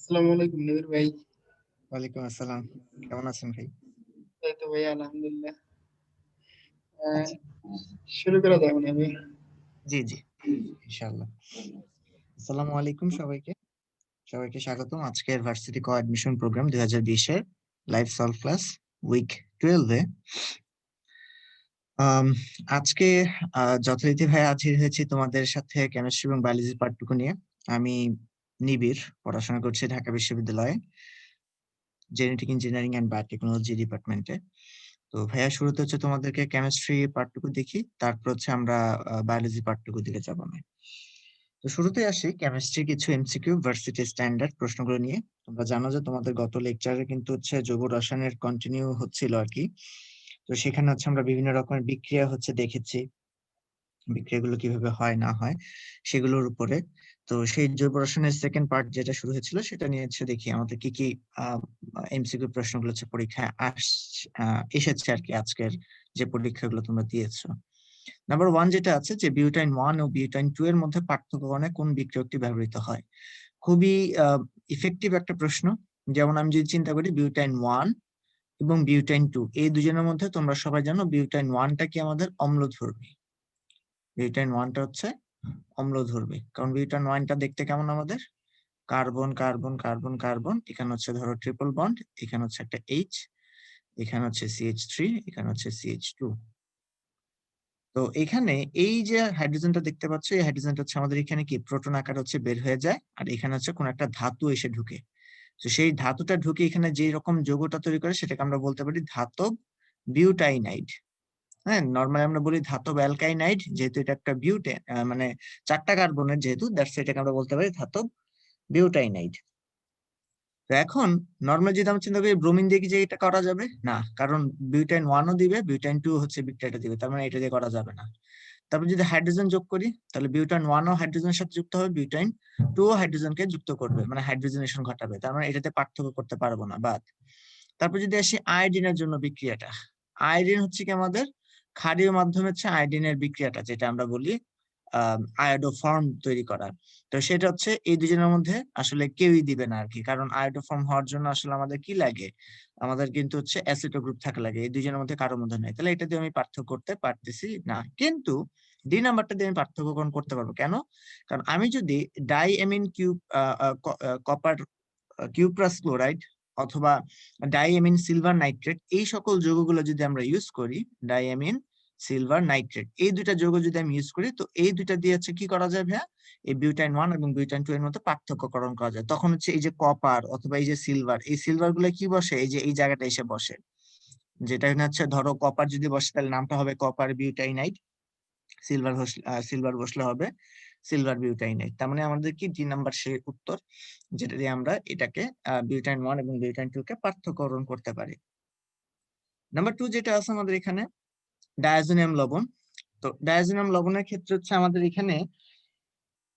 আসসালামু আলাইকুম নবীর ভাই। ওয়ালাইকুম আসসালাম। কেমন আছেন ভাই? এই তো ভাই আলহামদুলিল্লাহ। আহ, আচ্ছা, শুরু করা যাবে না ভাই? জি, জি, ইনশাআল্লাহ। আসসালামু আলাইকুম সবাইকে। সবাইকে স্বাগতম আজকের ভার্সিটি কো-অ্যাডমিশন প্রোগ্রাম 2020 এর লাইভ সলভ ক্লাস উইক 12 এ। আম, আজকে যথারীতি ভাই হাজির হয়েছি তোমাদের সাথে কেমিস্ট্রি এবং বায়োলজি পার্টটুকু নিয়ে। আমি নিবিড়, পড়াশোনা করছি ঢাকা বিশ্ববিদ্যালয়ে জেনেটিক ইঞ্জিনিয়ারিং অ্যান্ড বায়োটেকনোলজি ডিপার্টমেন্টে। তো ভাইয়া শুরুতে হচ্ছে তোমাদেরকে কেমিস্ট্রি পার্টটুকু দেখি, তারপর হচ্ছে আমরা বায়োলজি পার্টটুকু দিকে যাবো না। তো শুরুতে আসি কেমিস্ট্রি কিছু এমসিকিউ ভার্সিটি স্ট্যান্ডার্ড প্রশ্নগুলো নিয়ে। তোমরা জানো যে তোমাদের গত লেকচারে কিন্তু হচ্ছে জৈব রসায়নের কন্টিনিউ হচ্ছিল আর কি। তো সেখানে হচ্ছে আমরা বিভিন্ন রকমের বিক্রিয়া হচ্ছে দেখেছি, বিক্রিয়াগুলো কিভাবে হয় না হয় সেগুলোর উপরে। তো সেই জৈব রসায়নের সেকেন্ড পার্ট যেটা শুরু হয়েছিল সেটা নিয়ে হচ্ছে দেখি আমাদের কি কি এমসিকিউ প্রশ্নগুলো হচ্ছে পরীক্ষায় এসেছে আর কি আজকের যে পরীক্ষাগুলো তোমরা দিয়েছো। নাম্বার 1 যেটা আছে যে বিউটাইন 1 ও বিউটাইন 2 এর মধ্যে পার্থক্যকরণে কোন বিক্রিয়কটি ব্যবহৃত হয়। খুবই ইফেক্টিভ একটা প্রশ্ন। যেমন আমি যদি চিন্তা করি বিউটাইন 1 এবং বিউটাইন 2 এই দুজনের মধ্যে তোমরা সবাই জানো বিউটাইন 1টা কি আমাদের অম্লধর্মী। বিউটাইন 1টা হচ্ছে অম্লধর্মী, কারণ বিউটাইন 1টা দেখতে কেমন আমাদের কার্বন কার্বন কার্বন কার্বন, এখানে হচ্ছে ধরো ট্রিপল বন্ড, এখানে হচ্ছে একটা এইচ, এখানে হচ্ছে CH3, এখানে হচ্ছে CH2। তো এখানে এই যে হাইড্রোজেনটা দেখতে পাচ্ছ, এই হাইড্রোজেনটা হচ্ছে আমাদের এখানে কি প্রোটন আকার হচ্ছে বের হয়ে যায়, আর এখানে হচ্ছে কোন একটা ধাতু এসে ঢুকে। তো সেই ধাতুটা ঢুকে এখানে যে রকম যৌগটা তৈরি করে সেটাকে আমরা বলতে পারি ধাতব বিউটাইনাইড। হ্যাঁ, নর্মালি আমরা বলি ধাতব অ্যালকাইনাইড, যেহেতু এটা একটা বিউটেন মানে চারটা কার্বনের, যেহেতু দ্যাটস এটাকে আমরা বলতে পারি ধাতব বিউটাইনাইড। তো এখন নর্মাল যদি আমরা চিন্তা করি ব্রোমিন দিয়ে কি যে এটা করা যাবে না, কারণ বিউটাইন 1ও দিবে, বিউটাইন 2 হচ্ছে বিক্রিয়াটা দিবে, তার মানে এটা দিয়ে করা যাবে না। তারপর যদি হাইড্রোজেন যোগ করি তাহলে বিউটাইন 1ও হাইড্রোজেনের সাথে যুক্ত হবে, বিউটাইন 2ও হাইড্রোজেনকে যুক্ত করবে, মানে হাইড্রোজেনেশন ঘটাবে, তার মানে এটাতে পার্থক্য করতে পারবো না, বাদ। তারপর যদি আসি আয়োডিনের জন্য বিক্রিয়াটা, আয়োডিন হচ্ছে কি আমাদের ক্ষারীয় মাধ্যমে হচ্ছে আয়োডিনের বিক্রিয়াটা, যেটা আমরা বলি আয়োডোফর্ম তৈরি করা। তো সেটা হচ্ছে এই দুজনের মধ্যে আসলে কেউই দিবে না আর কি, কারণ আয়োডোফর্ম হওয়ার জন্য আসলে আমাদের কি লাগে, আমাদের কিন্তু হচ্ছে অ্যাসিটো গ্রুপ থাকা লাগে, এই দুজনের মধ্যে কারোর মধ্যে নাই, তাহলে এটা দিয়ে আমি পার্থক্য করতে পারতেছি না। কিন্তু ডি নাম্বারটা দিয়ে আমি পার্থক্যকরণ করতে পারবো, কেন? কারণ আমি যদি ডাইএমিন কিউব কপার কিউপ্রাস ক্লোরাইড অথবা ডাইএমিন সিলভার নাইট্রেট, এই সকল যৌগগুলো যদি আমরা ইউজ করি, ডাইএমিন সিলভার নাইট্রেট এই দুইটা যৌগ যদি আমি ইউজ করি, তো এই দুইটা দিয়ে হচ্ছে কি করা যায় ভাইয়া, এই বিউটাইন 1 এবং বিউটাইন 2 এর মধ্যে পার্থক্যকরণ করা যায়। তখন হচ্ছে এই যে কপার অথবা এই যে সিলভার, এই সিলভার গুলো কি বসে, এই যে এই জায়গাটা এসে বসে, যেটা হচ্ছে ধরো কপার যদি বসে তাহলে নামটা হবে কপার বিউটাইনাইড, সিলভার সিলভার বসলে হবে সিলভার বিউটাইনাইড। তার মানে আমাদের কি ডি নাম্বার সেই উত্তর, যেটা দিয়ে আমরা এটাকে বিউটাইন 1 এবং বিউটাইন 2 কে পার্থক্যকরণ করতে পারি। নাম্বার 2 যেটা আছে আমাদের এখানে ডায়াজোনিয়াম লবণ। তো ডায়াজোনিয়াম লবণের ক্ষেত্রে হচ্ছে আমাদের এখানে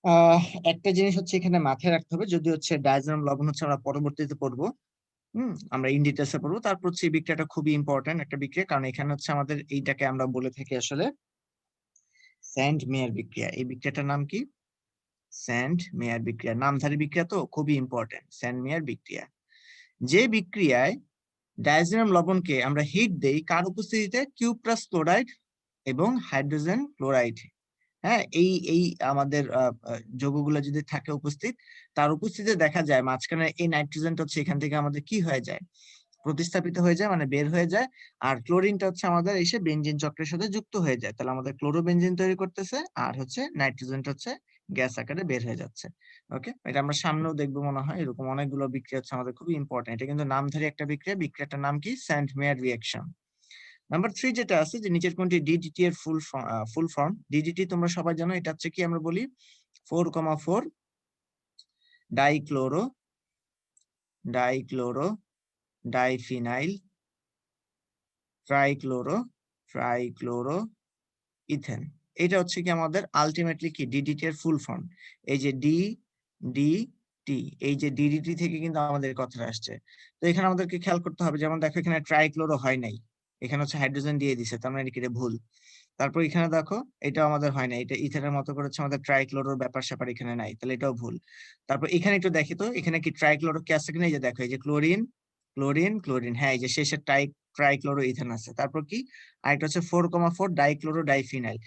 আহ একটা জিনিস হচ্ছে এখানে মাথায় রাখতে হবে, যদি হচ্ছে ডায়াজোনিয়াম লবণ হচ্ছে আমরা পরবর্তীতে পড়বো, আমরা ইন ডিটেলসে পড়বো। তারপর হচ্ছে এই বিক্রিয়াটা খুবই ইম্পর্টেন্ট একটা বিক্রিয়া, কারণ এখানে হচ্ছে আমাদের এইটাকে আমরা বলে থাকি আসলে স্যান্ড মেয়ার বিক্রিয়া। এই বিক্রিয়াটার নাম কি? স্যান্ড মেয়ার বিক্রিয়া, নামধারী বিক্রিয়া, তো খুবই ইম্পর্টেন্ট স্যান্ড মেয়ার বিক্রিয়া। যে বিক্রিয়ায় ডায়াজোনিয়াম লবণকে আমরা হিট দেই কার উপস্থিতিতে, কিউপ্রাস ক্লোরাইড এবং হাইড্রোজেন ক্লোরাইড। হ্যাঁ, এই এই আমাদের যৌগগুলো যদি থাকে উপস্থিত, তার উপস্থিতিতে দেখা যায় মাঝখানে এই নাইট্রোজেনটা হচ্ছে এখান থেকে আমাদের কি হয়ে যায়, প্রতিস্থাপিত হয়ে যায়, মানে বের হয়ে যায়। আর ক্লোরিনটা হচ্ছে আমাদের এসে বেনজিন চক্রের সাথে যুক্ত হয়ে যায়, তাহলে আমাদের ক্লোরোবেনজিন তৈরি করতেছে, আর হচ্ছে নাইট্রোজেনটা হচ্ছে গ্যাস আকারে বের হয়ে যাচ্ছে। ওকে, এটা আমরা সামনেও দেখবো মনে হয়, এরকম অনেকগুলো বিক্রিয়া হচ্ছে আমাদের খুবই ইম্পর্টেন্ট। এটা কিন্তু নামধারী একটা বিক্রিয়া, বিক্রিয়াটার নাম কি? স্যান্ড মেয়ার রিঅ্যাকশন। নাম্বার 3 যেটা আছে যে নিচের কোনটি ডিডিটি এর ফুল ফর্ম। ডিডিটি তোমরা সবাই জানো, এটা হচ্ছে কি আমরা বলি 4,4 dichloro dichloro diphenyl trichloro trichloro ethane. এটা হচ্ছে কি আমাদের আলটিমেটলি কি ডিডিটি এর ফুল ফর্ম। এই যে ডি ডি টি, এই যে ডিডিটি থেকে কিন্তু আমাদের কথাটা আসছে। তো এখানে আমাদেরকে খেয়াল করতে হবে, যেমন দেখো এখানে ট্রাইক্লোরো হয় নাই, এখানে হচ্ছে হাইড্রোজেন দিয়ে দিছে, তার মানে এটা ভুল। তারপর এখানে দেখো এটাও আমাদের হয় না, এটা ইথেনের মতো করে হচ্ছে আমাদের ট্রাইক্লোরোর ব্যাপার স্যাপার এখানে নাই, তাহলে এটাও ভুল। তারপর এখানে একটু দেখি তো এখানে কি ট্রাইক্লোরো কি আছে কিনা, এই যে দেখো এই যে ক্লোরিন ক্লোরিন ক্লোরিন, হ্যাঁ এই যে শেষে ট্রাইক্লোরো ইথেন আছে। তারপর কি আরেকটা হচ্ছে 4,4 ডাইক্লোরো ডাইফিনাইল,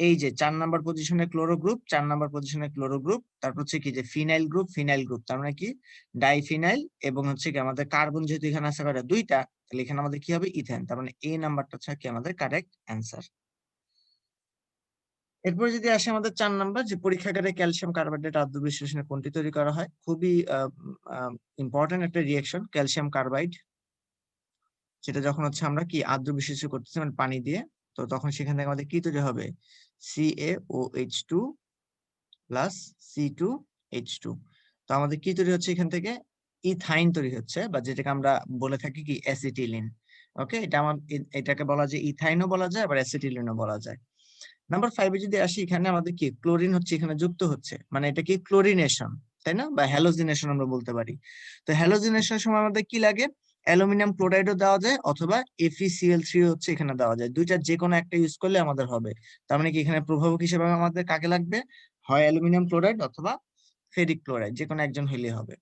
এই যে 4 নাম্বার পজিশনে ক্লোরো গ্রুপ, 4 নাম্বার পজিশনে ক্লোরো গ্রুপ, তারপর হচ্ছে কি যে ফিনাইল গ্রুপ ফিনাইল গ্রুপ, তার মানে কি ডাইফিনাইল, এবং হচ্ছে কি আমাদের কার্বন যেহেতু এখানে আছে কয়টা দুইটা, তাহলে এখানে আমাদের কি হবে ইথেন, তার মানে এই নাম্বারটা হচ্ছে কি আমাদের কারেক্ট অ্যান্সার। এরপরে যদি আসে আমাদের 4 নাম্বার, যে পরীক্ষাগারে ক্যালসিয়াম কার্বাইডেট আদ্য বিশ্লেষণে কোনটি তৈরি করা হয়, খুবই ইম্পর্টেন্ট একটা রিঅ্যাকশন ক্যালসিয়াম কার্বাইড, সেটা যখন হচ্ছে আমরা কি আদ্র বিশ্লেষণ করতেছি মানে পানি দিয়ে, তো তখন সেখান থেকে আমাদের কি তৈরি হবে CaOH2 প্লাস C2H2, তো আমাদের কি তৈরি হচ্ছে এখান থেকে ইথাইন তৈরি হচ্ছে, বা যেটাকে আমরা বলে থাকি কি অ্যাসিটিলিন। ওকে, এটাকে বলা যায় ইথাইনও বলা যায় আবার অ্যাসিটিলিনও বলা যায়। নাম্বার 5 এ যদি আসি, এখানে আমাদের কি ক্লোরিন হচ্ছে এখানে যুক্ত হচ্ছে, মানে এটা কি ক্লোরিনেশন, তাই না, বা হ্যালোজিনেশন আমরা বলতে পারি। তো হ্যালোজিনেশনের সময় আমাদের কি লাগে, অ্যালুমিনিয়াম ক্লোরাইডও দেওয়া যায় অথবা FeCl3 হচ্ছে এখানে দেওয়া যায়, দুইটার যে কোনো একটা ইউজ করলে আমাদের হবে। তার মানে কি এখানে প্রভাবক হিসেবে আমাদের কাকে লাগবে, হয় অ্যালুমিনিয়াম ক্লোরাইড অথবা ফেরিক ক্লোরাইড, যে কোনো একজন হইলেই হবে।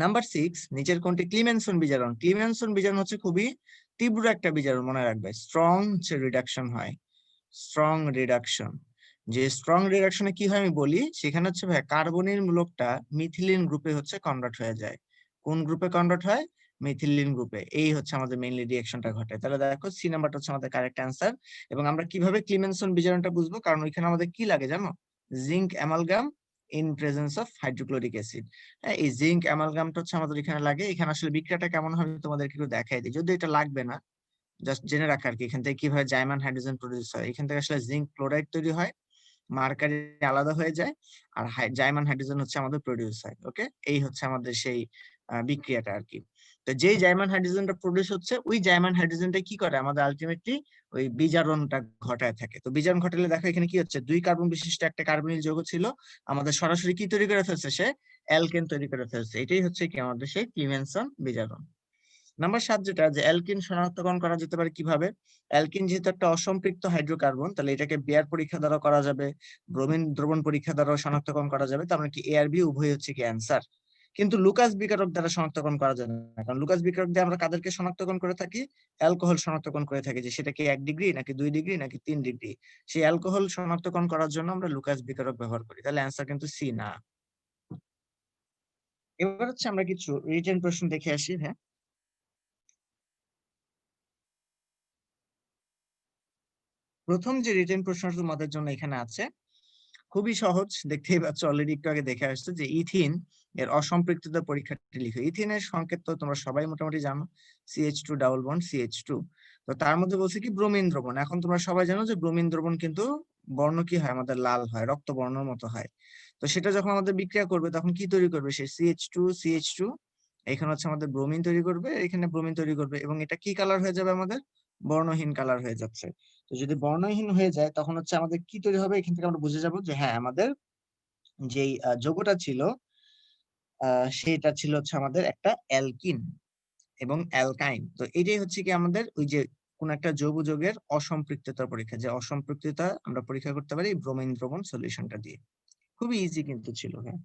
নাম্বার 6, নিচের কোনটি ক্লিমেনসন বিজারণ, ক্লিমেনসন বিজারণ হচ্ছে খুবই তীব্র একটা বিজারণ, মনে রাখবে, স্ট্রং হচ্ছে রিডাকশন হয়, স্ট্রং রিডাকশন। যে স্ট্রং রিডাকশনে কি হয় আমি বলি, সেখানে হচ্ছে ভাই কার্বনিল মূলকটা মিথিলিন গ্রুপে হচ্ছে কনভার্ট হয়ে যায়। কোন গ্রুপে কনভার্ট হয়, মিথিলিন গ্রুপে, এই হচ্ছে আমাদের মেইনলি রিঅ্যাকশনটা ঘটে। তাহলে দেখো সি নাম্বারটা হচ্ছে আমাদের কারেক্ট অ্যান্সার। এবং আমরা কিভাবে ক্লিমেনসন বিজারণটা বুঝবো, কারণ ওইখানে আমাদের কি লাগে জানো, zinc amalgam in presence of hydrochloric acid. হ্যাঁ, এই জিঙ্ক অ্যামালগামটা হচ্ছে আমাদের এখানে লাগে। এখানে আসলে বিক্রিয়াটা কেমন হবে তোমাদেরকে একটু দেখাই দিই, যদি এটা লাগবে না, জাস্ট জেনে রাখা আর কি, এখান থেকে কিভাবে জাইমান হাইড্রোজেন প্রডিউস হয়। এখান থেকে আসলে জিঙ্ক ক্লোরাইড তৈরি হয়, মার্কারি আলাদা হয়ে যায়, আর জাইমান হাইড্রোজেন হচ্ছে আমাদের প্রডিউস হয়। ওকে, এই হচ্ছে আমাদের সেই বিক্রিয়াটা আর কি। তো যেই জাইমান হাইড্রোজেনটা প্রডিউস হচ্ছে, ওই জাইমান হাইড্রোজেনটা কি করে আমাদের আলটিমেটলি ওই বিজারণটা ঘটায় থাকে। তো বিজারণ ঘটালে দেখো এখানে কি হচ্ছে, 2 কার্বন বিশিষ্ট একটা কার্বনিল যৌগ ছিল, আমাদের সরাসরি কি তৈরি করে ফেলছে, সে অ্যালকেন তৈরি করে ফেলছে। এটাই হচ্ছে কি আমাদের সেই ক্লিমেনসন বিজারণ। নাম্বার 7 যেটা, যে অ্যালকিন শনাক্তকরণ করা যেতে পারে কিভাবে, অ্যালকিন যেহেতু একটা অসম্পৃক্ত হাইড্রোকার্বন, তাহলে এটাকে বেয়ার পরীক্ষা দ্বারা করা যাবে, ব্রোমিন দ্রবণ পরীক্ষা দ্বারা শনাক্তকরণ করা যাবে, তার মানে কি এ আর বি উভয় হচ্ছে কি অ্যান্সার। কিন্তু লুকাস বিকারক দ্বারা শনাক্তকরণ করা যাবে না, কারণ লুকাস বিকারক দিয়ে আমরা কাদেরকে শনাক্তকরণ করে থাকি, অ্যালকোহল শনাক্তকরণ করে থাকি, যে সেটা কি 1 ডিগ্রি নাকি 2 ডিগ্রি নাকি 3 ডিগ্রি, সেই অ্যালকোহল শনাক্তকরণ করার জন্য আমরা লুকাস বিকারক ব্যবহার করি। তাহলে অ্যান্সার কিন্তু সি না। এবার হচ্ছে আমরা কিছু রিটেন প্রশ্ন দেখে আসি। হ্যাঁ, প্রথম যে রিটেন প্রশ্ন তোমাদের জন্য এখানে আছে, খুবই সহজ, দেখতেই পাচ্ছ অলরেডি একটু আগে দেখে আসছো, যে ইথিন এর অসম্পৃক্ততা পরীক্ষাটি লিখো। ইথিনের সংকেত তো তোমরা সবাই মোটামুটি জানো, CH2 ডাবল বন্ড CH2। তো তার মধ্যে বলছে কি ব্রোমিন দ্রবণ। এখন তোমরা সবাই জানো যে ব্রোমিন দ্রবণ কিন্তু বর্ণ কি হয় আমাদের লাল হয়, রক্ত বর্ণের মতো হয়। তো সেটা যখন আমাদের বিক্রিয়া করবে তখন কি তৈরি করবে, সে CH2 এখানে হচ্ছে আমাদের ব্রোমিন তৈরি করবে, এখানে ব্রোমিন তৈরি করবে, এবং এটা কি কালার হয়ে যাবে আমাদের, বর্ণহীন কালার হয়ে যাচ্ছে। তো যদি বর্ণহীন হয়ে যায় তখন হচ্ছে আমাদের কি তৈরি হবে, এখান থেকে আমরা বুঝে যাবো যে হ্যাঁ আমাদের যেই যৌগটা ছিল সেটা ছিল হচ্ছে আমাদের একটা অ্যালকিন এবং অ্যালকাইন। তো এটাই হচ্ছে কি আমাদের ওই যে কোন একটা যৌগ যৌগের অসম্পৃক্ততা পরীক্ষা, যে অসম্পৃক্ততা আমরা পরীক্ষা করতে পারি ব্রোমিন দ্রবণ সলিউশনটা দিয়ে। খুবই ইজি কিন্তু ছিল। হ্যাঁ,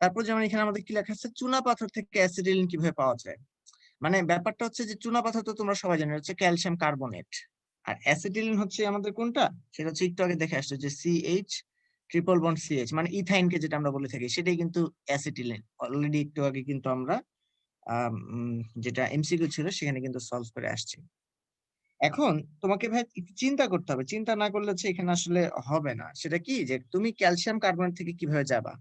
তারপর যেমন এখানে আমাদের কি লেখা আছে, চুনা পাথর থেকে অ্যাসিডিলিন কিভাবে পাওয়া যায়। মানে ব্যাপারটা হচ্ছে যে চুনা পাথর তো তোমরা সবাই জানো হচ্ছে ক্যালসিয়াম কার্বনেট, আর অ্যাসিটিলিন হচ্ছে আমাদের কোনটা, সেটা হচ্ছে একটু আগে দেখে আসছে যে CH ট্রিপল বন্ড CH, মানে ইথাইনকে যেটা আমরা বলে থাকি সেটাই কিন্তু অ্যাসিটিলিন। অলরেডি একটু আগে কিন্তু আমরা যেটা MCকিউ ছিল সেখানে কিন্তু সলভ করে আসছি। এখন তোমাকে ভাই একটু চিন্তা করতে হবে, চিন্তা না করলে হচ্ছে এখানে আসলে হবে না। সেটা কি, যে তুমি ক্যালসিয়াম কার্বনেট থেকে কিভাবে যাবা।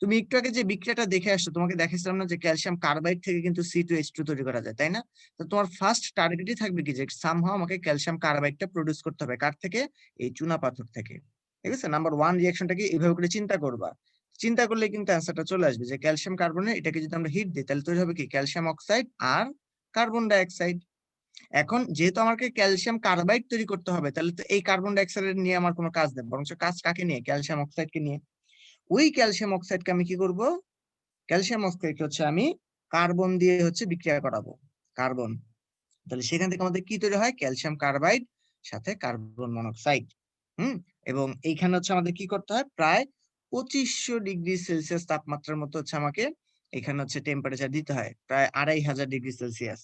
তুমি একটু আগে যে বিক্রিয়াটা দেখে আসছো, তোমাকে দেখাচ্ছিলাম না যে ক্যালসিয়াম কার্বাইড থেকে কিন্তু C2H2 তৈরি করা যায়, তাই না। তো তোমার ফার্স্ট টার্গেটই থাকবে কি, যে সামহাও আমাকে ক্যালসিয়াম কার্বাইডটা প্রডিউস করতে হবে, কার থেকে, এই চুনা পাথর থেকে। ঠিক আছে, নাম্বার 1 রিঅ্যাকশনটা কি এইভাবে করে চিন্তা করবা। চিন্তা করলে কিন্তু অ্যান্সারটা চলে আসবে, যে ক্যালসিয়াম কার্বনেট এটাকে যদি আমরা হিট দিই তাহলে তৈরি হবে কি ক্যালসিয়াম অক্সাইড আর কার্বন ডাই অক্সাইড। এখন যেহেতু আমাকে ক্যালসিয়াম কার্বাইড তৈরি করতে হবে, তাহলে তো এই কার্বন ডাই অক্সাইড নিয়ে আমার কোনো কাজ নেই, বরং কাজ কাকে নিয়ে, ক্যালসিয়াম অক্সাইডকে নিয়ে। ওই ক্যালসিয়াম অক্সাইডকে আমি কি করব, ক্যালসিয়াম অক্সাইডকে হচ্ছে আমি কার্বন দিয়ে হচ্ছে বিক্রিয়া করাবো, কার্বন। তাহলে সেখান থেকে আমাদের কি তৈরি হয়, ক্যালসিয়াম কার্বাইড সাথে কার্বন মনোক্সাইড। এবং এইখানে হচ্ছে আমাদের কি করতে হয়, প্রায় 2500 ডিগ্রি সেলসিয়াস তাপমাত্রার মতো হচ্ছে আমাকে এখানে হচ্ছে টেম্পারেচার দিতে হয়, প্রায় 2500 ডিগ্রি সেলসিয়াস।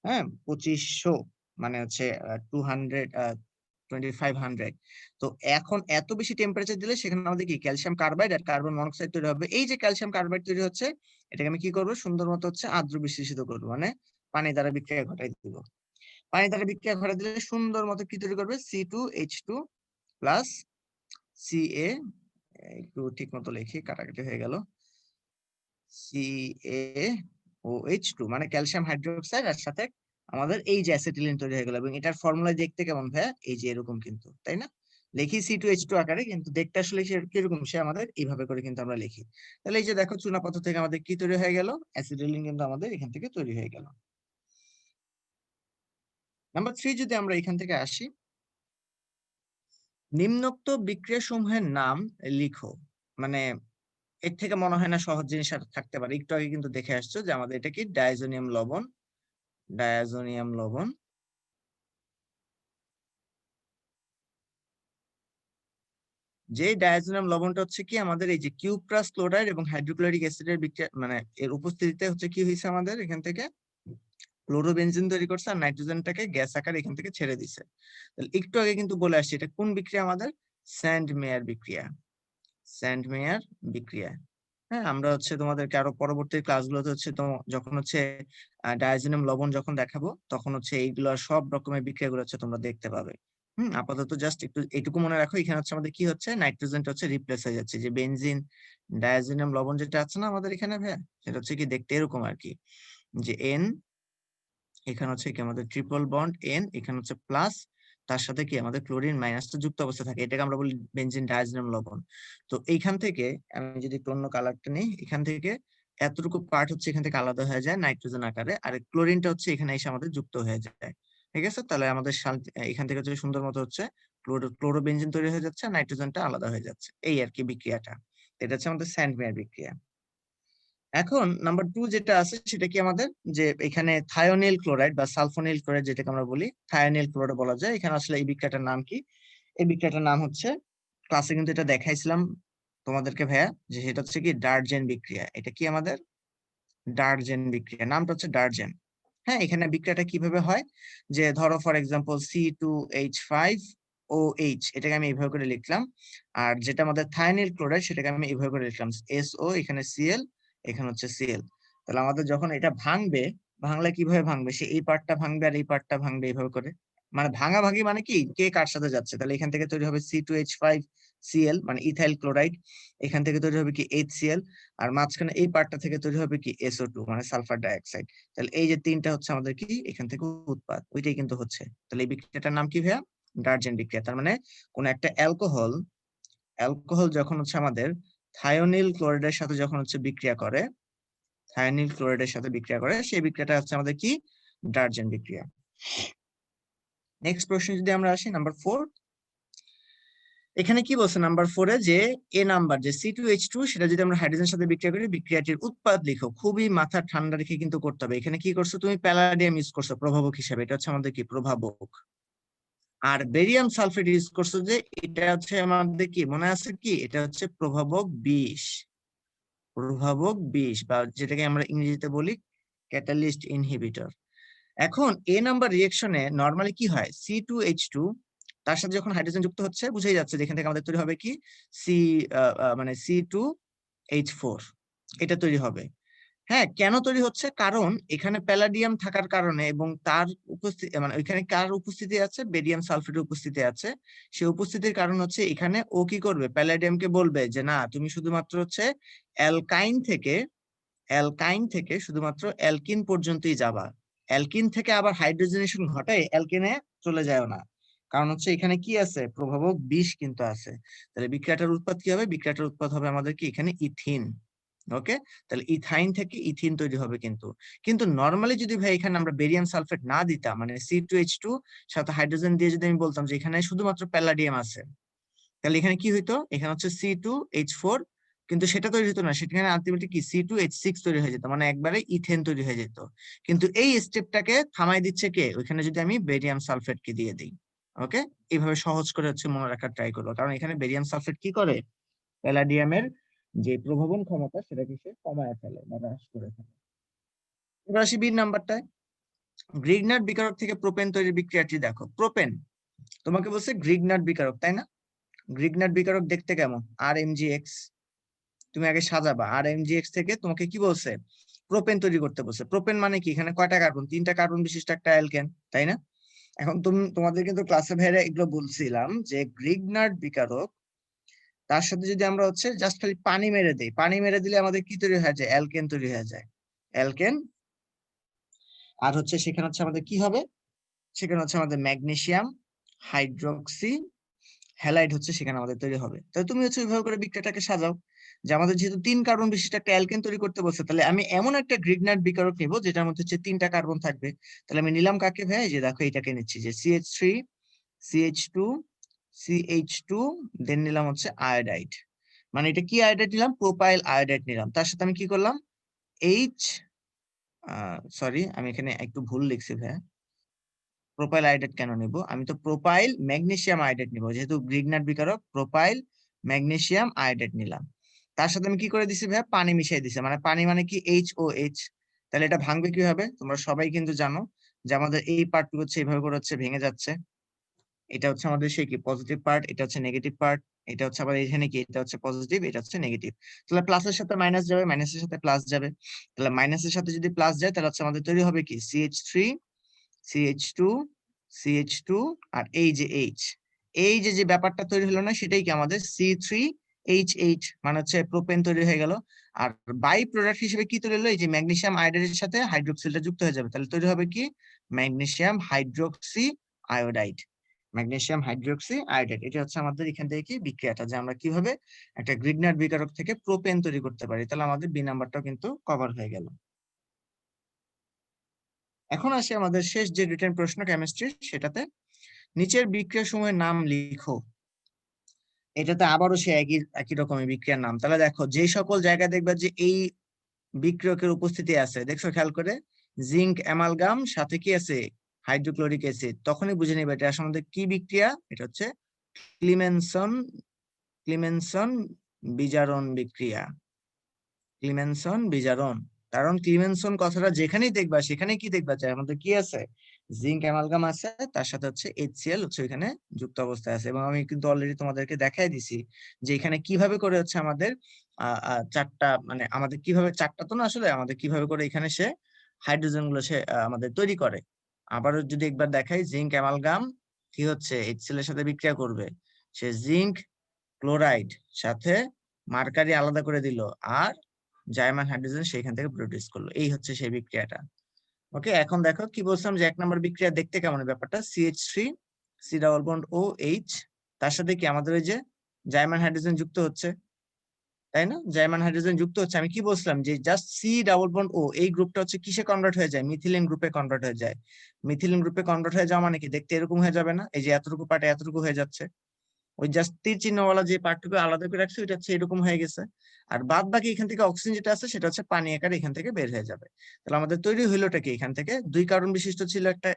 হ্যাঁ, 2500 মানে হচ্ছে 2500। তো এখন এত বেশি টেম্পারেচার দিলে সেখানে আমাদের কি ক্যালসিয়াম কার্বাইড আর কার্বন মনোক্সাইড তৈরি হবে। এই যে ক্যালসিয়াম কার্বাইড তৈরি হচ্ছে, এটাকে আমি কি করবো, সুন্দর মতো হচ্ছে আদ্র বিশ্লেষিত করবো, মানে পানি দ্বারা বিক্রিয়া ঘটাই দিব। পানি দ্বারা বিক্রিয়া ঘটাই দিলে সুন্দর মতো কি তৈরি করবে, C2H2 প্লাস Ca, একটু ঠিক মতো লিখি, কাটাকাটি হয়ে গেল, CaOH2 মানে ক্যালসিয়াম হাইড্রোক্সাইড, আর সাথে আমাদের এই যে অ্যাসিটিলিন তৈরি হয়ে গেল। এবং এটার ফর্মুলা দেখতে কেমন ভাইয়া, এই যে এরকম কিন্তু, তাই না? লিখি C2H2 আকারে, কিন্তু দেখতে আসলে কিরকম, সে আমাদের এইভাবে করে কিন্তু আমরা লিখি। তাহলে এই যে দেখো, চুনাপাথর থেকে আমাদের কি তৈরি হয়ে গেল, অ্যাসিটিলিন কিন্তু আমাদের এখান থেকে তৈরি হয়ে গেল। নাম্বার 3 যদি আমরা এখান থেকে আসি, নিম্নোক্ত বিক্রিয়া সমূহের নাম লিখো। মানে এর থেকে মনে হয় না সহজ জিনিস আর থাকতে পারে। একটু আগে কিন্তু দেখে আসছো যে আমাদের এটা কি ডায়াজোনিয়াম লবণ, ডায়াজোনিয়াম লবণ। যে ডায়াজোনিয়াম লবণটা হচ্ছে কি আমাদের এই যে কিউপ্রাস ক্লোরাইড এবং হাইড্রোক্লোরিক অ্যাসিডের বিক্রিয়া, মানে এর উপস্থিতিতে হচ্ছে কি হয়েছে, আমাদের এখান থেকে ক্লোরোবেনজিন তৈরি করছে আর নাইট্রোজেনটাকে গ্যাস আকারে এখান থেকে ছেড়ে দিছে। তাহলে একটু আগে কিন্তু বলে আসছি, এটা কোন বিক্রিয়া, আমাদের স্যান্ড মেয়ার বিক্রিয়া, স্যান্ড মেয়ার বিক্রিয়া। হ্যাঁ, আমরা হচ্ছে তোমাদেরকে আরো পরবর্তী ক্লাসগুলোতে হচ্ছে তো যখন হচ্ছে ডায়াজোনিয়াম লবণ যখন দেখাবো, তখন হচ্ছে এইগুলো সব রকমের বিক্রিয়াগুলো হচ্ছে তোমরা দেখতে পাবে। আপাতত জাস্ট একটু এইটুকু মনে রাখো, এখানে হচ্ছে আমাদের কি হচ্ছে, নাইট্রোজেনটা হচ্ছে রিপ্লেস হয়ে যাচ্ছে, যে বেনজিন ডায়াজোনিয়াম লবণ যেটা আছে না আমাদের এখানে ভাইয়া, সেটা হচ্ছে কি দেখতে এরকম আর কি, যে এন এখানে হচ্ছে কি আমাদের ট্রিপল বন্ড এন, এখানে হচ্ছে প্লাস, তার সাথে কি আমাদের ক্লোরিন মাইনাসটা যুক্ত অবস্থা থাকে, এটাকে আমরা বলি বেনজিন ডায়াজোনিয়াম লবণ। তো এইখান থেকে আমি যদি একটু অন্য কালারটা নিই, এখান থেকে এতটুকু পার্ট হচ্ছে এখান থেকে আলাদা হয়ে যায় নাইট্রোজেন আকারে, আর ক্লোরিনটা হচ্ছে এখানে এসে আমাদের যুক্ত হয়ে যায়। ঠিক আছে, তাহলে আমাদের এখান থেকে হচ্ছে সুন্দর মতো হচ্ছে ক্লোরোবেনজিন তৈরি হয়ে যাচ্ছে, নাইট্রোজেনটা আলাদা হয়ে যাচ্ছে, এই আর কি বিক্রিয়াটা। এটা হচ্ছে আমাদের স্যান্ডমেয়ার বিক্রিয়া। এখন নাম্বার 2 যেটা আছে সেটা কি আমাদের, যে এখানে থায়োনিল ক্লোরাইড বা সালফোনিল ক্লোরাইড যেটাকে আমরা বলি, থায়োনিল ক্লোরাইড বলা যায়। এখানে আসলে এই বিক্রিয়াটার নাম কি, এই বিক্রিয়াটার নাম হচ্ছে, ক্লাসে কিন্তু এটা দেখাইছিলাম তোমাদেরকে ভাইয়া, যে সেটা হচ্ছে কি ডার্জেন বিক্রিয়া। এটা কি আমাদের ডার্জেন বিক্রিয়া, নামটা হচ্ছে ডার্জেন। হ্যাঁ, এখানে বিক্রিয়াটা কিভাবে হয়, যে ধরো ফর এক্সাম্পল C2H5OH, এটাকে আমি এইভাবে করে লিখলাম। আর যেটা আমাদের থায়োনিল ক্লোরাইড, সেটাকে আমি এইভাবে করে লিখলাম SO, এখানে Cl, এখানে হচ্ছে Cl। তাহলে আমাদের যখন এটা ভাঙবে, ভাঙলে কিভাবে ভাঙবে, সে এই পার্টটা ভাঙবে আর এই পার্টটা ভাঙবে এইভাবে করে, মানে ভাঙাভাঙি মানে কি, কে কার সাথে যাচ্ছে। তাহলে এখান থেকে তৈরি হবে C2H5Cl মানে ইথাইল ক্লোরাইড, এখান থেকে তৈরি হবে কি HCl, আর মাঝখানে এই পার্টটা থেকে তৈরি হবে কি SO2 মানে সালফার ডাইঅক্সাইড। তাহলে এই যে তিনটা হচ্ছে আমাদের কি এখান থেকে উৎপাদ, ওইটাই কিন্তু হচ্ছে। তাহলে এই বিক্রিয়াটার নাম কি ভাইয়া, ডার্জেন বিক্রিয়া। তার মানে কোন একটা অ্যালকোহল, অ্যালকোহল যখন হচ্ছে আমাদের থায়োনিল ক্লোরাইডের সাথে যখন হচ্ছে বিক্রিয়া করে, থায়োনিল ক্লোরাইডের সাথে বিক্রিয়া করে, সেই বিক্রিয়াটা হচ্ছে আমাদের কি ডার্জেন বিক্রিয়া। নেক্সট প্রশ্ন যদি আমরা আসি, নাম্বার 4, এখানে কি বলছে নাম্বার 4-এ, যে এ নাম্বার যে C2H2, সেটা যদি আমরা হাইড্রোজেনের সাথে বিক্রিয়া করি, বিক্রিয়াটির উৎপাদ লিখো। খুবই মাথা ঠান্ডা রেখে কিন্তু করতে হবে। এখানে কি করছো তুমি, প্যালাডিয়াম ইউজ করছো প্রভাবক হিসেবে, এটা হচ্ছে আমাদের কি প্রভাবক। আর বেরিয়াম সালফেট ইউজ করছো, যে এটা হচ্ছে আমাদের কি মনে আছে কি, এটা হচ্ছে প্রভাবক 20, প্রভাবক 20, বা যেটাকে আমরা ইংরেজিতে বলি ক্যাটালিস্ট ইনহিবিটর। এখন এ নাম্বার রিঅ্যাকশনে নরমালি কি হয়, C2H2 তার সাথে যখন হাইড্রোজেন যুক্ত হচ্ছে, বুঝেই যাচ্ছে যেখান থেকে আমাদের তৈরি হবে কি সি মানে C2H4, এটা তৈরি হবে। হ্যাঁ, কেন তৈরি হচ্ছে, কারণ এখানে প্যালাডিয়াম থাকার কারণে, এবং তার উপস্থিতি, মানে ওইখানে কার উপস্থিতি আছে, বেরিয়াম সালফেটের উপস্থিতি আছে। সেই উপস্থিতির কারণ হচ্ছে এখানে ও কি করবে, প্যালাডিয়ামকে বলবে যে না, তুমি শুধুমাত্র হচ্ছে অ্যালকাইন থেকে, অ্যালকাইন থেকে শুধুমাত্র অ্যালকিন পর্যন্তই যাবা, অ্যালকিন থেকে আবার হাইড্রোজেনেশন ঘটায় অ্যালকেনে চলে যায় না। কারণ হচ্ছে এখানে কি আছে, প্রভাবক 20 কিন্তু আছে। তাহলে বিক্রিয়াটার উৎপাদ কি হবে, বিক্রিয়াটার উৎপাদ হবে আমাদের কি এখানে ইথিন। ওকে, তাহলে ইথাইন থেকে ইথিন তৈরি হবে। কিন্তু কিন্তু নরমালি যদি ভাই এখানে আমরা বেরিয়াম সালফেট না দিতাম, মানে C2H2 সাথে হাইড্রোজেন দিয়ে যদি আমি বলতাম যে এখানে শুধুমাত্র প্যালাডিয়াম আছে, তাহলে এখানে কি হইতো, এখানে হচ্ছে C2H4, কিন্তু সেটা তৈরি হতো না, সেখানে আলটিমেটলি কি C2H6 তৈরি হয়ে যেত, মানে একবারে ইথেন তৈরি হয়ে যেত। কিন্তু এই স্টেপটাকে থামাই দিচ্ছে কে, ওইখানে যদি আমি বেরিয়াম সালফেট কে দিয়ে দিই। ওকে, এইভাবে সহজ করে হচ্ছে মনে রাখার ট্রাই করবো, কারণ এখানে বেরিয়াম সালফেট কি করে, প্যালাডিয়ামের যে প্রভাবন ক্ষমতা সেটাকে সে কমায় ফেলে বা হ্রাস করে ফেলে। এবার আসি বি নাম্বারটায়, গ্রিগনার্ড বিকারক থেকে প্রোপেন তৈরির বিক্রিয়াটি দেখো। প্রোপেন তোমাকে বলছে গ্রিগনার্ড বিকারক, তাই না? গ্রিগনার্ড বিকারক দেখতে কেমন? RMgX, তুমি আগে সাজাবা। RMgX থেকে তোমাকে কি বলছে, প্রোপেন তৈরি করতে বলছে। প্রোপেন মানে কি, এখানে কয়টা কার্বন? 3টা কার্বন বিশিষ্ট একটা অ্যালকেন, তাই না? এখন তোমাদের কিন্তু ক্লাসে ভাইরা এগুলো বলছিলাম যে গ্রিগনার্ড বিকারক, তার সাথে যদি আমরা হচ্ছে জাস্ট খালি পানি মেরে দিই, পানি মেরে দিলে আমাদের কি তৈরি হয়ে যায়? অ্যালকেন তৈরি হয়ে যায়, অ্যালকেন। আর হচ্ছে সেখানে হচ্ছে আমাদের কি হবে, সেখানে হচ্ছে আমাদের ম্যাগনেসিয়াম হাইড্রোক্সি হ্যালাইড হচ্ছে সেখানে আমাদের তৈরি হবে। তাহলে তুমি হচ্ছে ওইভাবে করে বিক্রিয়াটাকে সাজাও, যে আমাদের যেহেতু 3 কার্বন বিশিষ্ট একটা অ্যালকেন তৈরি করতে বলছে, তাহলে আমি এমন একটা গ্রিগনার্ড বিকারক নিব যেটার মধ্যে হচ্ছে 3টা কার্বন থাকবে। তাহলে আমি নিলাম কাকে ভাই, যে দেখো এটাকে নিচ্ছি, যে CH3 CH2 CH2, দেন নিলাম হচ্ছে আয়োডাইড। মানে এটা কি আয়োডাইড নিলাম? প্রোপাইল আয়োডাইড নিলাম। তার সাথে আমি কি করলাম, এইচ, সরি আমি এখানে একটু ভুল লিখছি ভাই, প্রোপাইল আয়োডাইড কেন নিব, আমি তো প্রোপাইল ম্যাগনেসিয়াম আয়োডাইড নিব, যেহেতু গ্রিগনার্ড বিকারক প্রোপাইল ম্যাগনেসিয়াম আয়োডাইড নিলাম। তার সাথে আমি কি করে দিছি ভাই, পানি মিশিয়ে দিছি। মানে পানি মানে কি, HOH। তাহলে এটা ভাঙবে কিভাবে, তোমরা সবাই কিন্তু জানো যে আমাদের এই পার্টটুকু হচ্ছে এইভাবে করে হচ্ছে ভেঙে যাচ্ছে। এটা হচ্ছে আমাদের সেই কি পজিটিভ পার্ট, এটা হচ্ছে নেগেটিভ পার্ট, এটা হচ্ছে আবার এখানে কি, এটা হচ্ছে পজিটিভ, এটা হচ্ছে নেগেটিভ। তাহলে প্লাসের সাথে মাইনাস যাবে, মাইনাসের সাথে প্লাস যাবে। তাহলে মাইনাসের সাথে যদি প্লাস যায়, তাহলে হচ্ছে আমাদের তৈরি হবে কি, CH3 CH2 CH2, আর এই যে H, এই যে যে ব্যাপারটা তৈরি হলো না, সেটাই কি আমাদের C3H8, মানে হচ্ছে প্রোপেন তৈরি হয়ে গেল। আর বাই প্রোডাক্ট হিসেবে কি তৈরি হলো, এই যে ম্যাগনেসিয়াম আয়োডাইডের সাথে হাইড্রোক্সিলটা যুক্ত হয়ে যাবে, তাহলে তৈরি হবে কি, magnesium hydroxy iodide. Magnesium hydroxy iodide, এটা হচ্ছে আমাদের এখান থেকে কি বিক্রিয়াটা, যে আমরা কিভাবে একটা গ্রিগনার্ড বিকারক থেকে প্রোপেন তৈরি করতে পারি। তাহলে আমাদের বি নাম্বারটাও কিন্তু কভার হয়ে গেল। এখন আসি আমাদের শেষ যে রিটেন প্রশ্ন কেমিস্ট্রি, সেটাতে নিচের বিক্রিয়া সমূহের নাম লিখো। এটাতে আবারও সে একই একই রকমের বিক্রিয়ার নাম। তাহলে দেখো, যে সকল জায়গায় দেখবে যে এই বিক্রিয়কের উপস্থিতি আছে, দেখছো খেয়াল করে, জিঙ্ক অ্যামালগাম সাথে কি আছে, হাইড্রোক্লোরিক অ্যাসিড, তখনই বুঝে নিবে এটা আসলে আমাদের কি বিক্রিয়া। এটা হচ্ছে ক্লিমেনসন ক্লিমেনসন বিজারণ বিক্রিয়া, ক্লিমেনসন বিজারণ। কারণ ক্লিমেনসন কথাটা যেখানেই দেখবা সেখানে কি দেখবা, যে আমাদের কি আছে, জিঙ্ক অ্যামালগাম আছে, তার সাথে হচ্ছে HCl হচ্ছে এখানে যুক্ত অবস্থায় আছে। এবং আমি কিন্তু অলরেডি তোমাদেরকে দেখাই দিছি যে এখানে কিভাবে করে হচ্ছে আমাদের চারটা, মানে আমাদের কিভাবে চারটা তো না, আসলে আমাদের কিভাবে করে এখানে সে হাইড্রোজেন গুলো সে আমাদের তৈরি করে। আবারও যদি একবার দেখাই, জিঙ্ক অ্যামালগাম কি হচ্ছে HCl এর সাথে বিক্রিয়া করবে, সে জিঙ্ক ক্লোরাইড সাথে মার্কারি আলাদা করে দিল, আর জার্মান হাইড্রোজেন সেখান থেকে প্রডিউস করলো। এই হচ্ছে সেই বিক্রিয়াটা। ওকে, এখন দেখো কি বলছিলাম, যে 1 নম্বর বিক্রিয়া দেখতে কেমন ব্যাপারটা, CH3 C double bond OH, তার সাথে কি আমাদের ওই যে জার্মান হাইড্রোজেন যুক্ত হচ্ছে, তাই না? জার্মান হাইড্রোজেন যুক্ত হচ্ছে। আমি কি বলছিলাম, যে just C double bond O, এই গ্রুপটা হচ্ছে কিসে কনভার্ট হয়ে যায়, মিথিলিন গ্রুপে কনভার্ট হয়ে যায়। মিথিলিন গ্রুপে কনভার্ট হয়ে যাওয়া মানে কি, দেখতে এরকম হয়ে যাবে না, এই যে এতটুকু পার্টে এতটুকু হয়ে যাচ্ছে, ওই জাস্ট তীর চিহ্নওয়ালা যে পার্টটুকু আলাদা করে রাখছে ওইটা হচ্ছে এরকম হয়ে গেছে। আর বাদ বাকি এখান থেকে অক্সিজেন যেটা আছে সেটা হচ্ছে পানি আকারে এখান থেকে বের হয়ে যাবে। তাহলে আমাদের তৈরি হইলোটা কি, এখান থেকে 2 কার্বন বিশিষ্ট ছিল একটা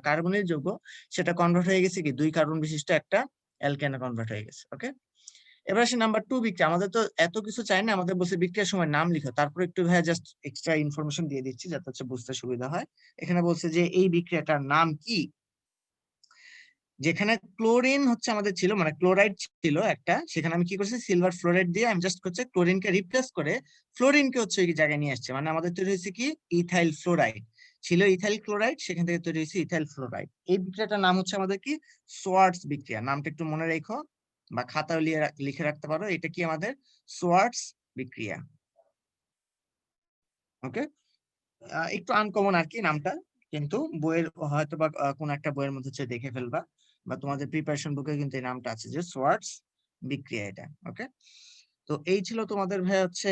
কার্বনের যৌগ, সেটা কনভার্ট হয়ে গেছে কি 2 কার্বন বিশিষ্ট একটা অ্যালকেনে কনভার্ট হয়ে গেছে। ওকে, এবার আসি নাম্বার 2 বিক্রিয়া। আমাদের তো এত কিছু চাই না, আমাদের বলছে বিক্রিয়ার সময় নাম লিখো। তারপর একটু ভাই জাস্ট এক্সট্রা ইনফরমেশন দিয়ে দিচ্ছি যাতে হচ্ছে বুঝতে সুবিধা হয়। এখানে বলছে যে এই বিক্রিয়াটার নাম কি, যেখানে ক্লোরিন হচ্ছে আমাদের ছিল, মানে ক্লোরাইড ছিল একটা, সেখানে আমি কি করছি, সিলভার ফ্লোরাইড দিয়ে আমি জাস্ট হচ্ছে ক্লোরিনকে রিপ্লেস করে ফ্লোরিনকে হচ্ছে এই জায়গায় নিয়ে আসছে। মানে আমাদের তৈরি হয়েছে কি, ইথাইল ফ্লোরাইড ছিল, ইথাইল ক্লোরাইড, সেখান থেকে তৈরি হয়েছে ইথাইল ফ্লোরাইড। এই বিক্রিয়াটার নাম হচ্ছে আমাদের কি, সোয়ার্টস বিক্রিয়া। নামটা একটু মনে রেখো বা খাতায় লিখে রাখতে পারো, এটা কি আমাদের সোয়ার্টস বিক্রিয়া। ওকে, একটু আনকমন আর কি নামটা, কিন্তু বইয়ের হয়তো বা কোন একটা বইয়ের মধ্যে হচ্ছে দেখে ফেলবা, বা তোমাদের প্রিপারেশন বুকে কিন্তু এই নামটা আছে, যে সোয়ার্টস বিক্রিয়া এটা। ওকে, তো এই ছিল তোমাদের ভাই হচ্ছে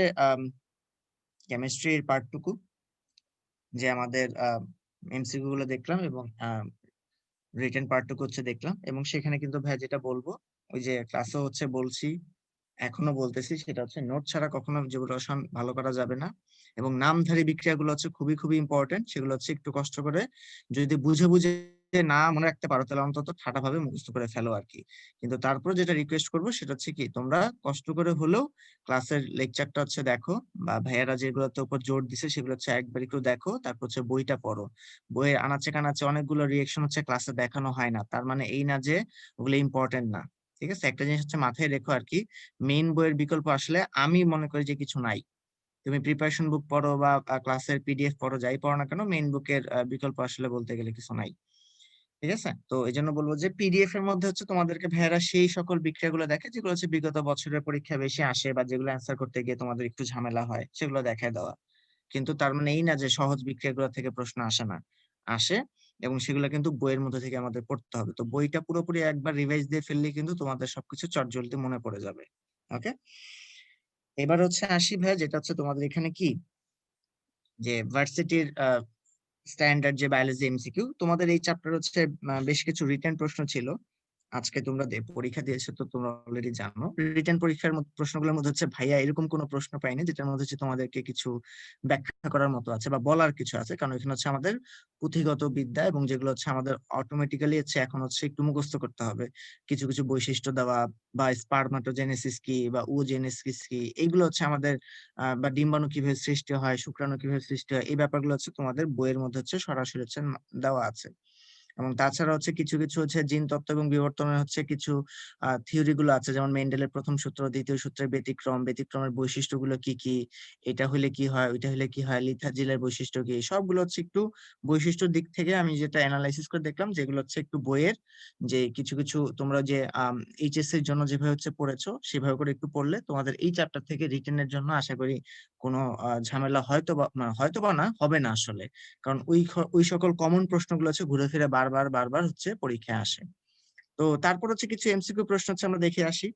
কেমিস্ট্রির পার্টটুকু, যে আমাদের এমসিকিউ গুলো দেখলাম এবং রিটেন পার্টটুকু হচ্ছে দেখলাম। এবং সেখানে কিন্তু ভাই যেটা বলবো, ওই যে ক্লাসে হচ্ছে বলছি, এখনো বলতেছি, সেটা হচ্ছে নোট ছাড়া কখনো জীবরসায়ন ভালো করা যাবে না। এবং নামধারী বিক্রিয়াগুলো হচ্ছে খুবই খুবই ইম্পর্টেন্ট, সেগুলো হচ্ছে একটু কষ্ট করে যদি বুঝে বুঝে না মনে রাখতে পারো তাহলে অন্তত ঠাটা ভাবে মুখস্থ করে ফেলো আর কি। কিন্তু তারপরে যেটা রিকোয়েস্ট করবো সেটা হচ্ছে কি, তোমরা কষ্ট করে হলেও ক্লাসের লেকচারটা হচ্ছে দেখো, বা ভাইয়ারা যেগুলোতে উপর জোর দিছে সেগুলো হচ্ছে একবার একটু দেখো, তারপর হচ্ছে বইটা পড়ো। বইয়ের আনাচে কানাচে অনেকগুলো রিয়েকশন হচ্ছে ক্লাসে দেখানো হয় না, তার মানে এই না যে ওগুলো ইম্পর্টেন্ট না। ঠিক আছে, একটা জিনিস হচ্ছে মাথায় রেখো আর কি, মেইন বইয়ের বিকল্প আসলে আমি মনে করি যে কিছু নাই। তুমি প্রিপারেশন বুক পড়ো বা ক্লাসের পিডিএফ পড়ো, যাই পড়ো না কেন, মেইন বুকের বিকল্প আসলে বলতে গেলে কিছু নাই। ঠিক আছে, তো এই জন্য বলবো যে পিডিএফ এর মধ্যে হচ্ছে তোমাদেরকে ভাইয়ারা সেই সকল বিক্রিয়াগুলো দেখে যেগুলো হচ্ছে বিগত বছরের পরীক্ষা বেশি আসে, বা যেগুলো অ্যান্সার করতে গিয়ে তোমাদের একটু ঝামেলা হয় সেগুলো দেখায় দেওয়া। কিন্তু তার মানে এই না যে সহজ বিক্রিয়াগুলো থেকে প্রশ্ন আসে না, আসে। এবং সেগুলো কিন্তু বইয়ের মধ্যে থেকে আমাদের পড়তে হবে। তো বইটা পুরোপুরি একবার রিভাইজ দিয়ে ফেললে কিন্তু তোমাদের সবকিছু চটজলদি মনে পড়ে যাবে। ওকে, এবার হচ্ছে আসি ভাইয়া, যেটা হচ্ছে তোমাদের এখানে কি, যে ভার্সিটির স্ট্যান্ডার্ড যে বায়োলজি এমসিকিউ, তোমাদের এই চ্যাপ্টার হচ্ছে বেশ কিছু রিটেন প্রশ্ন ছিল। আজকে তোমরা পরীক্ষা দিয়েছো তো তোমরা অলরেডি জানো। রিটেন পরীক্ষার প্রশ্নগুলোর মধ্যে হচ্ছে ভাইয়া এরকম কোনো প্রশ্ন পাইনি যেটার মধ্যে হচ্ছে তোমাদেরকে কিছু ব্যাখ্যা করার মতো আছে বা বলার কিছু আছে, কারণ এখানে হচ্ছে আমাদের পুঁথিগত বিদ্যা, এবং যেগুলো হচ্ছে আমাদের অটোমেটিক্যালি হচ্ছে এখন হচ্ছে একটু মুখস্থ করতে হবে। কিছু কিছু বৈশিষ্ট্য দেওয়া, বা স্পারমাটোজেনেসিস কি বা ওজেনেসিস কি, এইগুলো হচ্ছে আমাদের বা ডিম্বাণু কিভাবে সৃষ্টি হয়, শুক্রাণু কিভাবে সৃষ্টি হয়, এই ব্যাপারগুলো হচ্ছে তোমাদের বইয়ের মধ্যে হচ্ছে সরাসরি হচ্ছে দেওয়া আছে। এবং তাছাড়া হচ্ছে কিছু কিছু হচ্ছে জিন তত্ত্ব এবং বিবর্তনের হচ্ছে কিছু থিওরি গুলো আছে, যেমন মেন্ডেলের প্রথম সূত্র, দ্বিতীয় সূত্রের ব্যতিক্রম, ব্যতিক্রমের বৈশিষ্ট্যগুলো কি কি, এটা হলে কি হয়, ওইটা হলে কি হয়, লিথাজিলের বৈশিষ্ট্য কি, সবগুলো হচ্ছে একটু বৈশিষ্ট্যর দিক থেকে আমি যেটা অ্যানালাইসিস করে দেখলাম, যেগুলো হচ্ছে একটু বইয়ের যে কিছু কিছু তোমরা যে এইচএস এর জন্য যেভাবে হচ্ছে পড়েছো সেভাবে করে একটু পড়লে তোমাদের এই চ্যাপ্টার থেকে রিটেনের জন্য আশা করি কোনো ঝামেলা হয়তো বা না হবে না আসলে। কারণ ওই সকল কমন প্রশ্নগুলো হচ্ছে ঘুরে ফিরে বারবার বারবার হচ্ছে পরীক্ষায় আসে। তো তারপর হচ্ছে কিছু এমসিকিউ প্রশ্ন হচ্ছে আমরা দেখে আসি,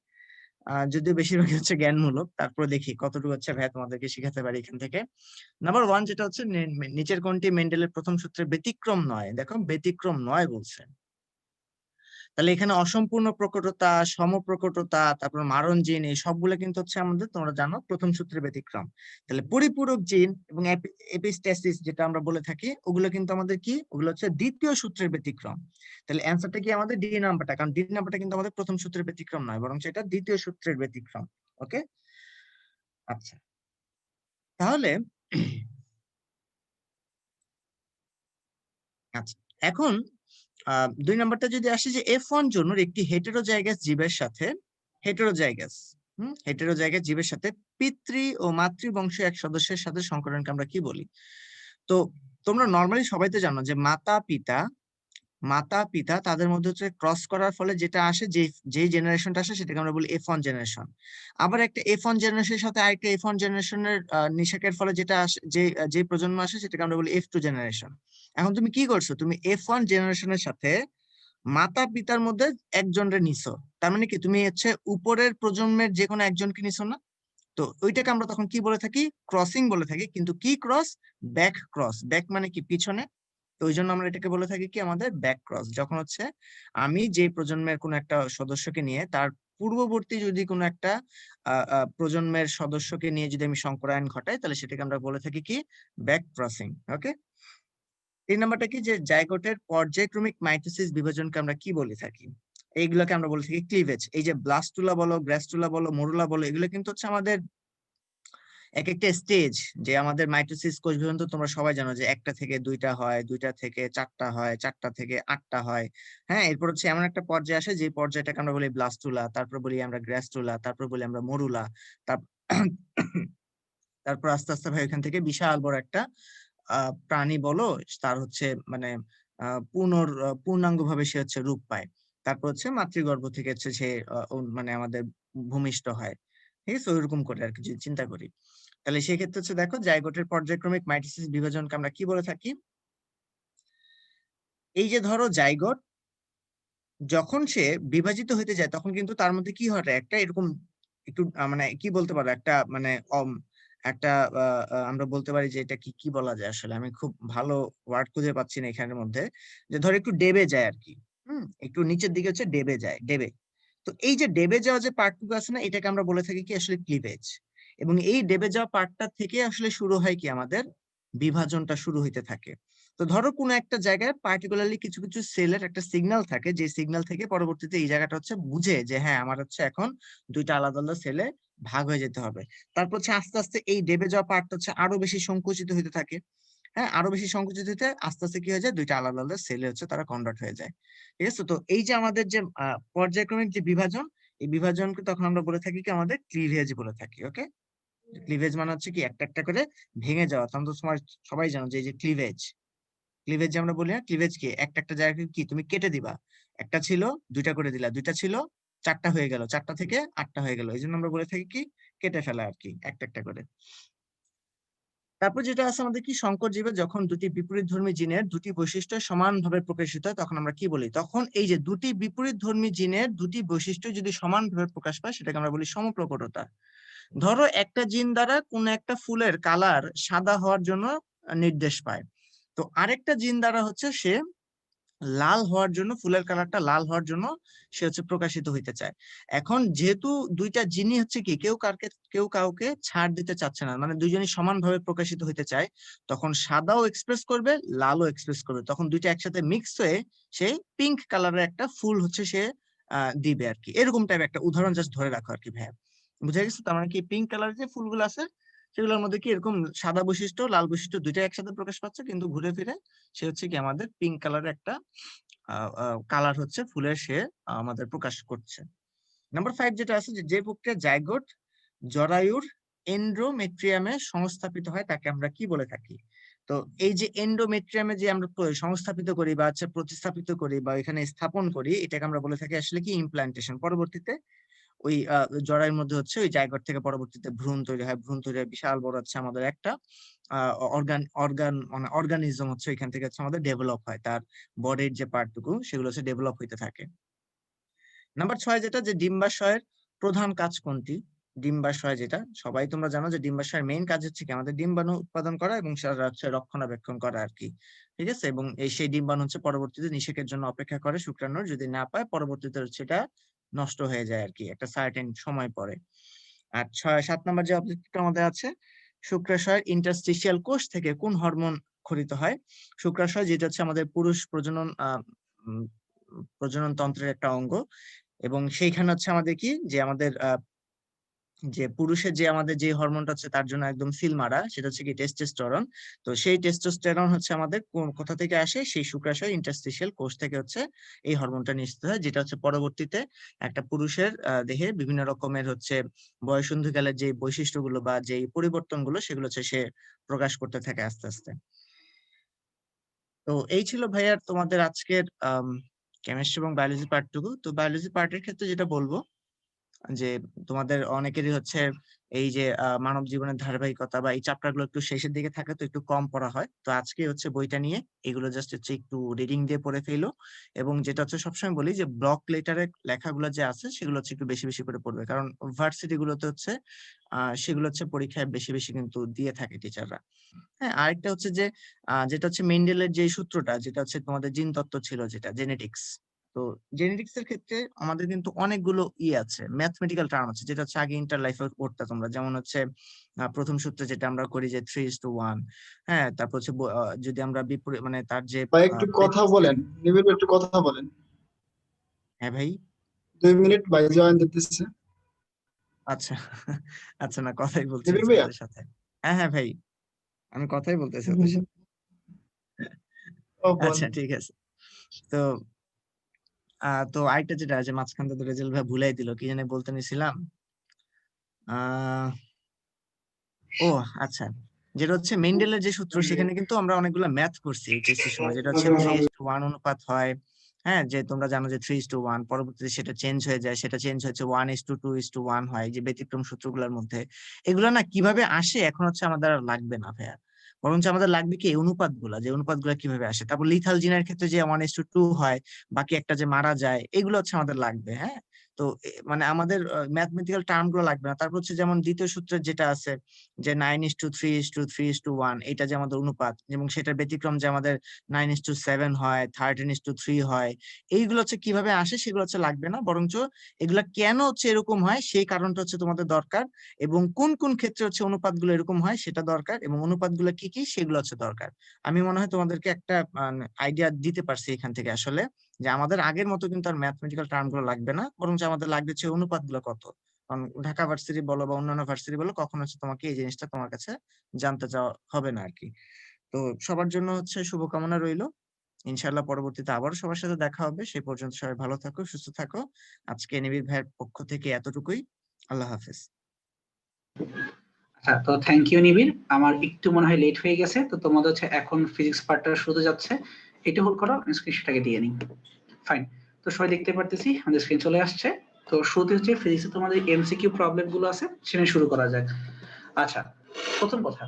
যদিও বেশিরভাগই হচ্ছে জ্ঞানমূলক, তারপর দেখি কতটুকু হচ্ছে ভাই তোমাদেরকে শিখাতে পারি এখান থেকে। নাম্বার ওয়ান যেটা হচ্ছে, নিচের কোনটি মেন্ডেলের প্রথম সূত্রের ব্যতিক্রম নয়? দেখো ব্যতিক্রম নয় বলছে, তাহলে এখানে অসম্পূর্ণ প্রকটতা, সমপ্রকটতা, তারপর মারণ জিন, এই সবগুলো কিন্তু হচ্ছে আমাদের তোমরা জানো প্রথম সূত্রের ব্যতিক্রম। তাহলে পরিপূরক জিন এবং এপিস্ট্যাসিস যেটা আমরা বলে থাকি, ওগুলো কিন্তু আমাদের কি, ওগুলো হচ্ছে দ্বিতীয় সূত্রের ব্যতিক্রম। তাহলে অ্যান্সারটা কি আমাদের ডি নাম্বারটা, কারণ ডি নাম্বারটা কিন্তু আমাদের প্রথম সূত্রের ব্যতিক্রম নয়, বরং সেটা দ্বিতীয় সূত্রের ব্যতিক্রম। ওকে, আচ্ছা, তাহলে আচ্ছা, এখন দুই নম্বরটা যদি আসে, যে F1 জন্যর একটি হেটেরোজাইগাস জীবের সাথে হেটেরোজাইগাস হেটেরোজাইগাস জীবের সাথে পিতৃ ও মাতৃ বংশের এক সদস্যের সাথে সংকরণকে আমরা কি বলি? তো তোমরা নর্মালি সবাই তো জানো যে মাতা পিতা তাদের মধ্যে হচ্ছে ক্রস করার ফলে যেটা আসে, যে জেনারেশনটা আসে সেটাকে আমরা বলি F1 জেনারেশন। আবার একটা F1 জেনারেশনের সাথে আরেকটা F1 জেনারেশনের নিষেকের ফলে যেটা আসে, যে প্রজন্ম আসে সেটাকে আমরা বলি F2 জেনারেশন। এখন তুমি কি করছো, তুমি F1 জেনারেশনের সাথে মাতা পিতার মধ্যে একজনরে নিছো, তার মানে কি তুমি হচ্ছে উপরের প্রজন্মের যে কোনো একজনকে নিছো না? তো ওইটাকে আমরা তখন কি বলে থাকি, ক্রসিং বলে থাকি। কিন্তু কি ক্রস? Back cross. ব্যাক মানে কি, পিছনে। তো ওই জন্য আমরা এটাকে বলে থাকি কি, আমাদের ব্যাক ক্রস। যখন হচ্ছে আমি যে প্রজন্মের কোন একটা সদস্যকে নিয়ে তার পূর্ববর্তী যদি কোনো একটা প্রজন্মের সদস্যকে নিয়ে যদি আমি সংকরায়ন ঘটাই, তাহলে সেটাকে আমরা বলে থাকি কি, ব্যাক ক্রসিং। ওকে, তিন নাম্বারটা কি, যে জাইগোটের পর্যায়ক্রমিক মাইটোসিস বিভাজনকে আমরা কি বলে থাকি? এইগুলোকে আমরা বলে থাকি ক্লিভেজ। এই যে ব্লাস্টুলা বলো, গ্রাস্টুলা বলো, মরুলা বলো, এগুলো কিন্তু হচ্ছে আমাদের এক একটা স্টেজ। যে আমাদের মাইটোসিস কোষ বিভাজন তো তোমরা সবাই জানো যে একটা থেকে দুইটা হয়, দুইটা থেকে চারটা হয়, চারটা থেকে আটটা হয়। হ্যাঁ, এরপর হচ্ছে এমন একটা পর্যায়ে আসে যে পর্যায়টাকে আমরা বলি ব্লাস্টুলা, তারপর বলি আমরা গ্রাস্টুলা, তারপর বলি আমরা মরুলা। তারপর আস্তে আস্তে ভাই এখান থেকে বিশাল বড় একটা প্রাণী বলো, তার হচ্ছে মানে পূর্ণাঙ্গ ভাবে সে হচ্ছে রূপ পায়। তারপর হচ্ছে মাতৃগর্ভ থেকে হচ্ছে সে মানে আমাদের ভূমিষ্ঠ হয়। ঠিক আছে, ওইরকম করে আর কি যদি চিন্তা করি, তাহলে সেক্ষেত্রে হচ্ছে দেখো জাইগোটের পর্যায়ক্রমিক মাইটোসিস বিভাজনকে আমরা কি বলে থাকি? এই যে ধরো জাইগোট যখন সে বিভাজিত হইতে যায়, তখন কিন্তু তার মধ্যে কি ঘটে, একটা এরকম একটু মানে কি বলতে পারো, একটা মানে একটা আমরা বলতে পারি যে এটা কি কি বলা যায়, আসলে আমি খুব ভালো ওয়ার্ড খুঁজে পাচ্ছি না এখানের মধ্যে। যে ধরো একটু ডেবে যায় আর কি, একটু নিচের দিকে হচ্ছে ডেবে যায়, ডেবে। তো এই যে ডেবে যাওয়া যে পার্টটুকু আছে না, এটাকে আমরা বলে থাকি কি, আসলে ক্লিভেজ। এবং এই ডেবে যাওয়া পার্টটা থেকে আসলে শুরু হয় কি, আমাদের বিভাজনটা শুরু হইতে থাকে। তো ধরো কোনো একটা জায়গায় পার্টিকুলারলি কিছু কিছু সেলের একটা সিগন্যাল থাকে, যে সিগন্যাল থেকে পরবর্তীতে এই জায়গাটা হচ্ছে বুঝে যে হ্যাঁ আমার হচ্ছে এখন দুইটা আলাদা আলাদা সেলে ভাগ হয়ে যেতে হবে। তারপর হচ্ছে আস্তে আস্তে এই ডেবে যাওয়া পার্টটা হচ্ছে আরো বেশি সংকুচিত হতে থাকে। হ্যাঁ, আরো বেশি সংকুচিত হতে আস্তে আস্তে কি হয়ে যায়, দুইটা আলাদা আলাদা সেলে হচ্ছে তারা কনভার্ট হয়ে যায়। ঠিক আছে, তো এই যে আমাদের যে পর্যায়ক্রমিক যে বিভাজন, এই বিভাজনকে তখন আমরা বলে থাকি কি আমাদের ক্লিভেজ বলে থাকি। ওকে, ক্লিভেজ মানে হচ্ছে কি একটা একটা করে ভেঙে যাওয়া। তখন তো তোমার সবাই জানো যে এই যে ক্লিভেজ, ক্লিভেজ যে আমরা বলি না, ক্লিভেজ কি একটা একটা জায়গাকে কি তুমি কেটে দিবা। একটা ছিল দুইটা করে দিলা, দুইটা ছিল চারটা হয়ে গেল, চারটা থেকে আটটা হয়ে গেল, এই জন্য আমরা বলে থাকি কি কেটে ফেলা আর কি, একটা একটা করে। তারপর যেটা আছে আমাদের কি, সংকর জীবে যখন দুটি বিপরীতধর্মী জিনের দুটি বৈশিষ্ট্য সমানভাবে প্রকাশিত হয় তখন আমরা কি বলি, তখন এই যে দুটি বিপরীতধর্মী জিনের দুটি বৈশিষ্ট্য যদি সমানভাবে প্রকাশ পায় সেটাকে আমরা বলি সমপ্রকটতা। ধরো একটা জিন দ্বারা কোন একটা ফুলের কালার সাদা হওয়ার জন্য নির্দেশ পায়, তো আরেকটা জিন দ্বারা হচ্ছে সে লাল হওয়ার জন্য, ফুলের কালারটা লাল হওয়ার জন্য সে হচ্ছে প্রকাশিত হইতে চায়। এখন যেহেতু দুইটা জিনিস হচ্ছে কি কেউ কাউকে ছাড় দিতে চাচ্ছে না, মানে দুইজনই সমানভাবে প্রকাশিত হইতে চায়, তখন সাদাও এক্সপ্রেস করবে লালও এক্সপ্রেস করবে, তখন দুইটা একসাথে মিক্স হয়ে সেই পিঙ্ক কালারের একটা ফুল হচ্ছে সে দিবে আর কি। এরকম টাইপ একটা উদাহরণ জাস্ট ধরে রাখো আর কি ভাইয়া, বুঝা গেছে? তার মানে কি পিঙ্ক কালারের যে ফুলগুলো আছে সেগুলোর মধ্যে কি এরকম সাদা বৈশিষ্ট্য লাল বৈশিষ্ট্য দুইটা একসাথে প্রকাশ পাচ্ছে, কিন্তু ঘুরে ফিরে সে হচ্ছে কি আমাদের পিঙ্ক কালারের একটা কালার হচ্ছে ফুলের সে আমাদের প্রকাশ করছে। নাম্বার 5 যেটা আছে, যে প্রক্রিয়া জাইগোট জরায়ুর এন্ডোমেট্রিয়ামে সংস্থাপিত হয় তাকে আমরা কি বলে থাকি। তো এই যে এন্ডোমেট্রিয়ামে যে আমরা সংস্থাপিত করি বা হচ্ছে প্রতিস্থাপিত করি বা এখানে স্থাপন করি, এটাকে আমরা বলে থাকি আসলে কি ইমপ্লান্টেশন। পরবর্তীতে ওই জরায়ুর মধ্যে হচ্ছে ওই জায়গট থেকে পরবর্তীতে ভ্রূণ তৈরি হয়, ভ্রূণ তৈরি হয় বিশাল বড় হচ্ছে আমাদের একটা মানে অর্গানিজম হচ্ছে এখান থেকে হচ্ছে আমাদের ডেভেলপ হয়, তার বডির যে পার্টটুকু সেগুলো হচ্ছে ডেভেলপ হইতে থাকে। নাম্বার 6 যেটা, যে ডিম্বাশয়ের প্রধান কাজ কোনটি। ডিম্বাশয় যেটা সবাই তোমরা জানো যে ডিম্বাশয়ের মেইন কাজ হচ্ছে কি আমাদের ডিম্বাণু উৎপাদন করা এবং সেটা হচ্ছে রক্ষণাবেক্ষণ করা আর কি। ঠিক আছে, এবং সেই ডিম্বাণু হচ্ছে পরবর্তীতে নিষেকের জন্য অপেক্ষা করে, শুক্রাণুর যদি না পায় পরবর্তীতে সেটা নষ্ট হয়ে যায় আর কি একটা সার্টেন সময় পরে। আর 7 নম্বর যে অবজেক্টিভটা আমাদের আছে, শুক্রাশয়ের ইন্টারস্টিশিয়াল কোষ থেকে কোন হরমোন ক্ষরিত হয়। শুক্রাশয় যেটা হচ্ছে আমাদের পুরুষ প্রজনন তন্ত্রের একটা অঙ্গ, এবং সেইখানে হচ্ছে আমাদের কি যে আমাদের যে পুরুষের যে আমাদের যে হরমোনটা হচ্ছে তার জন্য একদম সিল মারা, সেটা হচ্ছে কি টেস্টোস্টেরন। তো সেই টেস্টোস্টেরন হচ্ছে আমাদের কোথা থেকে আসে, সেই শুক্রাশয় ইন্টারস্টিশিয়াল কোষ থেকে হচ্ছে এই হরমোনটা নিঃসৃত হয়, যেটা হচ্ছে পরবর্তীতে একটা পুরুষের দেহে বিভিন্ন রকমের হচ্ছে বয়সন্ধিকালের যে বৈশিষ্ট্যগুলো বা যে পরিবর্তনগুলো সেগুলো হচ্ছে সে প্রকাশ করতে থাকে আস্তে আস্তে। তো এই ছিল ভাইয়ার তোমাদের আজকের কেমিস্ট্রি এবং বায়োলজি পার্টটুকু। তো বায়োলজি পার্টের ক্ষেত্রে যেটা বলবো যে তোমাদের অনেকেরই হচ্ছে এই যে মানব জীবনের ধারাবাহিকতা বা এই চ্যাপ্টার গুলো একটু শেষের দিকে থাকে, তো একটু কম পড়া হয়। তো আজকে হচ্ছে বইটা নিয়ে এগুলো জাস্ট হচ্ছে একটু রিডিং দিয়ে পড়ে ফেলো, এবং যেটা হচ্ছে সবসময় বলি যে ব্লক লেটারের লেখাগুলো যে আছে সেগুলো হচ্ছে একটু বেশি বেশি করে পড়বে, কারণ ভার্সিটি গুলোতে হচ্ছে সেগুলো হচ্ছে পরীক্ষায় বেশি বেশি কিন্তু দিয়ে থাকে টিচাররা। হ্যাঁ, আরেকটা হচ্ছে যে যেটা হচ্ছে মেন্ডেলের যে সূত্রটা, যেটা হচ্ছে তোমাদের জিন তত্ত্ব ছিল যেটা জেনেটিক্স। তো জেনেটিক্স এর ক্ষেত্রে আমাদের কিন্তু অনেকগুলো আছে, ম্যাথমেটিক্যাল টার্ম আছে, যেটা হচ্ছে আগে ইন্টার লাইফে পড়তে তোমরা, যেমন হচ্ছে প্রথম সূত্রে যেটা আমরা করি যে 3:1। হ্যাঁ, তারপর হচ্ছে যদি আমরা বিপরীত মানে তার যে ভাই একটু কথা বলেন, নিবিড় ভাই একটু কথা বলেন। হ্যাঁ ভাই। 2 মিনিট ভাই জয়েন দিতেছে। আচ্ছা আচ্ছা, না কথাই বলছি নিবিড় হচ্ছে ভাইয়া। ওদের সাথে। হ্যাঁ হ্যাঁ ভাই, আমি কথাই বলতেছি ওদের সাথে। ও বল। আচ্ছা ঠিক আছে। তো তো আরেকটা যেটা যে মাঝখান থেকে রেজাল্ট ভাই ভুলাই দিল, কি জানি বলতে নিছিলাম। আহ ও আচ্ছা, যেটা হচ্ছে মেন্ডেলের যে সূত্র, সেখানে কিন্তু আমরা অনেকগুলো ম্যাথ করছি এইচএসসি এর সময়, যেটা হচ্ছে 3:1 অনুপাত হয়। হ্যাঁ, যে তোমরা জানো যে 3:1, পরবর্তীতে সেটা চেঞ্জ হয়ে যায়, সেটা চেঞ্জ হচ্ছে 1:2:1 হয়, যে ব্যতিক্রম সূত্রগুলোর মধ্যে। এগুলো না কিভাবে আসে এখন হচ্ছে আমাদের আর লাগবে না ভাইয়া, বরঞ্চ আমাদের লাগবে কি অনুপাতগুলা, যে অনুপাতগুলা কিভাবে আসে। তারপর লিথাল জিনের ক্ষেত্রে যে 1:2 হয়, বাকি একটা যে মারা যায়, এগুলো হচ্ছে আমাদের লাগবে। হ্যাঁ, তো তো মানে আমাদের ম্যাথমেটিক্যাল টার্ম গুলো লাগবে না। তারপর হচ্ছে যেমন দ্বিতীয় সূত্রের যেটা আছে যে 9:3:3:1, এটা যে আমাদের অনুপাত, এবং সেটার ব্যতিক্রম যে আমাদের 9:7 হয়, 13:3 হয়, এইগুলো হচ্ছে কিভাবে আসে সেগুলো হচ্ছে লাগবে না, বরঞ্চ এগুলা কেন হচ্ছে এরকম হয় সেই কারণটা হচ্ছে তোমাদের দরকার, এবং কোন কোন ক্ষেত্রে হচ্ছে অনুপাতগুলো এরকম হয় সেটা দরকার, এবং অনুপাতগুলো কি কি সেগুলো হচ্ছে দরকার। আমি মনে হয় তোমাদেরকে একটা আইডিয়া দিতে পারছি এখান থেকে আসলে, যে আমাদের আগের মতো কিন্তু আর ম্যাথমেটিক্যাল টার্ম গুলো লাগবে না, বরঞ্চ আমাদের লাগবে হচ্ছে অনুপাতগুলো কত। কারণ ঢাকা ভার্সিটি বলো বা অন্যান্য ভার্সিটি বলো, কখন হচ্ছে তোমাকে এই জিনিসটা তোমার কাছে জানতে চাওয়া হবে না আর কি। তো সবার জন্য হচ্ছে শুভকামনা রইলো। ইনশাআল্লাহ পরবর্তীতে আবারও সবার সাথে দেখা হবে। সেই পর্যন্ত সবাই ভালো থাকো, সুস্থ থাকো। আজকে নিবিড় ভাইয়ের পক্ষ থেকে এতটুকুই। আল্লাহ হাফেজ। আচ্ছা, তো থ্যাংক ইউ নিবিড়। আমার একটু মনে হয় লেট হয়ে গেছে, তো তোমাদের হচ্ছে এখন ফিজিক্স পার্টটা শুরু যাচ্ছে, এটা হোল্ড করো, স্ক্রিনশটটাকে দিয়ে নিই। ফাইন, তো সবাই দেখতে পারতেছি আমাদের স্ক্রিন চলে আসছে। তো শুরুতে হচ্ছে ফিজিক্সে তোমাদের এমসিকিউ প্রবলেম গুলো আছে, সেটা শুরু করা যাক। আচ্ছা, প্রথম কথা,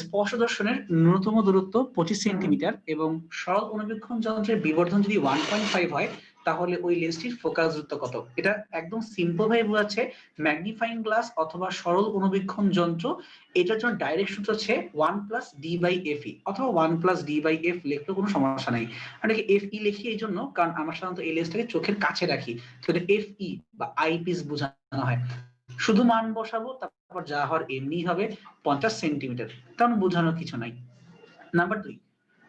স্পর্শ দর্শনের ন্যূনতম দূরত্ব 25 সেন্টিমিটার এবং সরল অনুবীক্ষণ যন্ত্রের বিবর্ধন যদি 1.5 হয়, তাহলে ওই লেন্সটির ফোকাস দূরত্ব কত? এটা একদম সিম্পল ভাবে বোঝাচ্ছে, ম্যাগনিফাইং গ্লাস অথবা সরল অনুবীক্ষণ যন্ত্র, এটার জন্য ডাইরেক্ট সূত্র হচ্ছে 1+d/fe অথবা 1+d/f লিখলেও কোনো সমস্যা নাই। আমরা fe লিখি এই জন্য কারণ আমরা সাধারণত এই লেন্সটাকে চোখের কাছে রাখি, তো এটা fe বা আইপিস বোঝানো হয়। শুধু মান বসাবো, তারপর যা হওয়ার এমনি হবে, 50 সেন্টিমিটার, তেমন বোঝানোর কিছু নাই। নাম্বার 2,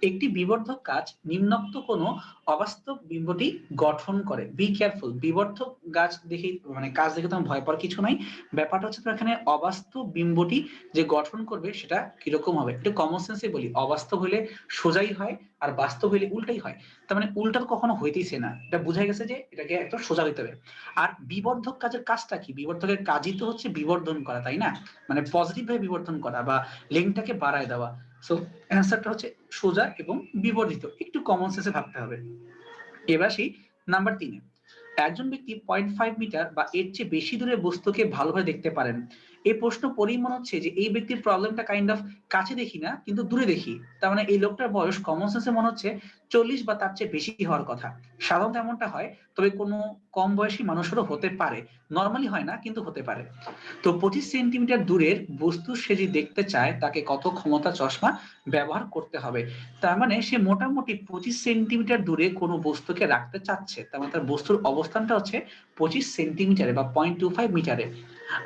একটি বিবর্ধক কাচ নিম্নোক্ত কোনো অবাস্তব বিম্বটি গঠন করে। বি কেয়ারফুল, বিবর্ধক কাচ দেখে মানে কাজ দেখে তোমার ভয় পাওয়ার কিছু নাই। ব্যাপারটা হচ্ছে তো এখানে অবাস্তব বিম্বটি যে গঠন করবে সেটা কিরকম হবে, একটু কমন সেন্সে বলি, অবাস্তব হলে সোজাই হয় আর বাস্তব হলে উল্টাই হয়। তার মানে উল্টা তো কখনো হইতেইছে না, এটা বোঝা গেছে যে এটাকে একটা সোজা হইতে হবে। আর বিবর্ধক কাজের কাজটা কি? বিবর্ধকের কাজই তো হচ্ছে বিবর্ধন করা, তাই না? মানে পজিটিভ ভাবে বিবর্ধন করা বা লেন্থটাকে বাড়ায় দেওয়া। সো অ্যান্সারটা হচ্ছে সোজা এবং বিবর্ধিত, একটু কমন সেন্সে ভাবতে হবে। এবার আসি নাম্বার 3-এ। একজন ব্যক্তি 0.5 মিটার বা এর চেয়ে বেশি দূরে বস্তুকে ভালোভাবে দেখতে পারেন। এই প্রশ্ন পড়েই মনে হচ্ছে যে এই ব্যক্তির প্রবলেমটা কাইন্ড অফ কাছে দেখি না কিন্তু দূরে দেখি, তার মানে এই লোকটার বয়স কমন সেন্সে মনে হচ্ছে 40 বা তার চেয়ে বেশি হওয়ার কথা। সাধারণত এমনটা হয়, তবে কোনো কম বয়সী মানুষেরও হতে পারে, নর্মালি হয় না কিন্তু হতে পারে। তো 25 সেন্টিমিটার দূরের বস্তু সে যদি দেখতে চায়, তাকে কত ক্ষমতা চশমা ব্যবহার করতে হবে? তার মানে সে মোটামুটি 25 সেন্টিমিটার দূরে কোনো বস্তুকে রাখতে চাচ্ছে, তার মানে তার বস্তুর অবস্থানটা হচ্ছে 25 সেন্টিমিটারে বা 0.25 মিটারে।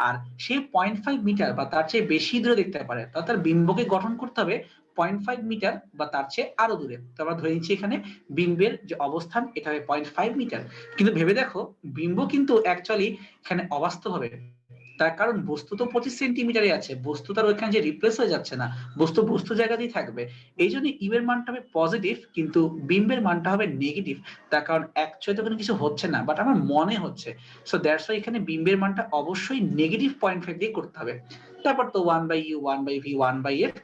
আর সে 0.5 মিটার বা তার চেয়ে বেশি দূরে দেখতে পারে, তাহলে তার বিম্বকে গঠন করতে হবে 0.5 মিটার বা তার চেয়ে আরো দূরে। তো আমরা ধরে নিচ্ছি এখানে বিম্বের যে অবস্থান এটা হবে 0.5 মিটার। কিন্তু ভেবে দেখো, বিম্ব কিন্তু অ্যাকচুয়ালি এখানে অবাস্তব হবে, তার কারণ বস্তু তো 25 সেন্টিমিটারে আছে, বস্তু তার ওইখানে যে রিপ্লেস হয়ে যাচ্ছে না, বস্তু বস্তু জায়গাতেই থাকবে। এই জন্য ইউ এর মানটা হবে পজিটিভ কিন্তু বিম্বের মানটা হবে নেগেটিভ, তার কারণ অ্যাকচুয়ালি তো কোনো কিছু হচ্ছে না, বাট আমার মনে হচ্ছে। সো দ্যাটস ওয়াই এখানে বিম্বের মানটা অবশ্যই নেগেটিভ 0.5 দিয়ে করতে হবে। তারপর তো 1/u 1/v 1/f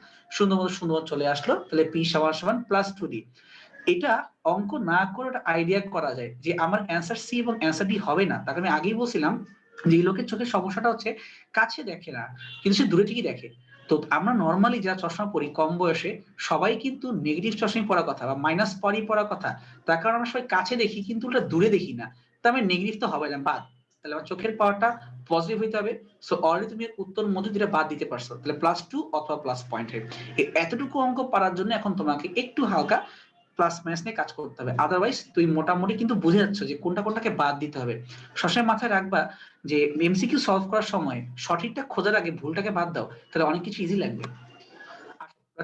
সুন্দর চলে আসলো, তাহলে p = +2d। এটা অঙ্ক না করে একটা আইডিয়া করা যায় যে আমার অ্যান্সার সি এবং অ্যান্সার ডি হবে না। তাকে আমি আগেই বলছিলাম যে এই লোকের চোখের সমস্যাটা হচ্ছে কাছে দেখে না কিন্তু সে দূরে ঠিকই দেখে। তো আমরা নর্মালি যারা চশমা পরি কম বয়সে, সবাই কিন্তু নেগেটিভ চশমা পরার কথা বা মাইনাস পরই পরার কথা, তার কারণ আমরা সবাই কাছে দেখি কিন্তু ওটা দূরে দেখি না, তার মানে নেগেটিভ তো হবে না, বাদ। তাহলে আমার চোখের পাওয়ারটা পজিটিভ হইতে হবে। সো অলরেডি তুমি উত্তর মধ্যে দুটো বাদ দিতে পারছো, তাহলে +2 অথবা +0.5। এতটুকু অঙ্ক পারার জন্য এখন তোমাকে একটু হালকা প্লাস মাইনাস নিয়ে কাজ করতে হবে, আদারওয়াইজ তুই মোটামুটি কিন্তু বুঝে যাচ্ছ যে কোনটা কোনটাকে বাদ দিতে হবে। সবসময় মাথায় রাখবা যে এমসিকিউ সলভ করার সময় সঠিকটা খোঁজার আগে ভুলটাকে বাদ দাও, তাহলে অনেক কিছু ইজি লাগবে।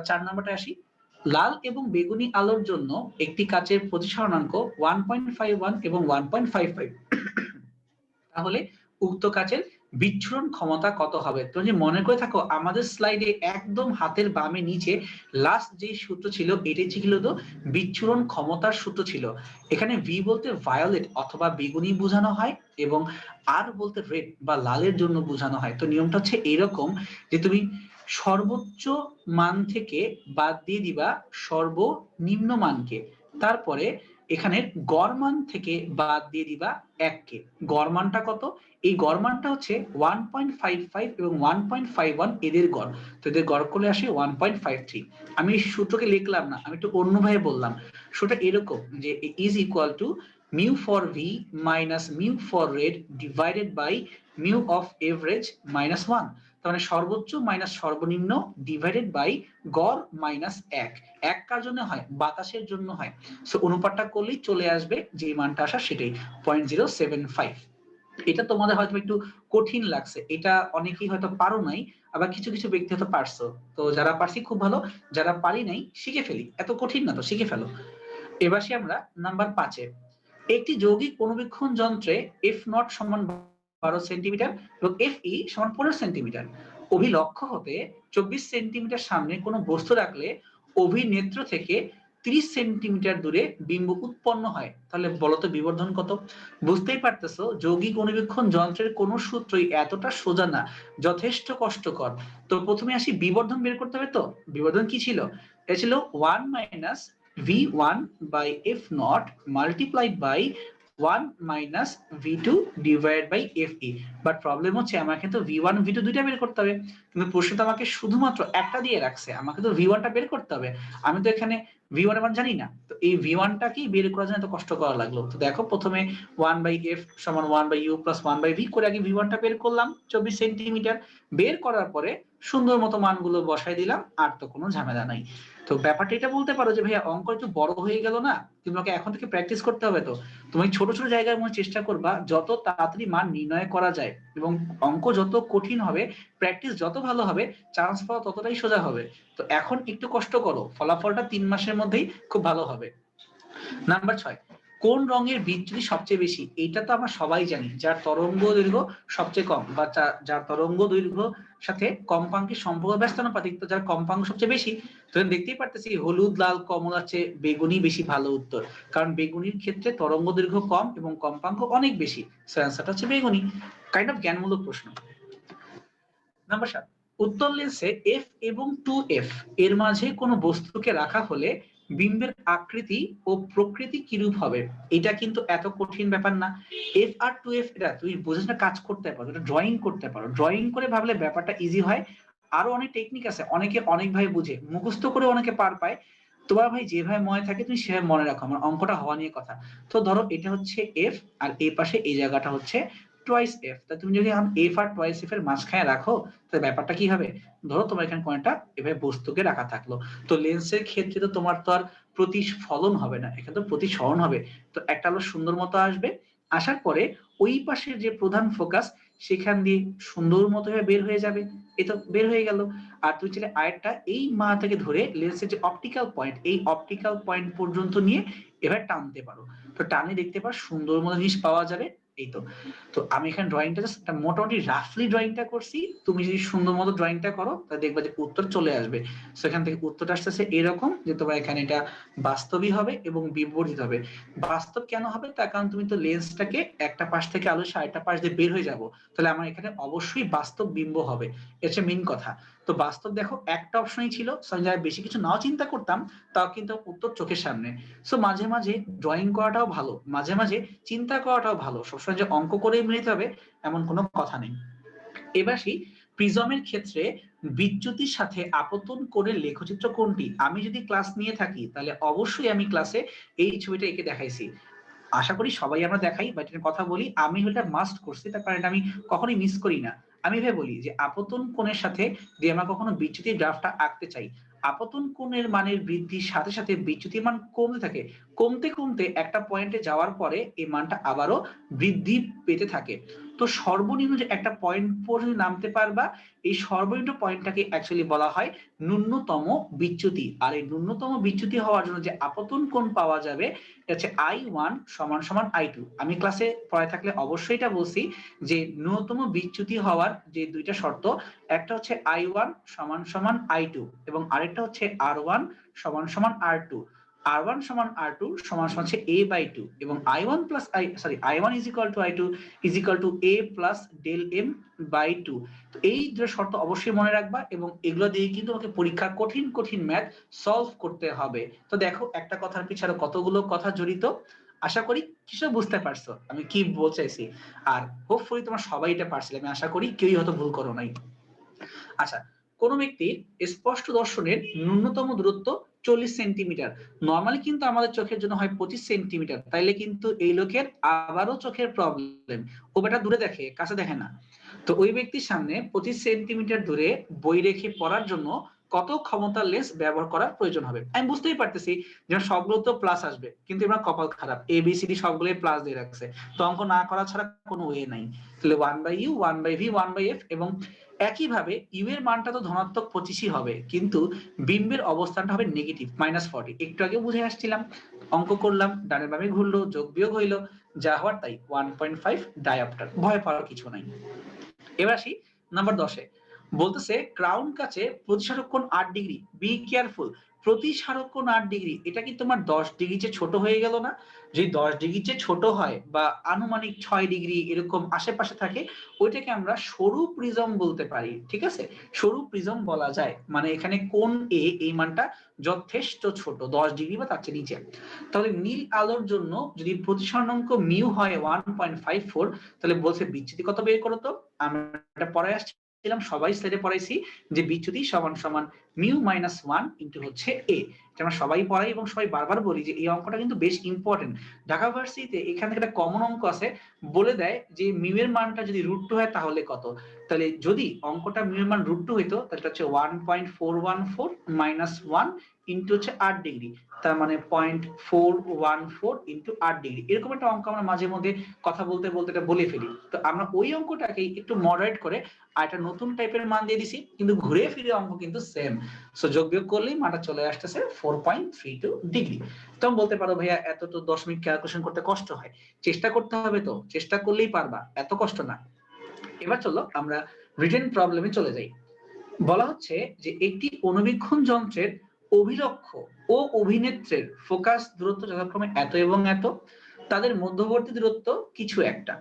4 নম্বরটা আসি। লাল এবং বেগুনি আলোর জন্য একটি কাচের প্রতিসরণাঙ্ক 1.51 এবং 1.55, তাহলে উক্ত কাচের বিচ্ছুরণ ক্ষমতা কত হবে? তুমি যে মনে করে থাকো, আমাদের স্লাইডে একদম হাতের বামে নিচে লাস্ট যে সূত্র ছিল এটাই ছিল তো বিচ্ছুরণ ক্ষমতার সূত্র ছিল। এখানে ভি বলতে ভায়োলেট অথবা বেগুনি বোঝানো হয় এবং আর বলতে রেড বা লালের জন্য বোঝানো হয়। তো নিয়মটা হচ্ছে এরকম যে তুমি সর্বোচ্চ মান থেকে বাদ দিয়ে দিবা সর্বনিম্ন মানকে, তারপরে এখানে গড় মান থেকে বাদ দিয়ে দিবা 1 কে। গড় মানটা কত? এই গড় মানটা হচ্ছে 1.55 এবং 1.51 এদের গড়, তো এদের গড় করলে আসে 1.53। আমি সূত্রকে লিখলাম না, আমি একটু অন্যভাবে বললাম। সূত্রটা এরকম যে is equal two mu for v minus mu for red divided by mu of average minus 1, তার মানে সর্বোচ্চ মাইনাস সর্বনিম্ন ডিভাইডেড বাই গড় মাইনাস 1 কার জন্য হয়? বাতাসের জন্য হয়। সো অনুপাতটা করলেই চলে আসবে যে মানটা আসা সেটাই 0.075। এটা তোমাদের হয়তো একটু কঠিন লাগছে, এটা অনেকেই হয়তো পারো নাই, আবার কিছু কিছু ব্যক্তি হয়তো পারছো। তো যারা পারছি খুব ভালো, যারা পারি নাই শিখে ফেলি, এত কঠিন না তো, শিখে ফেলো। এবার আমরা নাম্বার 5-এ, একটি যৌগিক অনুবীক্ষণ যন্ত্রে এফ নট সমান 12 সেন্টিমিটার এবং এফ ই সমান 15 সেন্টিমিটার। অভিলক্ষ্য হতে 24 সেন্টিমিটার সামনে কোনো বস্তু রাখলে অভিনেত্র থেকে 30 সেন্টিমিটার দূরে বিম্ব উৎপন্ন হয়। তাহলে বলতো বিবর্ধন কত? বুঝতেই পারতেছো যৌগিক অনুবীক্ষণ যন্ত্রের কোনো সূত্রই এতটা সোজা না, যথেষ্ট কষ্টকর। তো প্রথমে আসি, বিবর্ধন বের করতে হবে। তো বিবর্ধন কি ছিল? এটা ছিল 1 minus v1 by f naught multiplied by 1 minus v2 divided by fe। But problem হচ্ছে আমাকে তো v1 v2 দুইটা বের করতে হবে, কিন্তু প্রশ্ন তো আমাকে শুধুমাত্র একটা দিয়ে রাখছে, আমাকে তো v1 টা বের করতে হবে। আমি তো এখানে v1 এর মান জানি না, তো এই v1 টাকেই বের করার জন্য এত কষ্ট করা লাগলো। তো দেখো প্রথমে 1 by f সমান 1 by u plus 1 by v করে আগে v1 টা বের করলাম 24 সেন্টিমিটার। বের করার পরে সুন্দর মতো মানগুলো বসাই দিলাম, আর তো কোনো ঝামেলা নাই। তো ব্যাপারটা এটা বলতে পারো যে ভাইয়া অঙ্ক একটু বড় হয়ে গেল না, তোমাকে এখন থেকে প্র্যাকটিস করতে হবে। তো তুমি ছোট ছোট জায়গায় মনে চেষ্টা করবা যত তাড়াতাড়ি মান নির্ণয় করা যায়, এবং অঙ্ক যত কঠিন হবে, প্র্যাকটিস যত ভালো হবে, চান্স পাওয়া ততটাই সোজা হবে। তো এখন একটু কষ্ট করো, ফলাফলটা 3 মাসের মধ্যেই খুব ভালো হবে। নাম্বার 6, কোন রঙের বিচ্যুতি সবচেয়ে বেশি? এটা তো আমরা সবাই জানি, যার তরঙ্গ দৈর্ঘ্য সবচেয়ে কম বা যার তরঙ্গ দৈর্ঘ্য সাথে কম্পাঙ্কের সম্পর্ক ব্যস্তানুপাতিক, তো যার কম্পাঙ্ক সবচেয়ে বেশি। তো দেখতেই পারতেছি হলুদ, লাল, কমলা চেয়ে বেগুনি বেশি ভালো উত্তর, কারণ বেগুনির ক্ষেত্রে তরঙ্গ দৈর্ঘ্য কম এবং কম্পাঙ্ক অনেক বেশি। সো অ্যান্সারটা হচ্ছে বেগুনি। কাইন্ড অফ জ্ঞানমূলক প্রশ্ন। নাম্বার 7, উত্তল লেন্সে f এবং 2f এর মাঝে কোনো বস্তুকে রাখা হলে বিম্বের আকৃতি ও প্রকৃতি কিরূপ হবে? এটা কিন্তু এত কঠিন ব্যাপার না। f আর 2f এটা তুমি বুঝে না কাজ করতে পারো, এটা ড্রয়িং করতে পারো, ড্রয়িং করে ভাবলে ব্যাপারটা ইজি হয়। আরো অনেক টেকনিক আছে, অনেকে অনেক ভাবে বুঝে, মুখস্থ করে অনেকে পার পায়। তোমার ভাই যেভাবে মনে থাকে তুমি সেভাবে মনে রাখো, আমার অঙ্কটা হওয়া নিয়ে কথা। তো ধরো এটা হচ্ছে f, আর এই পাশে এই জায়গাটা হচ্ছে টুয়াইস f। তা তুমি যদি এখন f আর টুয়াইস f এর মাঝখানে রাখো, তাহলে ব্যাপারটা কি হবে? ধরো তোমার এখানে কোনটা এভাবে বস্তুকে রাখা থাকলো, তো লেন্সের ক্ষেত্রে তো তোমার তো আর প্রতিফলন হবে না, এখানে তো প্রতিসরণ হবে। তো একটা আলো সুন্দর মতো আসবে, আসার পরে ওই পাশের যে প্রধান ফোকাস সেখান দিয়ে সুন্দর মতো বের হয়ে যাবে। এই তো বের হয়ে গেল। আর তুই চাইলে আরেকটা এই মা থেকে ধরে লেন্সের যে অপটিক্যাল পয়েন্ট, এই অপটিক্যাল পয়েন্ট পর্যন্ত নিয়ে এবার টানতে পারো। তো টানে দেখতে পারো সুন্দর মতো জিনিস পাওয়া যাবে। এই তো। তো আমি এখানে ড্রয়িংটা জাস্ট মোটামুটি রাফলি ড্রয়িংটা করছি, তুমি যদি সুন্দর মতো ড্রয়িংটা করো তাহলে দেখবা যে উত্তর চলে আসবে। সো এখান থেকে উত্তরটা আসতেছে এরকম যে তোমার এখানে এটা বাস্তবই হবে এবং বিবর্ধিত হবে। বাস্তব কেন হবে? তার কারণ তুমি তো লেন্সটাকে একটা পাশ থেকে আলো আরেকটা পাশ দিয়ে বের হয়ে যাব, তাহলে আমার এখানে অবশ্যই বাস্তব বিম্ব হবে, এটা মেইন কথা। তো বাস্তব দেখো একটা অপশনই ছিল, যারা বেশি কিছু নাও চিন্তা করতাম তাও কিন্তু উত্তর চোখের সামনে। সো মাঝে মাঝে ড্রয়িং করাটাও ভালো, মাঝে মাঝে চিন্তা করাটাও ভালো, সবসময় যে অঙ্ক করে মিলিতে হবে এমন কোনো কথা নেই। এবার আসি প্রিজমের ক্ষেত্রে বিচ্যুতির সাথে আপতন করে লেখচিত্র কোনটি? আমি যদি ক্লাস নিয়ে থাকি তাহলে অবশ্যই আমি ক্লাসে এই ছবিটা এঁকে দেখাইছি, আশা করি সবাই আমরা দেখাই, বাট এর কথা বলি আমি এটা মাস্ট করছি, তার কারণ আমি কখনোই মিস করি না। আমি ভেবে বলি যে আপতন কোণের সাথে যদি আমরা কখনো বিচ্যুতির গ্রাফটা আঁকতে চাই, আপতন কোণের মানের বৃদ্ধির সাথে সাথে বিচ্যুতির মান কমতে থাকে, কমতে কমতে একটা পয়েন্টে যাওয়ার পরে এই মানটা আবারও বৃদ্ধি পেতে থাকে। তো সর্বনিম্ন যে একটা পয়েন্ট পর্যন্ত নামতে পারবা, এই সর্বনিম্ন পয়েন্টটাকে অ্যাকচুয়ালি বলা হয় ন্যূনতম বিচ্যুতি। আর এই ন্যূনতম বিচ্যুতি হওয়ার জন্য যে আপতন কোণ পাওয়া যাবে হচ্ছে I1 সমান সমান I2। আমি ক্লাসে পড়ায় থাকলে অবশ্যই এটা বলছি যে ন্যূনতম বিচ্যুতি হওয়ার যে দুইটা শর্ত, একটা হচ্ছে I1 সমান সমান I2 এবং আরেকটা হচ্ছে R1 সমান সমান R2। R1 সমান R2 সমান সমান হচ্ছে A/2 এবং I1 is equal to I2 is equal to A plus del M/2। তো এই দুটো শর্ত অবশ্যই মনে রাখবা এবং এগুলো দিয়ে কিন্তু তোমাকে পরীক্ষা কঠিন কঠিন ম্যাথ সলভ করতে হবে। তো দেখো একটা কথার পিছনে কতগুলো কথা জড়িত, আশা করি কিছু বুঝতে পারছো আমি কি বলতে চাইছি। আর হোপফুলি তোমরা সবাই এটা পারছিলে, আমি আশা করি কেউই হয়তো ভুল করো নাই। আচ্ছা, কোন ব্যক্তির স্পষ্ট দর্শনের ন্যূনতম দূরত্ব 40 সেন্টিমিটার। নর্মালি কিন্তু আমাদের চোখের জন্য হয় 25 সেন্টিমিটার, তাইলে কিন্তু এই লোকের আবারও চোখের প্রবলেম, ও বেটা দূরে দেখে, কাছে দেখে না। তো ওই ব্যক্তির সামনে 25 সেন্টিমিটার দূরে বই রেখে পড়ার জন্য কত ক্ষমতার লেন্স ব্যবহার করার প্রয়োজন হবে। আমি বুঝতেই পারতেছি যে সবগুলো তো প্লাস আসবে, কিন্তু এবার কপাল খারাপ, এ বি সি ডি সবগুলোই প্লাস দিয়ে রাখছে, তো অঙ্ক না করা ছাড়া কোনো ওয়ে নাই। তাহলে 1/u 1/v 1/f, এবং একইভাবে ইউ এর মানটা তো ধনাত্মক 25ই হবে, কিন্তু বিম্বের অবস্থানটা হবে নেগেটিভ -40। একটু আগে বুঝে আসছিলাম, অঙ্ক করলাম, ডানে বামে ঘুরলো, যোগ বিয়োগ হইলো, যা হওয়ার তাই 1.5 ডায়োপ্টার, ভয় পাওয়ার কিছু নাই। এবার আসি নাম্বার 10-এ, বলতেছে ক্রাউন কাচে প্রতিসারক কোণ 8 ডিগ্রি, বি কেয়ারফুল। প্রতিসারক কোণ 8 ডিগ্রি, এটা কি তোমার 10 ডিগ্রি চেয়ে ছোট হয়ে গেল না? যদি 10 ডিগ্রি চেয়ে ছোট হয় বা আনুমানিক 6 ডিগ্রি এরকম আশেপাশে থাকে, ওইটাকে আমরা সরু প্রিজম বলতে পারি। ঠিক আছে, সরু প্রিজম বলা যায়, মানে এখানে কোণ এ এই মানটা যথেষ্ট ছোট, 10 ডিগ্রি বা তার চেয়ে নিচে। তাহলে নীল আলোর জন্য যদি প্রতিসরণাঙ্ক মিউ হয় 1.54, তাহলে বলছে বিচ্যুতি কত বের করো তো। আমরা এটা পড়ায় আসছিলাম, সবাই স্লাইডে পড়াইছি যে বিচ্যুতি সমান সমান মিউ মাইনাস 1 ইন্টু হচ্ছে এ। আমরা সবাই পড়াই এবং সবাই বারবার বলি যে এই অঙ্কটা কিন্তু বেশ ইম্পর্টেন্ট। ঢাকা ভার্সিটিতে এখান থেকে একটা কমন অঙ্ক আছে, বলে দেয় যে মিউ এর মানটা যদি √2 হয় তাহলে কত। তাহলে যদি অঙ্কটা মিউ এর মান √2 হইতো, তাহলে হচ্ছে 1.414 মাইনাস 1 ইন্টু হচ্ছে 8 ডিগ্রি, তার মানে 0.414 ইন্টু 8 ডিগ্রি। এরকম একটা অঙ্ক আমরা মাঝে মধ্যে কথা বলতে বলতে এটা বলে ফেলি। তো আমরা ওই অঙ্কটাকে একটু মডারেট করে আর একটা নতুন টাইপের মান দিয়ে দিছি, কিন্তু ঘুরে ফিরে অঙ্ক কিন্তু সেম। সো যোগ বিয়োগ করলেই মানটা চলে আসতেছে 4.32 ডিগ্রি। তুমি বলতে পারো ভাইয়া এত তো দশমিক ক্যালকুলেশন করতে কষ্ট হয়, চেষ্টা করতে হবে, তো চেষ্টা করলেই পারবা, এত কষ্ট না। এবার চলো আমরা রিটেন প্রবলেমে চলে যাই। বলা হচ্ছে যে একটি অনুবীক্ষণ যন্ত্রের অভিলক্ষ ও অভিনেত্রের ফোকাস দূরত্ব যথাক্রমে এত এবং এত, তাদের মধ্যবর্তী দূরত্ব কিছু একটা।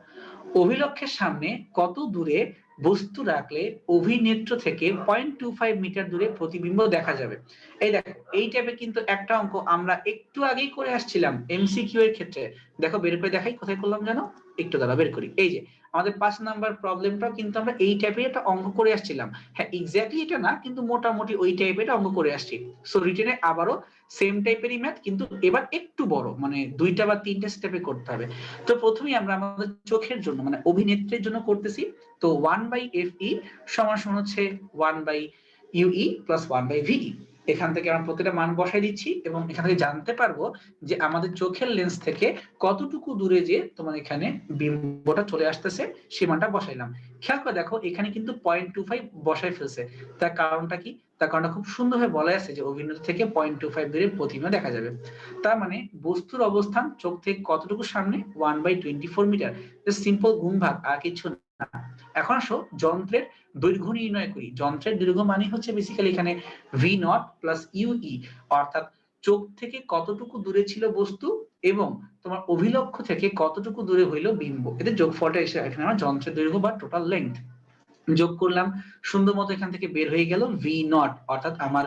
অভিলক্ষের সামনে কত দূরে বস্তু রাখলে অভিনেত্র থেকে 0.25 মিটার দূরে প্রতিবিম্ব দেখা যাবে। এই দেখো, এই টাইপের কিন্তু একটা অঙ্ক আমরা একটু আগেই করে আসছিলাম এমসিকিউ এর ক্ষেত্রে। দেখো বের করে দেখাই, কোথায় করলাম জানো, একটু দ্বারা বের করি। এই যে আমাদের 5 নাম্বার প্রবলেমটাও কিন্তু আমরা এই টাইপের একটা অঙ্ক করে আসছিলাম। হ্যাঁ, এক্স্যাক্টলি এটা না, কিন্তু মোটামুটি ওই টাইপের অঙ্ক করে আসছি। সো রিটেনে আবারও সেম টাইপেরই ম্যাথ, কিন্তু এবার একটু বড়, মানে 2টা বা 3টা স্টেপে করতে হবে। তো প্রথমেই আমরা আমাদের চোখের জন্য মানে অভিনেত্রের জন্য করতেছি। তো 1/FE সমান সমান হচ্ছে 1/UE প্লাস 1/VE। এখান থেকে আমরা প্রতিটা মান বসাই দিচ্ছি এবং এখান থেকে জানতে পারবো যে আমাদের চোখের লেন্স থেকে কতটুকু দূরে যে তোমার এখানে বিম্বটা চলে আসতেছে, সে মানটা বসাইলাম। খেয়াল করে দেখো, এখানে কিন্তু 0.25 বসাই ফেলছে। তার কারণটা কি? তার কারণটা খুব সুন্দরভাবে বলা আছে যে অভিনেত্র থেকে 0.25 দূরে প্রতিবিম্ব দেখা যাবে। তার মানে বস্তুর অবস্থান চোখ থেকে কতটুকু সামনে, 1/24 মিটার। সিম্পল গুণ ভাগ, আর কিছু না। এখন আসো যন্ত্রের দৈর্ঘ্য নির্ণয় করি। যন্ত্রের দৈর্ঘ্য মানে হচ্ছে বেসিক্যালি এখানে v0 প্লাস UE, অর্থাৎ চোখ থেকে কতটুকু দূরে ছিল বস্তু এবং তোমার অভিলক্ষ থেকে কতটুকু দূরে হইল বিম্ব, এদের যোগফলটা এসে এখানে আমার যন্ত্রের দৈর্ঘ্য বা টোটাল লেন্থ যোগ করলাম। সুন্দর মতো এখান থেকে বের হয়ে গেল v0, অর্থাৎ আমার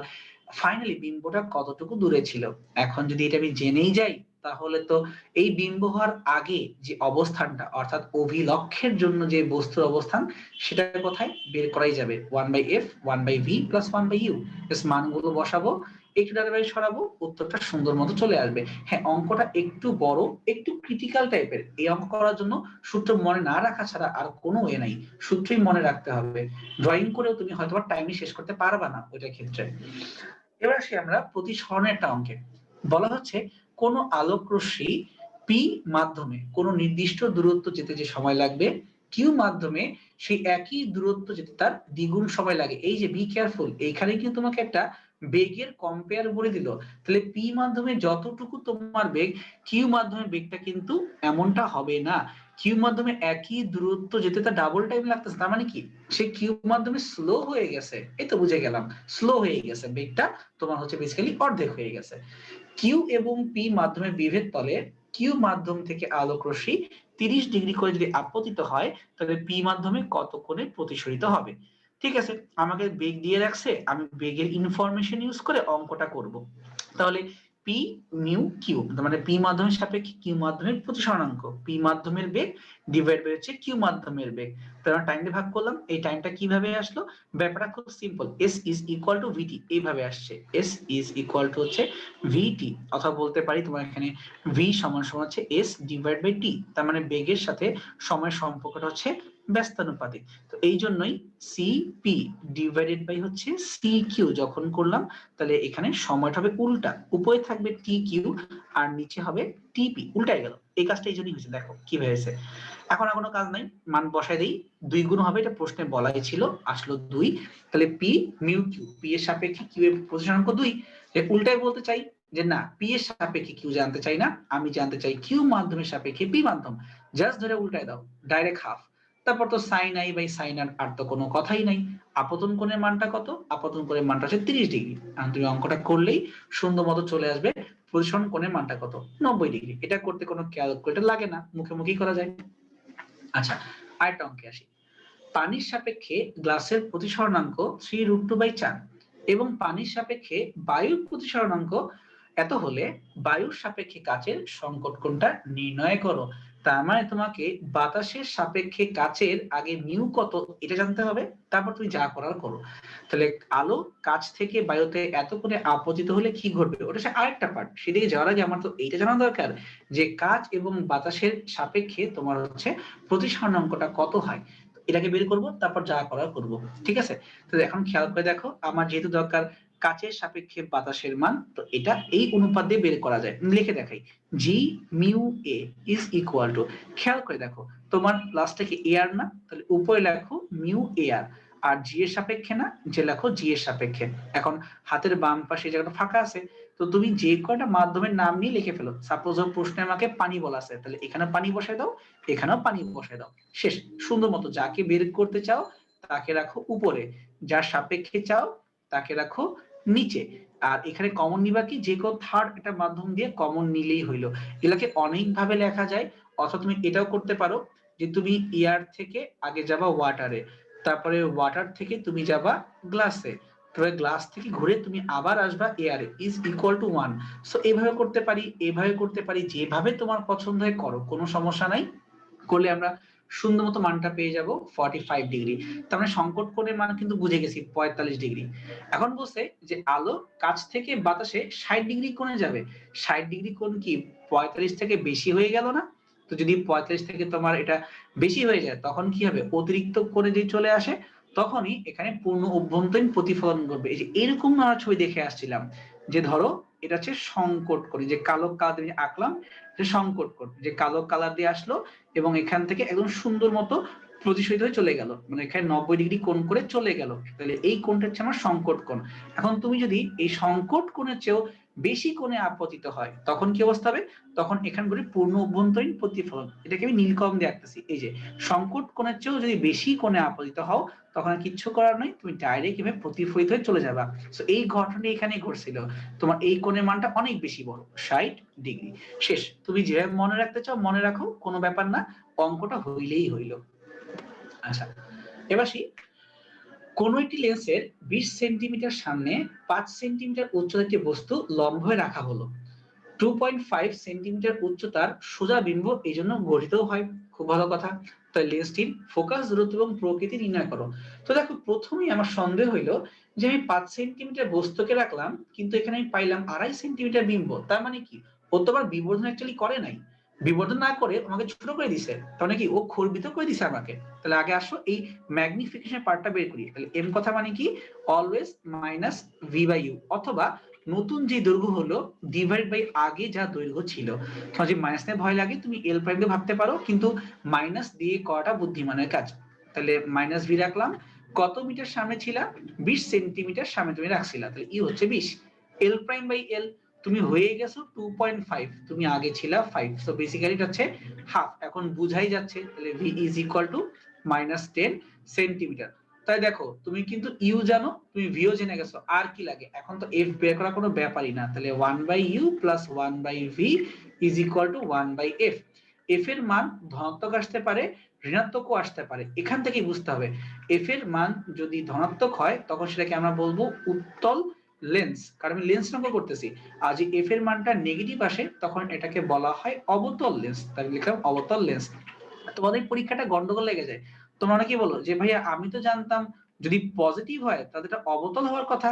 ফাইনালি বিম্বটা কতটুকু দূরে ছিল। এখন যদি এটা আমি জেনেই যাই, তাহলে তো এই বিম্ব হওয়ার আগে যে অবস্থানটা, অর্থাৎ অভিলক্ষের জন্য যে বস্তুর অবস্থান, সেটা কোথায় বের করাই যাবে। 1/f 1/v প্লাস 1/u, মানগুলো বসাবো, একটু ডানে বামে সরাবো, উত্তরটা সুন্দর মতো চলে আসবে। হ্যাঁ, অঙ্কটা একটু বড়, একটু ক্রিটিক্যাল টাইপের। এই অঙ্ক করার জন্য সূত্র মনে না রাখা ছাড়া আর কোনো ওয়ে নাই, সূত্রই মনে রাখতে হবে। ড্রয়িং করেও তুমি হয়তো টাইমে শেষ করতে পারবা না ওইটার ক্ষেত্রে। এবার আসি আমরা প্রতিসরণের একটা অঙ্কে। বলা হচ্ছে কোন আলোক রশ্মি পি মাধ্যমে কোন নির্দিষ্ট দূরত্ব যেতে যে সময় লাগবে, কিউ মাধ্যমে সেই একই দূরত্ব যেতে তার দ্বিগুণ সময় লাগে। এই যে বি কেয়ারফুল, এইখানে কিন্তু তোমাকে একটা বেগের কম্পেয়ার বলে দিল। তাহলে পি মাধ্যমে যতটুকু তোমার বেগ, কিউ মাধ্যমে বেগটা কিন্তু এমনটা হবে না। কিউ মাধ্যমে একই দূরত্ব যেতে তার ডাবল টাইম লাগতেছে। তার মানে কি, সে কিউ মাধ্যমে স্লো হয়ে গেছে। এই তো বুঝে গেলাম, স্লো হয়ে গেছে, বেগটা তোমার হচ্ছে বেসিক্যালি অর্ধেক হয়ে গেছে। কিউ এবং পি মাধ্যমে বিভেদ তলে কিউ মাধ্যম থেকে আলোক রশ্মি 30 ডিগ্রি করে যদি আপতিত হয়, তাহলে পি মাধ্যমে কত কোণে প্রতিসরিত হবে। ঠিক আছে, আমাকে বেগ দিয়ে রাখছে, আমি বেগের ইনফরমেশন ইউজ করে অঙ্কটা করব। তাহলে পি মিউ কিউ, মানে পি মাধ্যমের সাপেক্ষে কিউ মাধ্যমের প্রতিসরণাঙ্ক, পি মাধ্যমের বেগ ডিভাইড বাই হচ্ছে কিউ মাধ্যমের বেগ। তো আমরা টাইম দিয়ে ভাগ করলাম, এই টাইমটা কিভাবে আসলো, ব্যাপারটা খুব simple, s is equal to v t এইভাবে আসছে, এস ইজ ইকুয়াল টু হচ্ছে ভিটি, অথবা বলতে পারি তোমার এখানে ভি সমান সমান হচ্ছে এস ডিভাইড বাই টি, তার মানে বেগের সাথে সময়ের সম্পর্কটা হচ্ছে ব্যস্তানুপাতিক। তো এই জন্যই সিপি ডিভাইডেড বাই হচ্ছে সি কিউ যখন করলাম, তাহলে এখানে সময়টা হবে উল্টা, উপরে থাকবে টি কিউ আর নিচে হবে টিপি, উল্টাই গেল। এই কাজটা এই জন্যই হয়েছে, দেখো কি হয়েছে। এখন আর কোনো কাজ নাই, মান বসাই দেই, 2 গুণ হবে, এটা প্রশ্নে বলাই ছিল, আসলো 2। তাহলে পি মিউ কিউ, পি এর সাপেক্ষে কিউ এর প্রতিসরণাঙ্ক 2, উল্টাই বলতে চাই যে না পি এর সাপেক্ষে কিউ জানতে চাই না, আমি জানতে চাই কিউ মাধ্যমের সাপেক্ষে পি মাধ্যম, জাস্ট ধরে উল্টাই দাও, ডাইরেক্ট হাফ। তারপর তো সাইন আই বাই সাইন আর তো কোনো কথাই নাই। আপতন কোণের মানটা কত, আপতন কোণের মানটা হচ্ছে 30 ডিগ্রি, আর তুমি অঙ্কটা করলেই সুন্দর মতো চলে আসবে প্রতিসরণ কোণের মানটা কত, 90 ডিগ্রি। এটা করতে কোনো ক্যালকুলেটর লাগে না, মুখে মুখেই করা যায়। আচ্ছা, আরেকটা অঙ্কে আসি। পানির সাপেক্ষে গ্লাসের প্রতিসরণাঙ্ক 3√2/4 এবং পানির সাপেক্ষে বায়ুর প্রতিসরণাঙ্ক এত হলে বায়ুর সাপেক্ষে কাচের সংকট কোণটা নির্ণয় করো। তার মানে তোমাকে বাতাসের সাপেক্ষে কাচের আগে মিউ কত এটা জানতে হবে, তারপর তুমি যা করার করো। তাহলে আলো কাচ থেকে বায়ুতে এত করে আপতিত হলে কি ঘটবে, ওটা সে আরেকটা পার্ট, সেদিকে যাওয়ার আগে আমার তো এইটা জানা দরকার যে কাচ এবং বাতাসের সাপেক্ষে তোমার হচ্ছে প্রতিসরণাঙ্কটা কত হয়, এটাকে বের করব, তারপর যা করার করব। ঠিক আছে, তো এখন খেয়াল করে দেখো, আমার যেহেতু দরকার কাচের সাপেক্ষে বাতাসের মান, তো এটা এই অনুপাত দিয়ে বের করা যায়, লিখে দেখাই, g mu a is equal to, খেয়াল করে দেখো তোমার লাস্টে কি এ আর না, তাহলে উপরে লেখো মিউ এ আর, আর জি এর সাপেক্ষে না, যে লেখো জি এর সাপেক্ষে। এখন হাতের বাম পাশে জায়গাটা ফাঁকা আছে, তো তুমি যে কয়টা মাধ্যমের নাম নিয়ে লিখে ফেলো। সাপোজ প্রশ্নে আমাকে পানি বলা আছে, তাহলে এখানে পানি বসায় দাও, এখানেও পানি বসায় দাও, শেষ। সুন্দর মতো যাকে বের করতে চাও তাকে রাখো উপরে, যার সাপেক্ষে চাও তাকে রাখো নিচে। আর এখানে কমন নিবা কি, যে কেউ থার্ড একটা মাধ্যম দিয়ে কমন নিলেই হইলো। এগুলোকে অনেক ভাবে লেখা যায়, অথবা তুমি এটাও করতে পারো যে তুমি এয়ার থেকে আগে যাবা ওয়াটারে, তারপরে ওয়াটার থেকে তুমি যাবা গ্লাসে, তবে গ্লাস থেকে ঘুরে তুমি আবার আসবা এয়ারে, ইজ ইকুয়াল টু 1। সো এইভাবে করতে পারি, এইভাবে করতে পারি, যেভাবে তোমার পছন্দ হয় করো, কোনো সমস্যা নাই। করলে আমরা সুন্দর মতো মানটা পেয়ে যাব 45 ডিগ্রি। তার মানে সংকট কোণের মান কিন্তু বুঝে গেছি 45 ডিগ্রি। এখন বলছে যে আলো কাছ থেকে বাতাসে 60 ডিগ্রি কোণে যাবে, 60 ডিগ্রি কোণ কি 45 থেকে বেশি হয়ে গেল না? তো যদি 45 থেকে তোমার এটা বেশি হয়ে যায় তখন কি হবে, অতিরিক্ত কোণে যদি চলে আসে তখনই এখানে পূর্ণ অভ্যন্তরীণ প্রতিফলন ঘটবে। এই যে এরকম আমরা ছবি দেখে আসছিলাম, যে ধরো এটা হচ্ছে সংকট কোণ, যে কালো কালার দিয়ে আঁকলাম, যে সংকট কোণ, যে কালো কালার দিয়ে আসলো এবং এখান থেকে একদম সুন্দর মতো প্রতিশোধিত হয়ে চলে গেল, মানে এখানে 90 ডিগ্রি কোণ করে চলে গেল, তাহলে এই কোণটা হচ্ছে আমার সংকট কোণ। এখন তুমি যদি এই সংকট কোণের চেয়েও বেশি কোণে আপতিত হয় তখন কি অবস্থা হবে, তখন এখান করে পূর্ণ অভ্যন্তরীণ প্রতিফলন, এটাকে আমি নীল কলম দিয়ে আঁকতেছি। এই যে সংকট কোণের চেয়েও যদি বেশি কোণে আপতিত হও তখন কিচ্ছু করার নাই, তুমি ডাইরেক্ট এভাবে প্রতিফলিত হয়ে চলে যাবা। সো এই ঘটনাটি এখানে ঘটছিল, তোমার এই কোণের মানটা অনেক বেশি বড়, 60 ডিগ্রি। শেষ, তুমি যেভাবে মনে রাখতে চাও মনে রাখো, কোনো ব্যাপার না, অঙ্কটা হইলেই হইল। আচ্ছা, এবার আসি, কোন একটি লেন্সের 20 সেন্টিমিটার সামনে 5 সেন্টিমিটার উচ্চতার একটি বস্তু লম্ব হয়ে রাখা হলো। 2.5 সেন্টিমিটার উচ্চতার সোজা বিম্ব এই জন্য গঠিত হয়। খুব ভালো কথা। তাই লেন্সটির ফোকাস দূরত্ব এবং প্রকৃতি নির্ণয় করো। তো দেখো প্রথমেই আমার সন্দেহ হইলো যে আমি 5 সেন্টিমিটার বস্তুকে রাখলাম, কিন্তু এখানে আমি পাইলাম 2.5 সেন্টিমিটার বিম্ব। তার মানে কি, ও তো আবার বিবর্ধন অ্যাকচুয়ালি করে নাই, বিবর্ধন না করে আমাকে ছোট করে দিছে, তার মানে কি ও খর্বিত করে দিছে আমাকে। তাহলে আগে আসো এই ম্যাগনিফিকেশন পার্টটা বের করি। তাহলে এম কথা মানে কি, always minus v by u, অথবা নতুন যে দৈর্ঘ্য হলো ডিভাইড বাই আগে যা দৈর্ঘ্য ছিল। তোমার যে মাইনাস নিয়ে ভয় লাগে তুমি এল প্রাইম দিয়ে ভাবতে পারো, কিন্তু মাইনাস দিয়ে করাটা বুদ্ধিমানের কাজ। তাহলে মাইনাস ভি রাখলাম, কত মিটার সামনে ছিল, 20 সেন্টিমিটার সামনে তুমি রাখছিলা, তাহলে ই হচ্ছে 20, এল প্রাইম বাই এল তুমি হয়ে গেছো 2.5, তুমি আগে ছিলা 5, সো বেসিক্যালি এটা হচ্ছে হাফ। এখন বুঝাই যাচ্ছে, তাহলে V is equal two -10 centimetre. তাই দেখো তুমি কিন্তু ইউ জানো, তুমি ভিও জেনে গেছো, আর কি লাগে, এখন তো এফ বের করা কোনো ব্যাপারই না। তাহলে 1/u plus 1/v is equal two 1/f। F এর মান ধনাত্মক আসতে পারে, ঋণাত্মকও আসতে পারে, এখান থেকেই বুঝতে হবে। এফ এর মান যদি ধনাত্মক হয় তখন সেটাকে আমরা বলবো উত্তল লেন্স, কারণ আমি লেন্স অঙ্ক করতেছি। আর যে এফ এর মানটা নেগেটিভ আসে তখন এটাকে বলা হয় অবতল লেন্স, তাই লিখলাম অবতল লেন্স। তোমাদের পরীক্ষাটা গন্ডগোল লেগে যায়, তোমরা অনেকেই বলো যে ভাইয়া আমি তো জানতাম যদি পজিটিভ হয় তাহলে এটা অবতল হওয়ার কথা।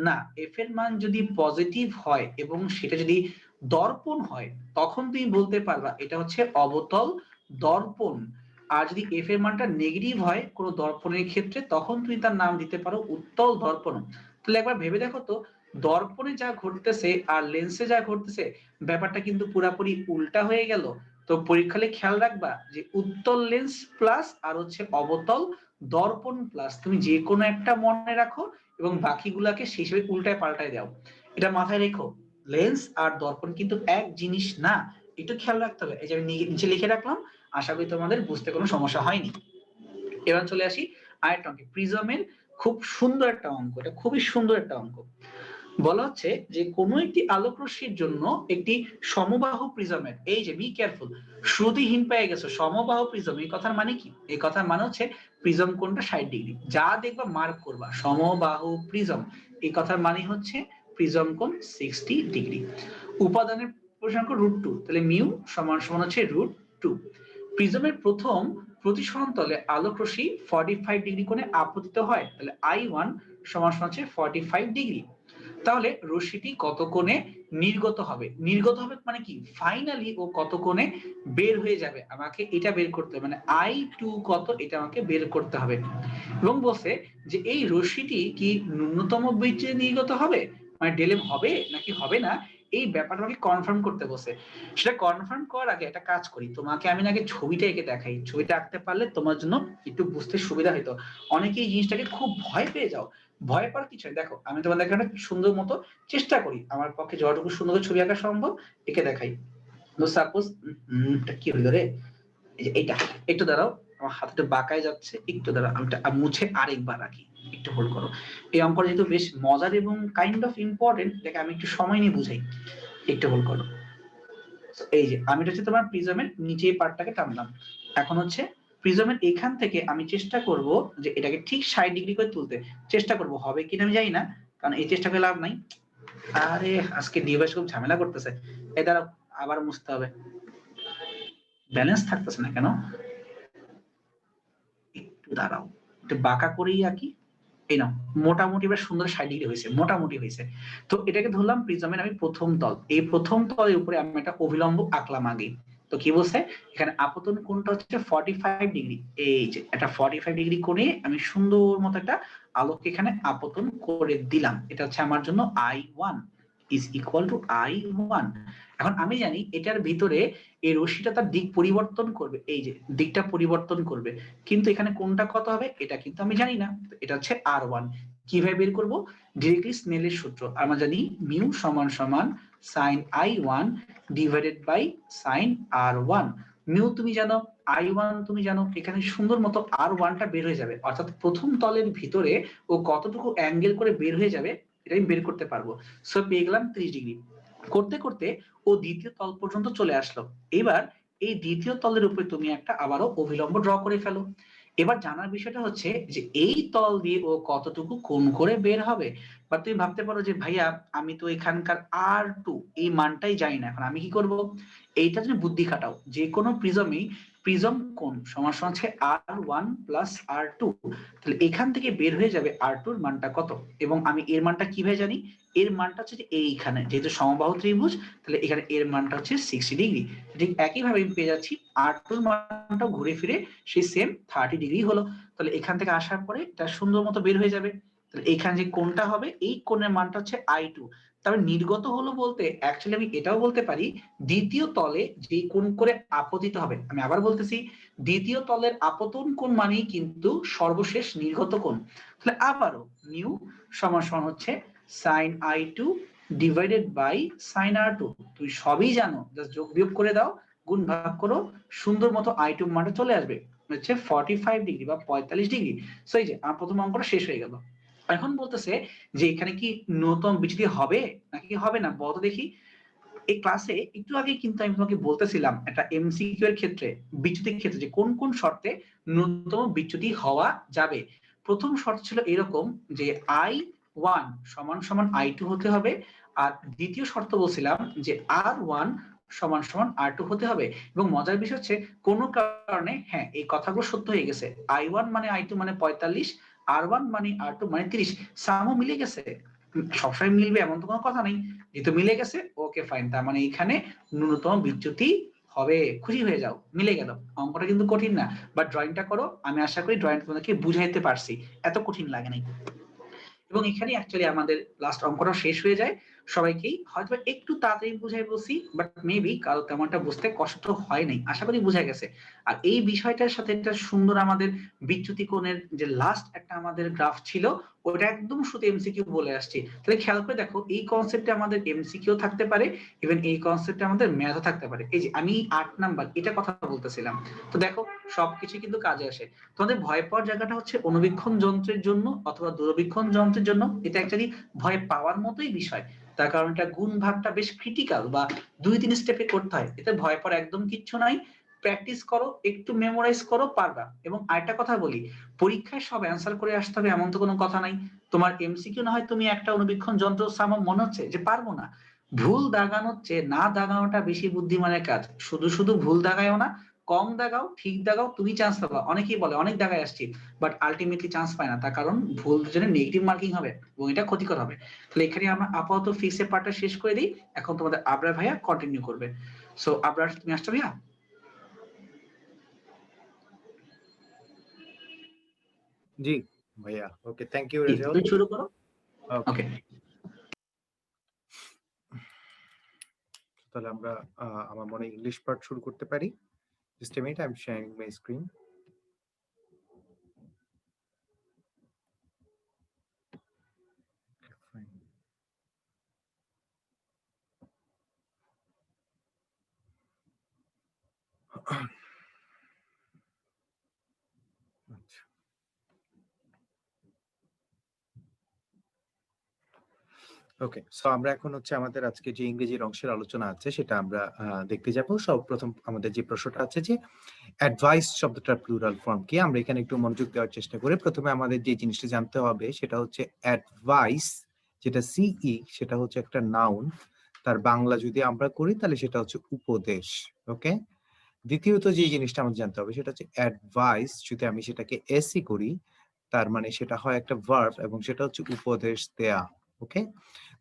না, এফ এর মান যদি পজিটিভ হয় এবং সেটা যদি দর্পণ হয় তখন তুমি বলতে পারবা এটা হচ্ছে অবতল দর্পণ। আর যদি এফ এর মানটা নেগেটিভ হয় কোনো দর্পণের ক্ষেত্রে তখন তুমি তার নাম দিতে পারো উত্তল দর্পণ। তাহলে একবার ভেবে দেখো তো, দর্পণে যা ঘটতেছে আর লেন্সে যা ঘটতেছে ব্যাপারটা কিন্তু পুরাপুরি উল্টা হয়ে গেল। তো পরীক্ষালে খেয়াল রাখবা যে উত্তল লেন্স প্লাস আর হচ্ছে অবতল দর্পণ প্লাস, তুমি যে কোনো একটা মনে রাখো এবং বাকিগুলাকে সেই হিসেবে উল্টায় পাল্টায় দাও। এটা মাথায় রেখো, লেন্স আর দর্পণ কিন্তু এক জিনিস না, একটু খেয়াল রাখতে হবে। এই যে আমি নিচে লিখে রাখলাম, আশা করি তোমাদের বুঝতে কোনো সমস্যা হয়নি। এবার চলে আসি আরেকটা অঙ্কে, প্রিজমের খুব সুন্দর একটা অঙ্ক, এটা খুবই সুন্দর একটা অঙ্ক। বলা হচ্ছে যে কোনো একটি আলোক রশ্মির জন্য একটি সমবাহু প্রিজমের, এই যে বি কেয়ারফুল, শ্রুতিহীন পেয়ে গেছো সমবাহু প্রিজম, এই কথার মানে কি? এই কথার মানে হচ্ছে প্রিজম কোণটা 60 ডিগ্রি, যা দেখবা মার্ক করবা সমবাহু প্রিজম, এই কথার মানে হচ্ছে প্রিজম কোণ 60 ডিগ্রি। উপাদানের পরিসংখ্যান √2, তাহলে মিউ সমান সমান হচ্ছে √2। প্রিজমের প্রথম প্রতিসরণ তলে আলোক রশ্মি 45 ডিগ্রি কোণে আপতিত হয়, তাহলে I1 সমান সমান হচ্ছে 45 ডিগ্রি। তাহলে রশ্মিটি কত কোণে নির্গত হবে, নির্গত হবে মানে কি ফাইনালি ও কত কোণে বের হয়ে যাবে, আমাকে এটা বের করতে হবে, মানে I2 কত এটা আমাকে বের করতে হবে। এবং বলছে যে এই রশ্মিটি কি ন্যূনতম বিচ্যুতি নির্গত হবে, মানে ডেলেম হবে নাকি হবে না, এই ব্যাপারটা আমাকে কনফার্ম করতে বসে। সেটা কনফার্ম করার আগে একটা কাজ করি, তোমাকে আমি আগে ছবিটা এঁকে দেখাই, ছবিটা আঁকতে পারলে তোমার জন্য একটু বুঝতে সুবিধা হতো। অনেকে এই জিনিসটাকে খুব ভয় পেয়ে যাও, ভয় পাওয়ার কিছু নেই। দেখো আমি তোমাদের একটা সুন্দর মতো চেষ্টা করি, আমার পক্ষে যতটুকু সুন্দর ছবি আঁকা সম্ভব এঁকে দেখাই। তো সাপোজ কি হইল রে, এই যে এইটা, একটু দাঁড়াও আমার হাতটা বাঁকায় যাচ্ছে, একটু দাঁড়াও আমি মুছে আরেকবার রাখি, একটু হোল্ড করো। এই অঙ্কটা যেহেতু বেশ মজার এবং কাইন্ড অফ ইম্পর্টেন্ট, এটাকে আমি একটু সময় নিয়ে বুঝাই, একটু হোল্ড করো। এই যে আমি হচ্ছে তোমার প্রিজমের নিচে এই পার্টটাকে টানলাম, এখন হচ্ছে প্রিজমের এখান থেকে আমি চেষ্টা করব যে এটাকে ঠিক 60 ডিগ্রি করে তুলতে চেষ্টা করব, হবে কিনা আমি জানি না, কারণ এই চেষ্টা করে লাভ নাই। আরে আজকে ডিভাইস খুব ঝামেলা করতেছে, এই দ্বারা আবার মুছতে হবে, ব্যালেন্স থাকতেছে না কেন, একটু দাঁড়াও, একটু বাঁকা করেই আঁকি। এই নাও, মোটামুটি এবার সুন্দর 60 ডিগ্রি হয়েছে, মোটামুটি হয়েছে। তো এটাকে ধরলাম প্রিজমের আমি প্রথম তল, এই প্রথম তলের উপরে আমি একটা অভিলম্ব আঁকলাম আগে। তো কি বলছে এখানে আপতন কোণটা হচ্ছে 45 ডিগ্রি, এই যে একটা 45 ডিগ্রি কোণে আমি সুন্দর মতো একটা আলোক এখানে আপতন করে দিলাম, এটা হচ্ছে আমার জন্য I1 is equal two I1। এখন আমি জানি এটার ভিতরে এই রশ্মিটা তার দিক পরিবর্তন করবে, এই যে দিকটা পরিবর্তন করবে, কিন্তু এখানে কোনটা কত হবে এটা কিন্তু আমি জানি না, এটা হচ্ছে R1। কিভাবে বের করব, ডিরেক্টলি স্নেলের সূত্র, আমরা জানি মিউ সমান সমান sin I1 divided by sin R1। Mu তুমি জানো, I1 তুমি জানো, এখানে সুন্দর মতো R1টা বের হয়ে যাবে, অর্থাৎ প্রথম তলের ভিতরে ও কতটুকু অ্যাঙ্গেল করে বের হয়ে যাবে এটা আমি বের করতে পারবো। সো পেয়ে গেলাম 30 ডিগ্রি। করতে করতে ও দ্বিতীয় তল পর্যন্ত চলে আসলো। এবার এই দ্বিতীয় তলের উপরে তুমি একটা আবারও অভিলম্ব ড্র করে ফেলো। এবার জানার বিষয়টা হচ্ছে যে এই তল দিয়ে ও কতটুকু কোণ করে বের হবে। বা তুমি ভাবতে পারো যে ভাইয়া আমি তো এখানকার R2 এই মানটাই জানি না, এখন আমি কি করব, এইটা তুমি বুদ্ধি খাটাও। যে কোনো প্রিজমই প্রিজম কোণ সমান সমান হচ্ছে R1 প্লাস R2, তাহলে এখান থেকে বের হয়ে যাবে R2 এর মানটা কত, এবং আমি এর মানটা কিভাবে জানি, এর মানটা হচ্ছে যে এইখানে যেহেতু সমবাহু ত্রিভুজ, তাহলে এখানে এর মানটা হচ্ছে 60 ডিগ্রি। ঠিক একইভাবে আমি পেয়ে যাচ্ছি R2 এর মানটাও ঘুরে ফিরে সেই সেম 30 ডিগ্রি হলো। তাহলে এখান থেকে আসার পরে এটা সুন্দর মতো বের হয়ে যাবে। তাহলে এখানে যে কোণটা হবে এই কোণের মানটা হচ্ছে I2। তবে নির্গত হলো বলতে অ্যাকচুয়ালি আমি এটাও বলতে পারি দ্বিতীয় তলে যে কোণ করে আপতিত হবে, আমি আবার বলতেছি দ্বিতীয় তলের আপতন কোণ মানেই কিন্তু সর্বশেষ নির্গত কোণ। তাহলে আবারও মিউ সমান সমান হচ্ছে sin I2 divided by sin R2, তুমি সবই জানো, জাস্ট যোগ বিয়োগ করে দাও, গুণ ভাগ করো, সুন্দর মতো I2 মানটা চলে আসবে হচ্ছে 45 ডিগ্রি বা 45 ডিগ্রি। সো এই যে আমার প্রথম অঙ্কটা শেষ হয়ে গেল। এখন বলতেছে যে এখানে কি ন্যূনতম বিচ্যুতি হবে নাকি হবে না, বলো দেখি। এই ক্লাসে একটু আগে কিন্তু আমি তোমাকে বলতেছিলাম একটা এমসিকিউ এর ক্ষেত্রে বিচ্যুতির ক্ষেত্রে যে কোন কোন শর্তে ন্যূনতম বিচ্যুতি হওয়া যাবে। প্রথম শর্ত ছিল এরকম যে I ওয়ান সমান সমান I2 হতে হবে, আর দ্বিতীয় শর্ত বলছিলাম যে R1 সমান সমান R2 হতে হবে। এবং মজার বিষয় হচ্ছে কোনো কারণে হ্যাঁ এই কথাগুলো সত্য হয়ে গেছে, I1 মানে I2 মানে 45, R1 মানে R2 মানে 30, সামও মিলে গেছে। সবসময় মিলবে এমন তো কোনো কথা নেই, যেহেতু মিলে গেছে ওকে ফাইন, তার মানে এখানে ন্যূনতম বিচ্যুতি হবে। খুশি হয়ে যাও, মিলে গেল। অঙ্কটা কিন্তু কঠিন না, বাট ড্রয়িংটা করো, আমি আশা করি ড্রয়িং তোমাদেরকে বুঝাইতে পারছি, এত কঠিন লাগে নাই। এবং এখানে অ্যাকচুয়ালি আমাদের লাস্ট অঙ্কটা শেষ হয়ে যায়। সবাইকেই হয়তো একটু তাড়াতাড়ি বুঝাই বলছি, বাট মেবি কারো তেমনটা বুঝতে কষ্ট হয় নাই, আশা করি বুঝা গেছে। আর এই বিষয়টার সাথে একটা সুন্দর আমাদের বিচ্যুতি কোণের যে লাস্ট একটা আমাদের গ্রাফ ছিল, ওটা একদম শুধু এমসিকিউ বলে আসছি। তাহলে খেয়াল করে দেখো, এই কনসেপ্টে আমাদের এমসিকিউ থাকতে পারে, ইভেন এই কনসেপ্টে আমাদের ম্যাথও থাকতে পারে। এই যে আমি 8 নাম্বার এটা কথা বলতেছিলাম, তো দেখো সবকিছু কিন্তু কাজে আসে। তোমাদের ভয় পাওয়ার জায়গাটা হচ্ছে অনুবীক্ষণ যন্ত্রের জন্য অথবা দূরবীক্ষণ যন্ত্রের জন্য, এটা অ্যাকচুয়ালি ভয় পাওয়ার মতোই বিষয়। তার কারণ এটা গুণ ভাগটা বেশ ক্রিটিক্যাল, বা 2-3 স্টেপে করতে হয়, এতে ভয় পাওয়ার একদম কিচ্ছু নাই। প্র্যাকটিস করো, একটু মেমোরাইজ করো, পারবা। এবং আরেকটা কথা বলি, পরীক্ষায় সব অ্যান্সার করে আসতে হবে এমন তো কোনো কথা নাই। তোমার এমসিকিউ না হয় তুমি একটা অনুবীক্ষণ যন্ত্র আমার মনে হচ্ছে যে পারবো না, ভুল দাগানোর চেয়ে না দাগানোটা বেশি বুদ্ধিমানের কাজ। শুধু শুধু ভুল দাগায়ও না, কম দাগাও, ঠিক দাগাও, তুমি চান্স পাবা। অনেকেই বলে অনেক দাগায় আসছি, বাট আলটিমেটলি চান্স পায় না, তার কারণ ভুল জন্য নেগেটিভ মার্কিং হবে এবং এটা ক্ষতিকর হবে। তাহলে এখানে আমরা আপাতত ফিক্সের পার্টটা শেষ করে দিই, এখন তোমাদের আবরার ভাইয়া কন্টিনিউ করবে। সো আবরার, তুমি আসছো ভাইয়া? জি ভাইয়া, ওকে, থ্যাংক ইউ জি, রেজাউল। তুমি শুরু করো। ওকে, ওকে, তাহলে আমরা আমার মনে ইংলিশ পার্ট শুরু করতে পারি। Just a minute, I am sharing my screen. আচ্ছা, ওকে, সো আমরা এখন হচ্ছে আমাদের আজকে যে ইংরেজির অংশের আলোচনা আছে সেটা আমরা দেখতে যাব। সর্বপ্রথম আমাদের যে প্রশ্নটা আছে যে অ্যাডভাইস শব্দটার প্লুরাল ফর্ম কি, আমরা এখানে একটু মনোযোগ দেওয়ার চেষ্টা করি। প্রথমে আমাদের যে জিনিসটা জানতে হবে সেটা হচ্ছে অ্যাডভাইস, যেটা সিই, সেটা হচ্ছে একটা নাউন। তার বাংলা যদি আমরা করি তাহলে সেটা হচ্ছে উপদেশ। ওকে, দ্বিতীয়ত যে জিনিসটা আমাদের জানতে হবে সেটা হচ্ছে অ্যাডভাইস, যদি আমি সেটাকে এসি করি তার মানে সেটা হয় একটা ভার্ব এবং সেটা হচ্ছে উপদেশ দেয়া। ওকে,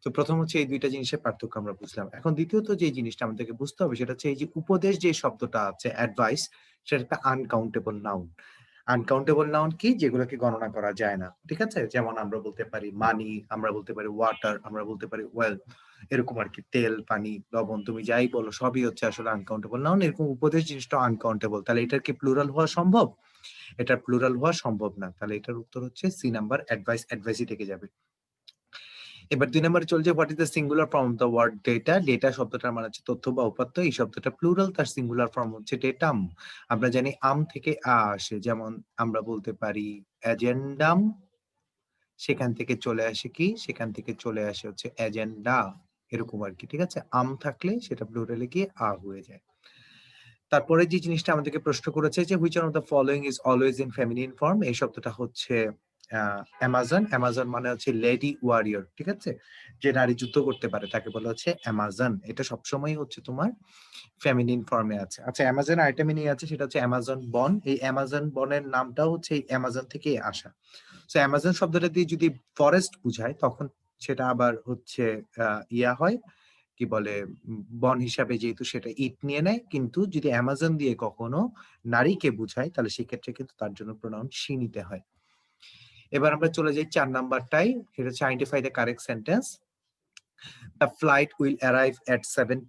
তো প্রথম হচ্ছে এই দুইটা জিনিসের পার্থক্য আমরা বুঝলাম। এখন দ্বিতীয়ত যে জিনিসটা আমাদেরকে বুঝতে হবে সেটা হচ্ছে এই যে উপদেশ যে শব্দটা আছে অ্যাডভাইস, সেটা একটা আনকাউন্টেবল নাউন। আনকাউন্টেবল নাউন কি? যেগুলোকে গণনা করা যায় না, ঠিক আছে? যেমন আমরা বলতে পারি মানি, আমরা বলতে পারি ওয়াটার, আমরা বলতে পারি ওয়েলথ, এরকম আর কি। তেল, পানি, লবণ, তুমি যাই বলো সবই হচ্ছে আসলে আনকাউন্টেবল নাউন। এরকম উপদেশ জিনিসটা আনকাউন্টেবল, তাহলে এটার কি প্লুরাল হওয়া সম্ভব? এটা প্লুরাল হওয়া সম্ভব না। তাহলে এটার উত্তর হচ্ছে সি নাম্বার, অ্যাডভাইস, অ্যাডভাইসই থেকে যাবে। এবার 2 নম্বরে চলছে what is the singular form of the word data. Data শব্দটার মানে হচ্ছে তথ্য বা উপাত্ত। এই শব্দটা প্লুরাল, তার সিঙ্গুলার ফর্ম হচ্ছে ডেটাম। আমরা জানি আম থেকে আ আসে, যেমন আমরা বলতে পারি এজেন্ডাম, সেখান থেকে চলে আসে কি? সেখান থেকে চলে আসে হচ্ছে এজেন্ডা, এরকম আর কি, ঠিক আছে? আম থাকলে সেটা প্লুরালে গিয়ে আ হয়ে যায়। তারপরে যে জিনিসটা আমাদেরকে প্রশ্ন করেছে যে which one of the following is always in feminine form, এই শব্দটা হচ্ছে অ্যামাজন। অ্যামাজন মানে হচ্ছে লেডি ওয়ারিয়র, ঠিক আছে? যে নারী যুদ্ধ করতে পারে তাকে বলা হচ্ছে অ্যামাজন। এটা সবসময় হচ্ছে তোমার ফেমিনিন ফর্মে আছে। আচ্ছা, অ্যামাজন আরেকটা মিনিং আছে, সেটা হচ্ছে অ্যামাজন বন। এই অ্যামাজন বনের নামটাও হচ্ছে এই অ্যামাজন থেকেই আসা। সো অ্যামাজন শব্দটা দিয়ে যদি ফরেস্ট বুঝায় তখন সেটা আবার হচ্ছে ইয়া হয়, কি বলে, বন হিসাবে যেহেতু সেটা ইট নিয়ে নেয়। কিন্তু যদি অ্যামাজন দিয়ে কখনো নারীকে বুঝায় তাহলে সেক্ষেত্রে কিন্তু তার জন্য প্রোনাউন শি নিতে হয়। এবার আমরা চলে যাই 4 নাম্বারটাই, সেটা হচ্ছে identify the correct sentence. The flight will arrive at 7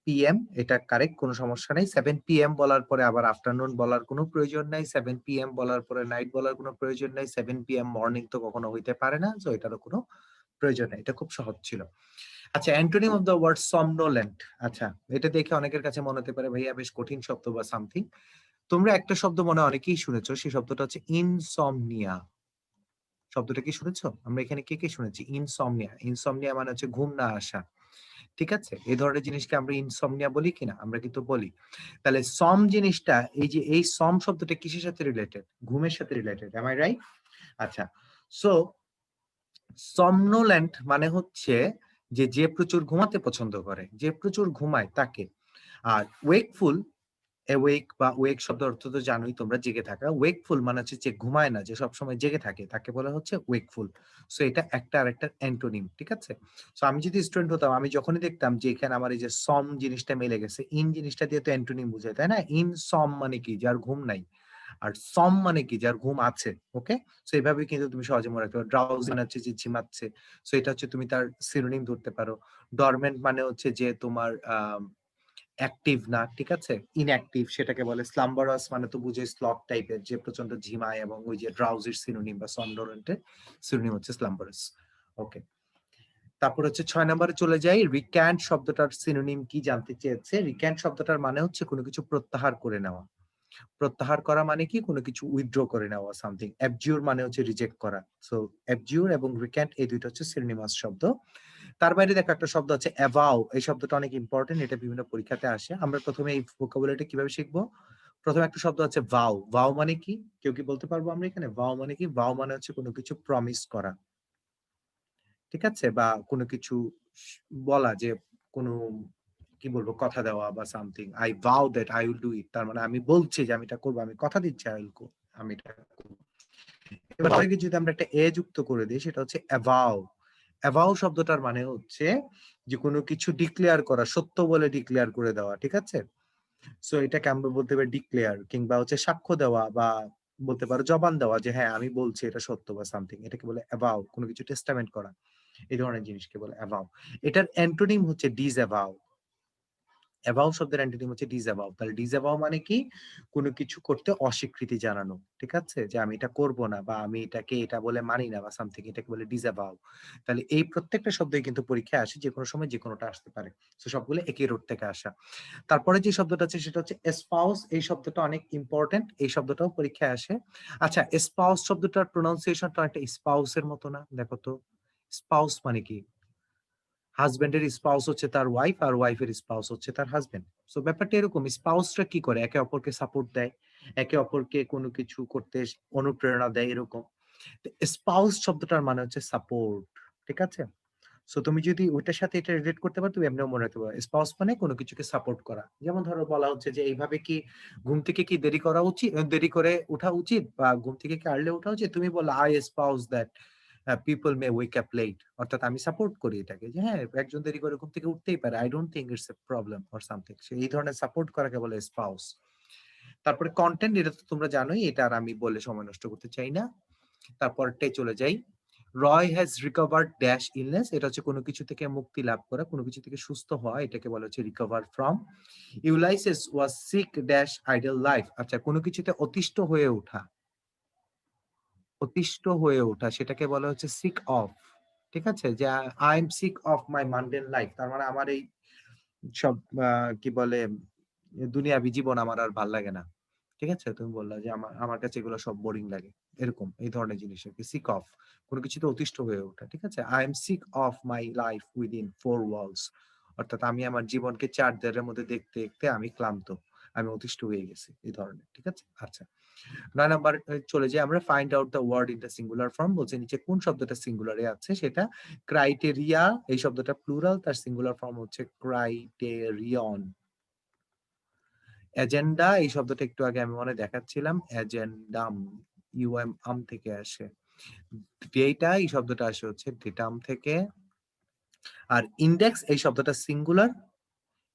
PM, এটা কারেক্ট, কোনো সমস্যা নেই। 7 PM বলার পরে আবার আফটারনুন বলার কোনো প্রয়োজন নাই, 7 PM বলার পরে নাইট বলার কোনো প্রয়োজন নাই, 7 PM মর্নিং তো কখনো হইতে পারে না, সো এটারও কোনো প্রয়োজন নেই। এটা খুব সহজ ছিল। আচ্ছা, antonym of the word somnolent। আচ্ছা, এটা দেখে অনেকের কাছে মনে হতে পারে ভাইয়া বেশ কঠিন শব্দ বা সামথিং। তোমরা একটা শব্দ মনে হয় অনেকেই শুনেছো, সেই শব্দটা হচ্ছে ইনসমনিয়া। শব্দটা কি শুনেছো? আমরা এখানে কে কে শুনেছি ইনসমনিয়া? ইনসমনিয়া মানে হচ্ছে ঘুম না আসা, ঠিক আছে? এই ধরনের জিনিসকে আমরা ইনসমনিয়া বলি কিনা? আমরা কিন্তু বলি। তাহলে সম জিনিসটা, এই যে এই সম শব্দটা কিসের সাথে রিলেটেড? ঘুমের সাথে রিলেটেড, এম আই রাইট? আচ্ছা, সো somnolent মানে হচ্ছে যে প্রচুর ঘুমাতে পছন্দ করে, যে প্রচুর ঘুমায় তাকে। আর ওয়েকফুল, অ্যাওয়েক বা ওয়েক শব্দের অর্থ তো জানোই তোমরা, জেগে থাকা। ওয়েকফুল মানে হচ্ছে যে ঘুমায় না, যে সবসময় জেগে থাকে, তাকে বলা হচ্ছে ওয়েকফুল। সো এটা একটা আরেকটার অ্যান্টোনিম, ঠিক আছে? সো আমি যদি স্টুডেন্ট হতাম, আমি যখনই দেখতাম যে এখানে আমার এই যে সম জিনিসটা মিলে গেছে, ইন জিনিসটা দিয়ে তো অ্যান্টোনিম বোঝায়, তাই না? ইন সম মানে কি, যার ঘুম নাই। আর সম মানে কি, যার ঘুম আছে। ওকে, সো এইভাবে কিন্তু তুমি সহজে মনে রাখতে পারো। ড্রাউজি মানে হচ্ছে যে ঝিমাচ্ছে, সো এটা হচ্ছে তুমি তার সিনোনিম ধরতে পারো। ডরমেন্ট মানে হচ্ছে যে তোমার অ্যাক্টিভ না, ঠিক আছে, ইনঅ্যাক্টিভ, সেটাকে বলে। স্লাম্বারাস মানে তো বুঝে স্লথ টাইপের, যে প্রচন্ড ঝিমায়, এবং ওই যে ড্রাউজির সিনোনিম বা সন্ডোরেন্টের সিনোনিম হচ্ছে স্লাম্বারাস। ওকে, তারপর হচ্ছে 6 নম্বরে চলে যাই। রিক্যান্ট শব্দটার সিনোনিম কি জানতে চেয়েছে। রিক্যান্ট শব্দটার মানে হচ্ছে কোনো কিছু প্রত্যাহার করে নেওয়া। প্রত্যাহার করা মানে কি, কোনো কিছু উইথড্র করে নেওয়া, সামথিং। অ্যাবজিউর মানে হচ্ছে রিজেক্ট করা। সো অ্যাবজিউর এবং রিক্যান্ট এই দুইটা হচ্ছে সিনোনিমাস শব্দ। তার বাইরে দেখো একটা শব্দ আছে অ্যাভাও। এই শব্দটা অনেক ইম্পর্টেন্ট, এটা বিভিন্ন পরীক্ষাতে আসে। আমরা প্রথমে এই ভোকাবুলারিটা কিভাবে শিখবো। প্রথমে একটা শব্দ আছে ভাও। ভাও মানে কি, কেউ কি বলতে পারবো আমরা এখানে? ভাও মানে কি? ভাও মানে হচ্ছে কোনো কিছু প্রমিস করা, ঠিক আছে, বা কোনো কিছু বলা, যে কোনো কি বলবো, কথা দেওয়া বা সামথিং। আই ভাও that I will do it, তার মানে আমি বলছি যে আমি এটা করবো, আমি কথা দিচ্ছি আই উইল আমি এটা করবো। এবার আগে যদি আমরা একটা এ যুক্ত করে দিই, সেটা হচ্ছে অ্যাভাও। অ্যাভাও শব্দটার মানে হচ্ছে যে কোনো কিছু ডিক্লেয়ার করা, সত্য বলে ডিক্লেয়ার করে দেওয়া, ঠিক আছে? সো এটাকে আমরা বলতে পারি ডিক্লেয়ার, কিংবা হচ্ছে সাক্ষ্য দেওয়া, বা বলতে পারো জবান দেওয়া, যে হ্যাঁ আমি বলছি এটা সত্য বা সামথিং। এটাকে বলে অ্যাভাও, কোনো কিছু টেস্টামেন্ট করা, এই ধরনের জিনিসকে বলে অ্যাভাও। এটার অ্যান্টোনিম হচ্ছে ডিসঅ্যাভাও। অ্যাভাও শব্দের অ্যান্টোনিম হচ্ছে ডিসঅ্যাভাও। তাহলে ডিসঅ্যাভাও মানে কি, কোনো কিছু করতে অস্বীকৃতি জানানো, ঠিক আছে, যে আমি এটা করব না, বা আমি এটাকে এটা বলে মানি না, বা সামথিং, এটাকে বলে ডিসঅ্যাভাও। তাহলে এই প্রত্যেকটা শব্দই কিন্তু পরীক্ষায় আসে, যে কোনো সময় যে কোনোটা আসতে পারে। তো সবগুলো একই রুট থেকে আসা। তারপরে যে শব্দটা আছে সেটা হচ্ছে এসপাউস। এই শব্দটা অনেক ইম্পর্টেন্ট, এই শব্দটাও পরীক্ষায় আসে। আচ্ছা, এসপাউস শব্দটার প্রোনাউন্সিয়েশনটা একটা স্পাউসের মতো না? দেখো তো, স্পাউস মানে কি? হাজবেন্ডের স্পাউস হচ্ছে তার ওয়াইফ, আর ওয়াইফের স্পাউস হচ্ছে তার হাজবেন্ড। সো ব্যাপারটা এরকম, স্পাউসরা কি করে, একে অপরকে সাপোর্ট দেয়, একে অপরকে কোনো কিছু করতে অনুপ্রেরণা দেয়, এরকম। স্পাউস শব্দটার মানে হচ্ছে সাপোর্ট, ঠিক আছে? সো তুমি যদি ওইটার সাথে এটা রিলেট করতে পারো, তুমি এমনিও মনে রাখতে পারো। স্পাউস মানে কোনো কিছুকে সাপোর্ট করা। যেমন ধরো বলা হচ্ছে যে এইভাবে কি ঘুম থেকে কি দেরি করা উচিত, দেরি করে ওঠা উচিত, বা ঘুম থেকে কি আর্লি ওঠা উচিত, তুমি বললা I espouse that people may wake up late. অর্থাৎ আমি সাপোর্ট করি এটাকে, যে হ্যাঁ একজন দেরি করে ঘুম থেকে উঠতেই পারে, I don't think it's a problem or something. এই ধরনের সাপোর্ট করাকে বলে স্পাউস। তারপরে কন্টেন্ট, এটা তো তোমরা জানোই, এটা আর আমি বলে সময় নষ্ট করতে চাই না। তারপরটাই চলে যাই। রয় হ্যাজ রিকভার্ড ড্যাশ ইলনেস। এটা হচ্ছে কোনো কিছু থেকে মুক্তি লাভ করা, কোনো কিছু থেকে সুস্থ হওয়া, এটাকে বলা হচ্ছে recover from. Ulysses was sick dash idle life. আচ্ছা, কোনো কিছুতে অতিষ্ঠ হয়ে ওঠা, অতিষ্ঠ হয়ে ওঠা, সেটাকে বলা হচ্ছে সিক অফ, ঠিক আছে, যে I am sick of my mundane life, তার মানে আমার এই সব কি বলে দুনিয়াবি জীবন আমার আর ভাল লাগে না, ঠিক আছে? তুমি বললা যে আমার আমার কাছে এগুলো সব বোরিং লাগে, এরকম এই ধরনের জিনিস আর কি। সিক অফ, কোনো কিছুতে অতিষ্ঠ হয়ে ওঠা, ঠিক আছে। I am sick of my life within four walls, অর্থাৎ আমি আমার জীবনকে চার দেয়ালের মধ্যে দেখতে দেখতে আমি ক্লান্ত, আমি অতিষ্ঠ হয়ে গেছি, এই ধরনের, ঠিক আছে। আচ্ছা, 9 নাম্বার চলে যাই আমরা। Find out the word in the singular form. বলছে নিচে কোন শব্দটা সিঙ্গুলারে আছে, সেটা ক্রাইটেরিয়া। এই শব্দটা প্লুরাল, তার সিঙ্গুলার ফর্ম হচ্ছে ক্রাইটেরিয়ন। এজেন্ডা, এই শব্দটা একটু আগে আমি মনে দেখাচ্ছিলাম, এজেন্ডাম, ইউএম আম থেকে আসে। ডেটা, এই শব্দটা আসে হচ্ছে ডেটাম থেকে। আর ইন্ডেক্স, এই শব্দটা সিঙ্গুলার,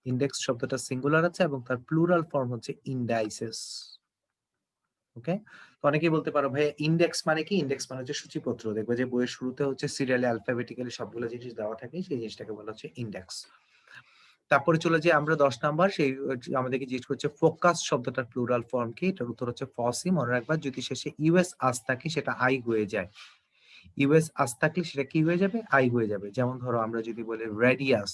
ইন্ডেক্স শব্দটা সিঙ্গুলার আছে, এবং তার প্লুরাল ফর্ম হচ্ছে ইন্ডাইসেস। ওকে, তো অনেকেই বলতে পারো ভাই ইন্ডেক্স মানে কি? ইন্ডেক্স মানে হচ্ছে সূচিপত্র। দেখবে যে বইয়ের শুরুতে হচ্ছে সিরিয়ালি অ্যালফাবেটিক্যালি সবগুলো জিনিস দেওয়া থাকে, সেই জিনিসটাকে বলা হচ্ছে ইন্ডেক্স। তারপরে চলে যাই আমরা 10 নাম্বার। সেই আমাদেরকে জিজ্ঞেস করছে ফোকাস শব্দটার প্লুরাল ফর্ম কি? এটার উত্তর হচ্ছে ফসি। মনে রাখবা, যদি শেষে ইউএস আস থাকে সেটা আই হয়ে যায়। ইউএস আস থাকলে সেটা কি হয়ে যাবে? আই হয়ে যাবে। যেমন ধরো আমরা যদি বলি রেডিয়াস,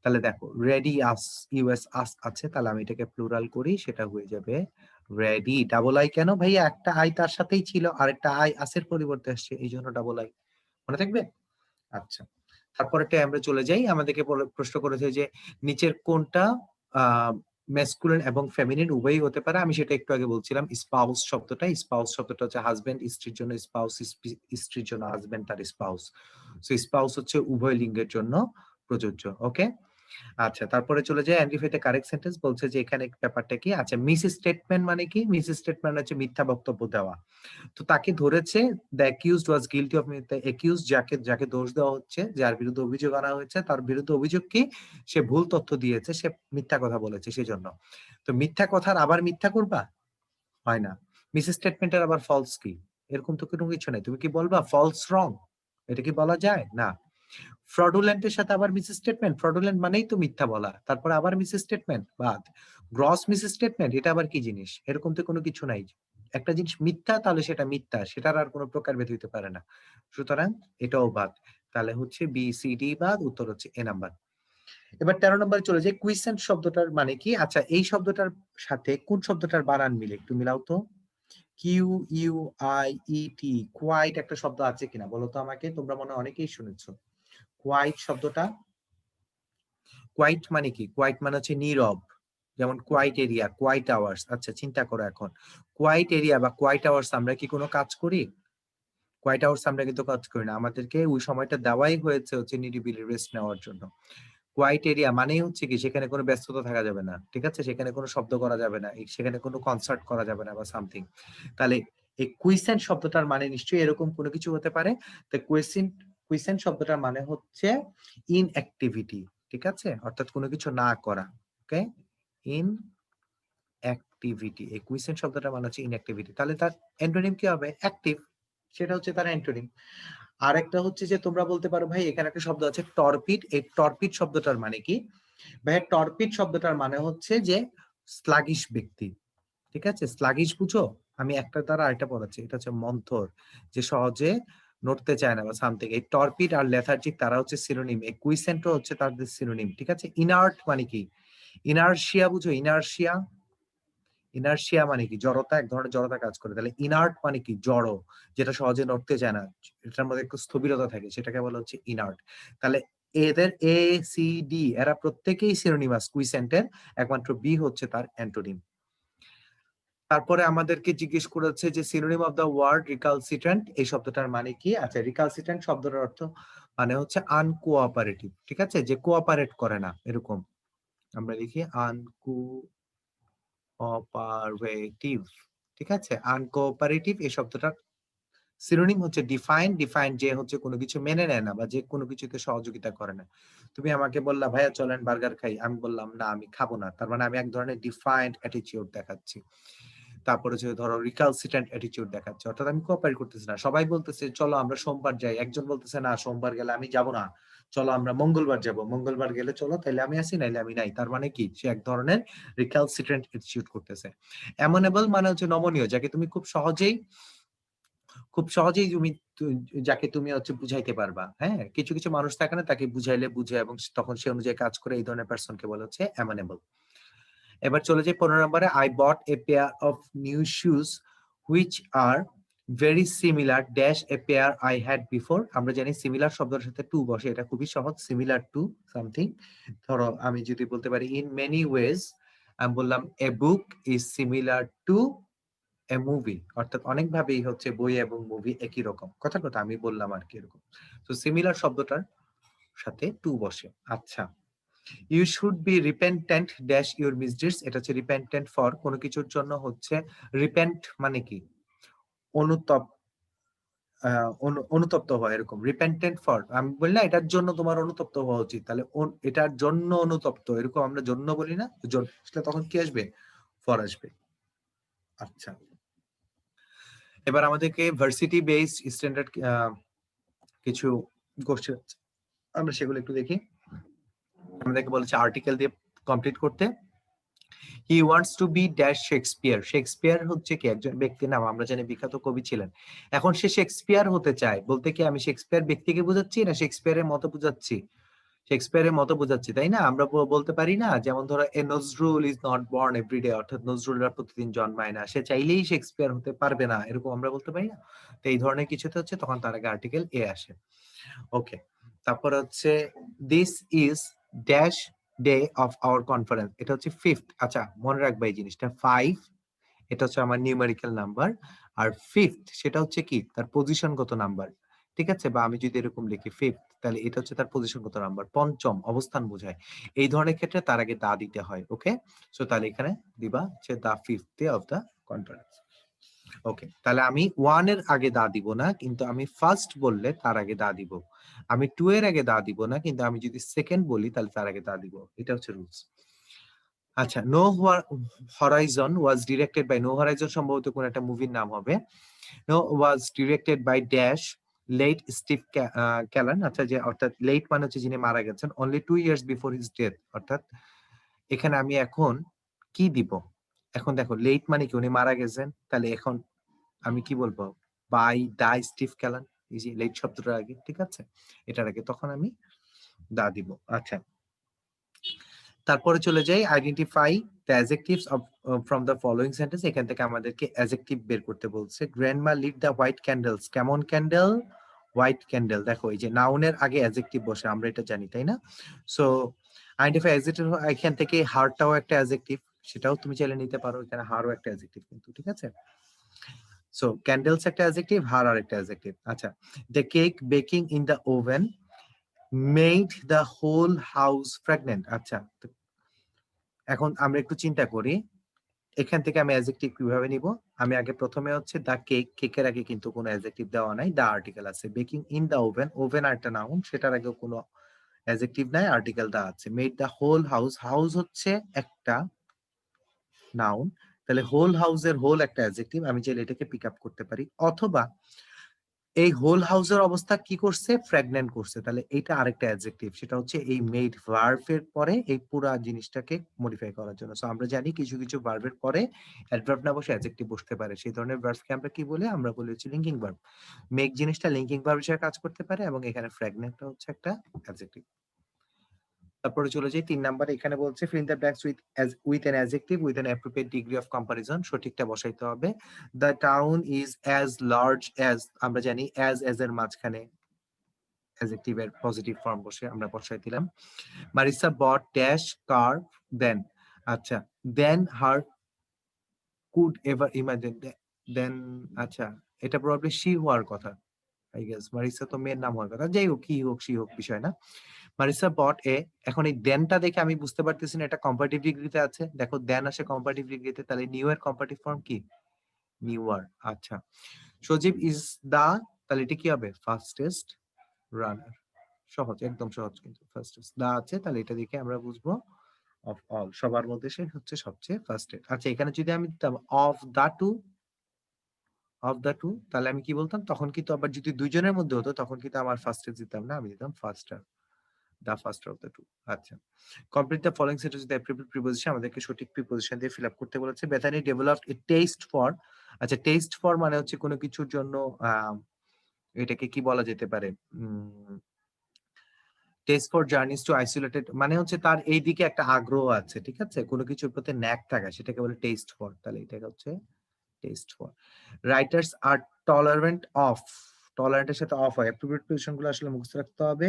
তাহলে দেখো রেডিয়াস, ইউএস আস আছে, তাহলে আমি এটাকে প্লুরাল করি, সেটা হয়ে যাবে রেডি। ডাবল আই কেন ভাইয়া? একটা আই তার সাথেই ছিল, আরেকটা আই আসের পরিবর্তে আসছে, এই জন্য ডাবল আই। মনে থাকবে? আচ্ছা, তারপরেটা আমরা চলে যাই। আমাদেরকে প্রশ্ন করেছে যে নিচের কোনটা ম্যাসকুলিন এবং ফেমিনিন উভয়ই হতে পারে। আমি সেটা একটু আগে বলছিলাম। স্পাউস শব্দটা হচ্ছে হাজবেন্ড স্ত্রীর জন্য স্পাউস, স্ত্রীর জন্য হাজবেন্ড তার স্পাউস। সো স্পাউস হচ্ছে উভয় লিঙ্গের জন্য প্রযোজ্য। ওকে, আচ্ছা তারপরে চলে যায় অ্যান্টিফাই দ্য কারেক্ট সেন্টেন্স। বলছে যে এখানে ব্যাপারটা কি, আচ্ছা মিস স্টেটমেন্ট মানে কি? মিস স্টেটমেন্ট হচ্ছে মিথ্যা বক্তব্য দেওয়া। তো তাকে ধরেছে, the accused was guilty of মিথ্যা। অ্যাকিউজ যাকে দোষ দেওয়া হচ্ছে, যার বিরুদ্ধে অভিযোগ আনা হয়েছে, তার বিরুদ্ধে অভিযোগ কি? সে ভুল তথ্য দিয়েছে, সে মিথ্যা কথা বলেছে সেজন্য। তো মিথ্যা কথার আবার মিথ্যা করবা? হয় না। মিস স্টেটমেন্টের আবার ফলস কি? এরকম তো কোনো কিছু নাই। তুমি কি বলবা ফলস রং? এটা কি বলা যায়? না। ফ্রডুলেন্টের সাথে আবার মিস স্টেটমেন্ট, ফ্রডুলেন্ট মানেই তো মিথ্যা বলা, তারপরে আবার মিস স্টেটমেন্ট বাদ। গ্রস মিস স্টেটমেন্ট এটা আবার কি জিনিস? এরকম তো কোনো কিছু নাই। একটা জিনিস মিথ্যা তাহলে সেটা মিথ্যা, সেটার আর কোনো প্রকারভেদ হইতে পারে না। সুতরাং এটাও বাদ। তাহলে হচ্ছে বি সি ডি বাদ, উত্তর হচ্ছে এ নাম্বার। এবার 13 নম্বরে চলে যাই। কুইসেন্ট শব্দটার মানে কি? আচ্ছা এই শব্দটার সাথে কোন শব্দটার বানান মিলে একটু মিলাও তো। Q U I E T, quiet একটা শব্দ আছে কিনা বলো তো আমাকে। তোমরা মনে হয় অনেকেই শুনেছো কোয়াইট শব্দটা। কোয়াইট মানে কি? কোয়াইট মানে হচ্ছে নীরব। যেমন কোয়াইট এরিয়া, কোয়াইট আওয়ার্স। আচ্ছা চিন্তা করো এখন, কোয়াইট এরিয়া বা কোয়াইট আওয়ার্স আমরা কি কোনো কাজ করি? কোয়াইট আওয়ার্স আমরা কিন্তু কাজ করি না। আমাদেরকে ওই সময়টা দেওয়াই হয়েছে হচ্ছে নিরিবিলি রেস্ট নেওয়ার জন্য। কোয়াইট এরিয়া মানেই হচ্ছে কি সেখানে কোনো ব্যস্ততা থাকা যাবে না, ঠিক আছে? সেখানে কোনো শব্দ করা যাবে না, সেখানে কোনো কনসার্ট করা যাবে না বা সামথিং। তাহলে এই কুইসেন্ট শব্দটার মানে নিশ্চয়ই এরকম কোনো কিছু হতে পারে। তো কুইসেন্ট শব্দটার মানে হচ্ছে ইনঅ্যাক্টিভিটি, ঠিক আছে? অর্থাৎ কোনো কিছু না করা। ওকে, ইন অ্যাক্টিভিটি। এই কুইসেন্ট শব্দটার মানে হচ্ছে ইনঅ্যাক্টিভিটি। তাহলে তার অ্যান্টোনিম কি হবে? অ্যাক্টিভ। সেটা হচ্ছে তার অ্যান্টোনিম। আরেকটা হচ্ছে যে তোমরা বলতে পারো ভাই এখানে একটা শব্দ আছে টর্পিড। এই টর্পিড শব্দটার মানে কি? ভাই টর্পিড শব্দটার মানে হচ্ছে যে স্লাগিশ ব্যক্তি, ঠিক আছে? স্লাগিশ বুঝো? আমি একটা দ্বারা আরেকটা পড়াচ্ছি, এটা হচ্ছে মন্থর, যে সহজে নড়তে চায় না বা সামথিং। এই টর্পিড আর লেথার্জিক তারা হচ্ছে সিনোনিম। এই কুইসেন্টও হচ্ছে তাদের সিনোনিম, ঠিক আছে? ইনার্ট মানে কি? ইনার্শিয়া বুঝো? ইনার্শিয়া, ইনার্শিয়া মানে কি? জড়তা, এক ধরনের জড়তা কাজ করে। তাহলে ইনার্ট মানে কি? জড়, যেটা সহজে নড়তে চায় না, এটার মধ্যে একটু স্থবিরতা থাকে, সেটাকে বলা হচ্ছে ইনার্ট। তাহলে এদের এ সি ডি এরা প্রত্যেকেই সিনোনিমাস কুইসেন্টের, একমাত্র বি হচ্ছে তার অ্যান্টোনিম। তারপরে আমাদেরকে জিজ্ঞেস করেছে যে সিনোনিম অফ দা ওয়ার্ড রিকালসিট্রেন্ট, এই শব্দটার মানে কি? আচ্ছা রিকালসিট্রেন্ট শব্দটার অর্থ মানে হচ্ছে আনকোঅপারেটিভ, ঠিক আছে? যে কোঅপারেট করে না এরকম। আমরা লিখি আনকোঅপারেটিভ, ঠিক আছে? আনকোঅপারেটিভ এই শব্দটার সিনোনিম হচ্ছে ডিফাইন। ডিফাইন যে হচ্ছে কোনো কিছু মেনে নেয় না বা যে কোনো কিছুতে সহযোগিতা করে না। তুমি আমাকে বললা ভাইয়া চলেন বার্গার খাই, আমি বললাম না আমি খাবো না, তার মানে আমি এক ধরনের ডিফাইন্ড অ্যাটিটিউড দেখাচ্ছি। তারপরে যে ধরো রিকালসিট্রেন্ট অ্যাটিটিউড দেখাচ্ছে, অর্থাৎ আমি কোঅপারেট করতেছি না। সবাই বলতেছে চলো আমরা সোমবার যাই, একজন বলতেছে না সোমবার গেলে আমি যাব না, চলো আমরা মঙ্গলবার যাব, মঙ্গলবার গেলে চলো তাইলে আমি আসি নাইলে আমি নাই। তার মানে কি? সে এক ধরনের রিকালসিট্রেন্ট অ্যাটিটিউড করতেছে। অ্যামনেবল মানে হচ্ছে নমনীয়, যাকে তুমি খুব সহজেই যাকে তুমি হচ্ছে বুঝাইতে পারবা। হ্যাঁ, কিছু কিছু মানুষ থাকে না, তাকে বুঝাইলে বুঝে এবং তখন সে অনুযায়ী কাজ করে, এই ধরনের পার্সনকে বলা হচ্ছে অ্যামনেবল। এবার চলে যাই 15 নম্বরে। I bought a pair of new shoes which are very similar dash a pair I had before. আমরা জানি সিমিলার শব্দের সাথে টু বসে, এটা খুবই সহজ। Similar to something. ধরো আমি যদি বলতে পারি ইন মেনি ওয়েজ, আমি বললাম a book is similar to a movie, অর্থাৎ অনেক ভাবেই হচ্ছে বই এবং মুভি একই রকম। কথা আমি বললাম আর কি এরকম। তো সিমিলার শব্দটার সাথে টু বসে। আচ্ছা, you should be repentant dash your misdeeds, এটা হচ্ছে রিপেন্টেন্ট ফর কোনো কিছুর জন্য হচ্ছে। রিপেন্ট মানে কি? অনুতপ, অনুতপ্ত হওয়া, এরকম। রিপেন্টেন্ট ফর, আমি বলি না এটার জন্য তোমার অনুতপ্ত হওয়া উচিত, তাহলে এটার জন্য অনুতপ্ত, এরকম আমরা জন্য বলি না? তখন কি আসবে? ফর আসবে। আচ্ছা, এবার আমাদেরকে ভার্সিটি বেসড স্ট্যান্ডার্ড কিছু কোশ্চেন, আমরা সেগুলো একটু দেখি। আমাদেরকে বলেছে আর্টিকেল দিয়ে কমপ্লিট করতে। He wants to be dash Shakespeare. Shakespeare হচ্ছে কি? একজন ব্যক্তির নাম, আমরা জানি বিখ্যাত কবি ছিলেন। এখন সে শেক্সপিয়ার হতে চায়, বলতে কি আমি শেক্সপিয়ার ব্যক্তিকে বোঝাচ্ছি না শেক্সপিয়ারের মতো বোঝাচ্ছি? শেক্সপিয়ারের মতো বোঝাচ্ছি, তাই না? আমরা বলতে পারি না যেমন ধরো a Nazrul is not born every day, অর্থাৎ নজরুলরা প্রতিদিন জন্মায় না, সে চাইলেই শেক্সপিয়ার হতে পারবে না, এরকম আমরা বলতে পারি না? তো এই ধরনের কিছুতে হচ্ছে তখন তার আগে আর্টিকেল এ আসে। ওকে, তারপর হচ্ছে this is dash day of our conference, এটা হচ্ছে 5th। আচ্ছা মনে রাখবে এই জিনিসটা, 5 এটা হচ্ছে আমার নিউমেরিক্যাল নাম্বার, আর 5th সেটা হচ্ছে কি তার পজিশনগত নাম্বার, ঠিক আছে? বা আমি যদি এরকম লিখি 5th, তাহলে এটা হচ্ছে তার পজিশনগত নাম্বার, পঞ্চম অবস্থান বোঝায়। এই ধরনের ক্ষেত্রে তার আগে দা দিতে হয়। ওকে, সো তাহলে এখানে দিবা যে the 5th day of the conference. Okay, তাহলে আমি 1 এর আগে দা দিব না, কিন্তু আমি ফার্স্ট বললে তার আগে দা দিব। আমি 2 এর আগে দা দিব না, কিন্তু আমি যদি সেকেন্ড বলি তাহলে তার আগে দা দিব। এটা হচ্ছে রুলস। আচ্ছা, no horizon was directed by, no horizon সম্ভবত কোন একটা মুভির নাম হবে। No was directed by dash late Steve Callan. আচ্ছা, যে অর্থাৎ লেট মানে হচ্ছে যিনি মারা গেছেন, only 2 years before his death. অর্থাৎ এখানে আমি এখন কি দিব? এখন দেখো লেট মানে কি উনি মারা গেছেন, তাহলে এখন আমি কি বলবো? বাই দা স্টিভ ক্যালান, এই যে লেট শব্দটার আগে, ঠিক আছে? এটার আগে তখন আমি দা দিব। আচ্ছা, তারপরে চলে যাই identify the adjectives of from the following sentence. এখান থেকে আমাদেরকে অ্যাডজেক্টিভ বের করতে বলছে। Grandma lit the white candles, কেমন ক্যান্ডেল? White candle. দেখো এই যে নাউনের আগে অ্যাডজেক্টিভ বসে, আমরা এটা জানি তাই না? সো আইডেন্টিফাই অ্যাডজেক্টিভ, এখান থেকে হারটাও একটা অ্যাডজেক্টিভ, সেটাও তুমি চাইলে নিতে পারো, এখানে হারও একটা অ্যাডজেক্টিভ কিন্তু, ঠিক আছে? সো ক্যান্ডেলস একটা অ্যাডজেক্টিভ, হার আর একটা অ্যাডজেক্টিভ। আচ্ছা, the cake baking in the oven made the whole house fragrant. আচ্ছা, এখন আমরা একটু চিন্তা করি, এখান থেকে আমি অ্যাডজেক্টিভ কিভাবে নিব? আমি আগে প্রথমে হচ্ছে দা কেক, কেকের আগে কিন্তু কোনো অ্যাডজেক্টিভ দেওয়া নাই, দা আর্টিকেল আছে। Baking in the oven, oven আর একটা নাউন, সেটার আগেও কোনো অ্যাডজেক্টিভ নাই, আর্টিকেল দা আছে। Made the whole house, house হচ্ছে একটা নাউন, তাহলে হোল হাউসের হোল একটা অ্যাডজেক্টিভ, আমি চাইলে এটাকে পিক আপ করতে পারি। অথবা এই হোল হাউসের অবস্থা কি করছে? প্রেগন্যান্ট করছে, তাহলে এটা আরেকটা অ্যাডজেক্টিভ, সেটা হচ্ছে এই মেড ভার্বের পরে এই পুরো জিনিসটাকে মডিফাই করার জন্য। সো আমরা জানি কিছু কিছু ভার্বের পরে অ্যাডভার্ব না বসে অ্যাডজেক্টিভ বসতে পারে, সেই ধরনের ভার্বকে আমরা কি বলি? আমরা বলি হচ্ছে লিঙ্কিং ভার্ব। মেক জিনিসটা লিঙ্কিং ভার্ব হিসেবে কাজ করতে পারে, এবং এখানে প্রেগন্যান্টটা হচ্ছে একটা অ্যাডজেক্টিভ। তারপরে চলে যাই 3 নাম্বার, এখানে বলছে fill in the blanks with an adjective with an appropriate degree of comparison. সঠিকটা বসাইতে হবে। The town is as large as, আমরা জানি অ্যাজ এর মাঝখানে অ্যাডজেক্টিভ এর পজিটিভ ফর্ম বসে, আমরা বসাই দিলাম। মারিসা বট ড্যাশ কার দেন। আচ্ছা, দেন হার কুড এভার ইমাজিন, দেন আচ্ছা এটা প্রবাবলি শি হওয়ার কথা, আই গেস। মারিসা তো মেয়ের নাম হওয়ার কথা, যাই হোক, কি হোক শি হোক, বিষয় না। মারিসা বট এ, এখন এই দেনটা দেখে আমি বুঝতে পারতেছি না এটা কম্পারেটিভ ডিগ্রিতে আছে। দেখো দেন আসে কম্পারেটিভ ডিগ্রিতে, তাহলে নিউ এর কম্পারেটিভ ফর্ম কি? নিউয়ার। আচ্ছা, সজীব ইজ দা, তাহলে এটা কি হবে? Fastest runner. সহজ, একদম সহজ, কিন্তু ফাস্টেস্ট দা আছে, তাহলে এটা দেখে আমরা বুঝবো অফ অল, সবার মধ্যে সে হচ্ছে সবচেয়ে ফাস্টেস্ট। আচ্ছা, এখানে যদি আমি দিতাম of the two, of the two, তাহলে আমি কি বলতাম? তখন কিন্তু আবার যদি দুইজনের মধ্যে হতো তখন কিন্তু আমার ফাস্টেস্ট দিতাম না, আমি দিতাম faster, the faster of the two. আচ্ছা, complete the following sentence with appropriate preposition, আমাদেরকে সঠিক প্রিপোজিশন দিয়ে ফিল আপ করতে বলেছে। Bethany developed a test for, আচ্ছা টেস্ট ফর মানে হচ্ছে কোনো কিছুর জন্য এটাকে কি বলা যেতে পারে? Test for journeys to isolated, মানে হচ্ছে তার এই দিকে একটা আগ্রহ আছে, ঠিক আছে? কোনো কিছুর প্রতি ন্যাক থাকা, সেটাকে বলে টেস্ট ফর, তাহলে এটা হচ্ছে test for. Writers are tolerant of, টলারেন্টের সাথে অফ হয়। অ্যাপ্রোপ্রিয়েট পজিশন গুলো আসলে মুখস্থ রাখতে হবে,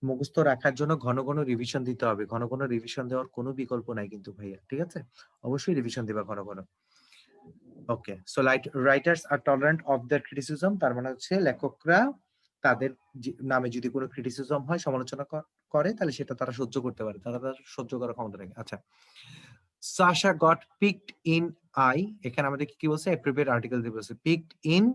মুখস্থ রাখার জন্য ঘন ঘন রিভিশন দিতে হবে। ঘন ঘন রিভিশন দেওয়ার কোনো বিকল্প নাই কিন্তু ভাইয়া, ঠিক আছে? অবশ্যই রিভিশন দিবা ঘন ঘন। Okay, so writers are tolerant of the criticism, তার মানে হচ্ছে লেখকরা তাদের নামে যদি কোনো ক্রিটিসিজম হয়, সমালোচনা করে, তাহলে সেটা তারা সহ্য করতে পারে, তারা সহ্য করার ক্ষমতা রাখে। আচ্ছা, Sasha got picked in I, এখানে আমাদের কি বলছে? অ্যাপ্রোপ্রিয়েট আর্টিকেল দিয়ে বলছে পিকড ইন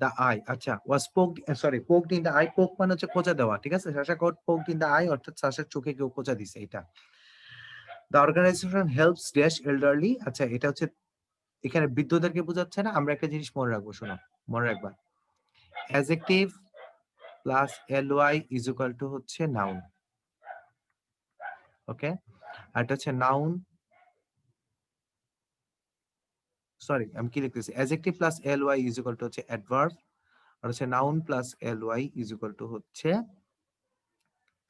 দা আই। আচ্ছা, was poked, sorry poked in the eye, poke মানে হচ্ছে খোঁচা দেওয়া, ঠিক আছে? Sasha got poked in the eye অর্থাৎ সাশার চোখে কেউ খোঁচা দিছে, এটা। The organization helps dash elderly, আচ্ছা এটা হচ্ছে এখানে বৃদ্ধদেরকে বোঝাচ্ছে না। আমরা একটা জিনিস মনে রাখবো, শোনো, মনে রাখবা, adjective plus ly is equal two হচ্ছে নাউন। ওকে, আর এটা হচ্ছে নাউন, সরি আমি কি লিখতেছি? Adjective plus ly is equal two হচ্ছে অ্যাডভার্ব, আর হচ্ছে noun plus ly is equal two হচ্ছে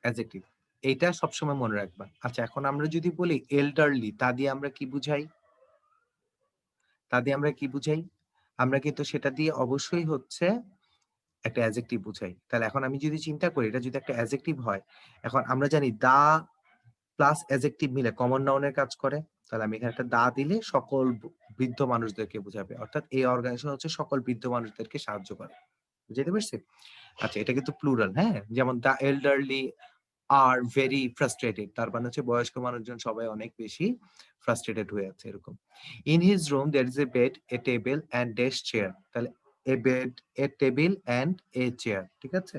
অ্যাডজেক্টিভ। এইটা সবসময় মনে রাখবা। আচ্ছা, এখন আমরা যদি বলি এল্ডারলি, তা দিয়ে আমরা কি বুঝাই? তা দিয়ে আমরা কি বুঝাই? আমরা কিন্তু সেটা দিয়ে অবশ্যই হচ্ছে একটা অ্যাডজেক্টিভ বুঝাই। তাহলে এখন আমি যদি চিন্তা করি এটা যদি একটা অ্যাডজেক্টিভ হয়, এখন আমরা জানি দা প্লাস অ্যাডজেক্টিভ মিলে কমন নাউনের কাজ করে, তাহলে আমি এখানে একটা দা দিলে সকল বৃদ্ধ মানুষদেরকে বোঝাবে, অর্থাৎ এই অর্গানাইজেশন হচ্ছে সকল বৃদ্ধ মানুষদেরকে সাহায্য করে। বুঝতে পারছি? আচ্ছা, এটা কিন্তু প্লুরাল, হ্যাঁ? যেমন the elderly are very frustrated, তার মানে হচ্ছে বয়স্ক মানুষজন সবাই অনেক বেশি ফ্রাস্ট্রেটেড হয়ে আছে এরকম। In his room there is a bed, a table and desk chair, তাহলে a bed, a table and a chair, ঠিক আছে?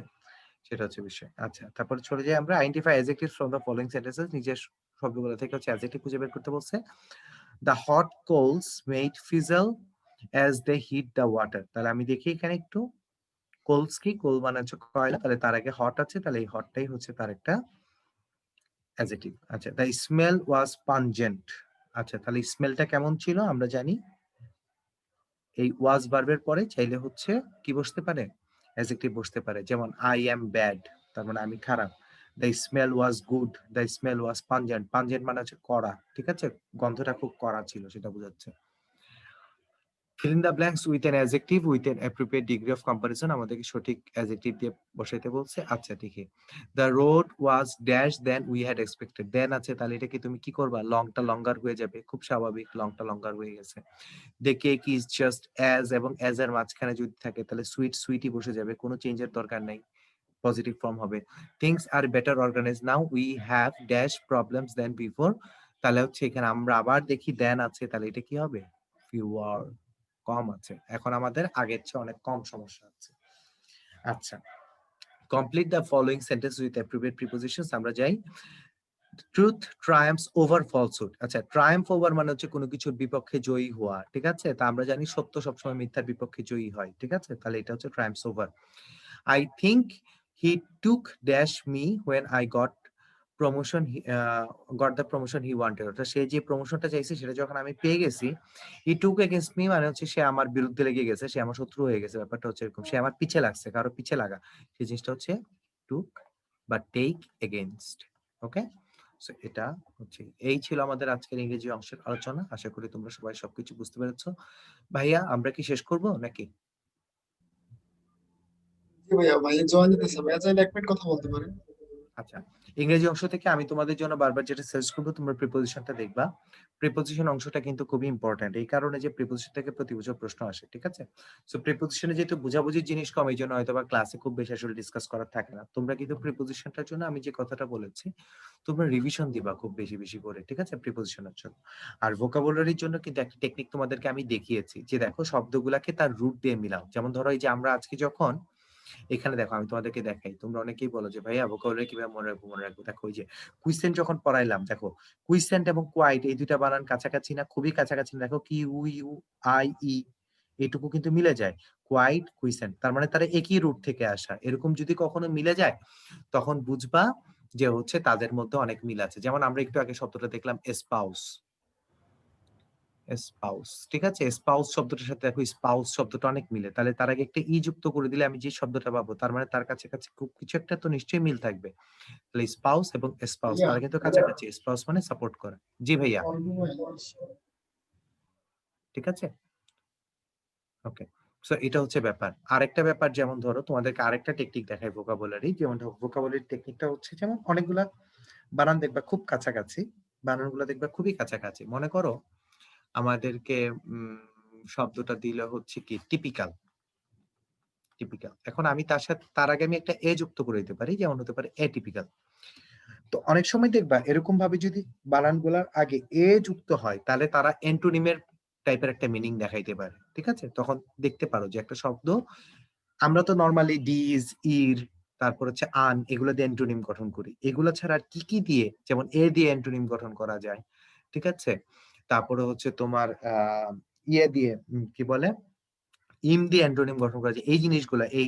সেটা হচ্ছে বিষয়। আচ্ছা, তারপরে চলে যাই আমরা identify adjectives from the following sentences, নিজের শব্দগুলো থেকে হচ্ছে অ্যাডজেক্টিভ খুঁজে বের করতে বলছে। The hot coals made fizzle as they hit the water, তাহলে আমি দেখি এখানে একটু কোলস কি, কোল মানে হচ্ছে কয়লা, তাহলে তার আগে হট আছে, তাহলে এই হটটাই হচ্ছে তার একটা অ্যাডজেক্টিভ। আচ্ছা, দ্য স্মেল ওয়াজ পানজেন্ট, আচ্ছা তাহলে স্মেলটা কেমন ছিল আমরা জানি, এই ওয়াজ ভার্বের পরে চাইলে হচ্ছে কি বসতে পারে, অ্যাডজেক্টিভ বসতে পারে, যেমন আই অ্যাম ব্যাড, তার মানে আমি খারাপ। The smell was good, the smell was pungent, pungent মানে হচ্ছে কড়া, ঠিক আছে, গন্ধটা খুব কড়া ছিল সেটা বোঝাচ্ছে। fill in the blanks with an adjective with an appropriate degree of comparison, আমাদেরকে সঠিক অ্যাডজেক্টিভ দিয়ে বসাইতে বলছে। আচ্ছা ঠিক আছে, the road was dash than we had expected, then আছে, তাহলে এটা কি তুমি কি করবা, লংটা লঙ্গার হয়ে যাবে, খুব স্বাভাবিক, লংটা লঙ্গার হয়ে গেছে। the cake is just as, এবং as এর মাঝখানে যদি থাকে তাহলে সুইট সুইটই বসে যাবে, কোনো চেঞ্জের দরকার নাই, পজিটিভ ফর্ম হবে। things are better organized now, we have dash problems than before, তাহলে হচ্ছে এখানে আমরা আবার দেখি দেন আছে, তাহলে এটা কি হবে, fewer, কম আছে, এখন আমাদের আগের চেয়ে অনেক কম সমস্যা আছে। আচ্ছা, complete the following sentence with appropriate prepositions, আমরা যাই। ট্রুথ ট্রায়াম্পস ওভার ফলসহুড, আচ্ছা ট্রায়াম্প ওভার মানে হচ্ছে কোনো কিছুর বিপক্ষে জয়ী হওয়া, ঠিক আছে, তা আমরা জানি সত্য সবসময় মিথ্যার বিপক্ষে জয়ী হয়, ঠিক আছে, তাহলে এটা হচ্ছে ট্রায়াম্পস over. I think he took dash me when I got promotion, got the promotion he wanted, অর্থাৎ সে যে প্রমোশনটা চাইছে সেটা যখন আমি পেয়ে গেছি, he took against me মানে হচ্ছে সে আমার বিরুদ্ধে লেগে গেছে, সে আমার শত্রু হয়ে গেছে, ব্যাপারটা হচ্ছে এরকম, সে আমার পিছে লাগছে, কারো পিছে লাগা, সেই জিনিসটা হচ্ছে took বা take against। ওকে, সো এটা হচ্ছে, এই ছিল আমাদের আজকের ইংরেজি অংশের আলোচনা, আশা করি তোমরা সবাই সবকিছু বুঝতে পেরেছো। ভাইয়া আমরা কি শেষ করব নাকি? জি ভাইয়া, ভাইয়া জয়েন দিতেছে, ভাইয়া চাইলে 1 মিনিট কথা বলতে পারেন। আচ্ছা, ইংরেজি অংশ থেকে আমি তোমাদের জন্য বারবার যেটা সাজেস্ট করবো, তোমরা প্রিপোজিশনটা দেখবা। প্রিপোজিশন অংশটা কিন্তু খুবই ইম্পর্টেন্ট, এই কারণে যে প্রিপোজিশন থেকে প্রতি বছর প্রশ্ন আসে, ঠিক আছে? সো প্রিপোজিশনে যেহেতু বোঝাবুঝির জিনিস কম, এই জন্য হয়তো বা ক্লাসে খুব বেশি আসলে ডিসকাস করার থাকে না। তোমরা কিন্তু প্রিপোজিশনটার জন্য আমি যে কথাটা বলেছি, তোমরা রিভিশন দিবা খুব বেশি বেশি করে, ঠিক আছে, প্রিপোজিশনের জন্য। আর ভোকাবুলারির জন্য কিন্তু একটা টেকনিক তোমাদেরকে আমি দেখিয়েছি, যে দেখো শব্দগুলাকে তার রুট দিয়ে মিলাও। যেমন ধরো এই যে আমরা আজকে যখন এখানে দেখো, আমি তোমাদেরকে দেখাই, তোমরা অনেকেই বলো যে ভাইয়া ভোকাবুলারি কিভাবে মনে রাখবো, দেখো ওই যে কুইসেন্ট যখন পড়াইলাম, দেখো কুইসেন্ট এবং কোয়াইট এই দুইটা বানান কাছাকাছি না, খুবই কাছাকাছি না, দেখো কি ইউ ইউ আই ই এইটুকু কিন্তু মিলে যায়, কোয়াইট কুইসেন্ট, তার মানে তারা একই রুট থেকে আসা, এরকম যদি কখনো মিলে যায় তখন বুঝবা যে হচ্ছে তাদের মধ্যে অনেক মিল আছে। যেমন আমরা একটু আগে শব্দটা দেখলাম স্পাউস, স্পাউস, ঠিক আছে, স্পাউস শব্দটার সাথে দেখো স্পাউস শব্দটা অনেক মিলে, তাহলে তার আগে একটা ই যুক্ত করে দিলে আমি যে শব্দটা পাবো, তার মানে তার কাছে কাছে খুব কিছু একটা তো নিশ্চয়ই মিল থাকবে। তাহলে স্পাউস এবং স্পাউস ভাইয়া তারা কিন্তু কাছাকাছি, স্পাউস মানে সাপোর্ট করে। জি ভাইয়া, ঠিক আছে, ওকে। সো এটা হচ্ছে ব্যাপার। আরেকটা ব্যাপার, যেমন ধরো তোমাদেরকে আরেকটা টেকনিক দেখাই ভোকাবুলারি, যেমন ভোকাবুলারি টেকনিকটা হচ্ছে, যেমন অনেকগুলা বানান দেখবা খুব কাছাকাছি, বানানগুলো দেখবা খুবই কাছাকাছি, মনে করো আমাদেরকে শব্দটা দিলে হচ্ছে কি টিপিক্যাল, টিপিক্যাল, এখন আমি তার সাথে তার আগে আমি একটা এ যুক্ত করে দিতে পারি, যেমন হতে পারে এটিপিক্যাল। তো অনেক সময় দেখবা এরকম ভাবে যদি বানানগুলোর আগে এ যুক্ত হয়, তাহলে তারা অ্যান্টোনিমের টাইপের একটা মিনিং দেখাইতে পারে, ঠিক আছে, তখন দেখতে পারো যে একটা শব্দ, আমরা তো নরমালি ডিজ, ইর, তারপর হচ্ছে আন, এগুলো দিয়ে অ্যান্টোনিম গঠন করি, এগুলো ছাড়া আর কি কি দিয়ে, যেমন এ দিয়ে অ্যান্টোনিম গঠন করা যায়, ঠিক আছে, তারপরে হচ্ছে তোমার ইয়ে দিয়ে কি বলে, ইম দিয়ে অ্যান্টোনিম গঠন করা যায়, এই জিনিসগুলা, এই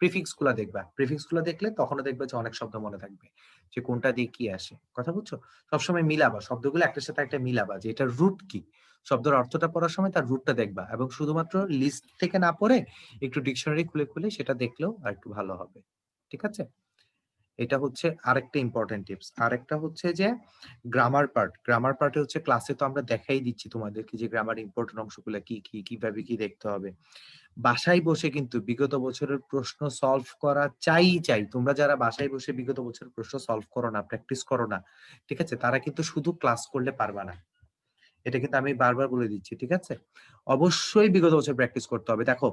প্রিফিক্স গুলা দেখবা, প্রিফিক্স গুলা দেখলে তখনও দেখবে যে অনেক শব্দ মনে থাকবে যে কোনটা দিয়ে কি আসে, কথা বুঝছো? সবসময় মিলাবা শব্দগুলো একটার সাথে একটা, মিলাবা যে এটার রুট কি, শব্দের অর্থটা পড়ার সময় তার রুটটা দেখবা, এবং শুধুমাত্র লিস্ট থেকে না পড়ে একটু ডিকশনারি খুলে খুলে সেটা দেখলেও আর একটু ভালো হবে, ঠিক আছে? এটা হচ্ছে আরেকটা ইম্পর্টেন্ট টিপস। আরেকটা হচ্ছে যে গ্রামার পার্ট। গ্রামার পার্টে হচ্ছে ক্লাসে তো আমরা দেখাই দিচ্ছি তোমাদেরকে যে গ্রামার ইম্পর্টেন্ট অংশগুলো কি কি, কিভাবে কি দেখতে হবে। বাসায় বসে কিন্তু বিগত বছরের প্রশ্ন সলভ করা চাই। তোমরা যারা বাসায় বসে বিগত বছরের প্রশ্ন সলভ করো না, প্র্যাকটিস করো না, ঠিক আছে, তারা কিন্তু শুধু ক্লাস করলে পারবা না। এটা কিন্তু আমি বারবার বলে দিচ্ছি, ঠিক আছে? অবশ্যই বিগত বছর প্র্যাকটিস করতে হবে। দেখো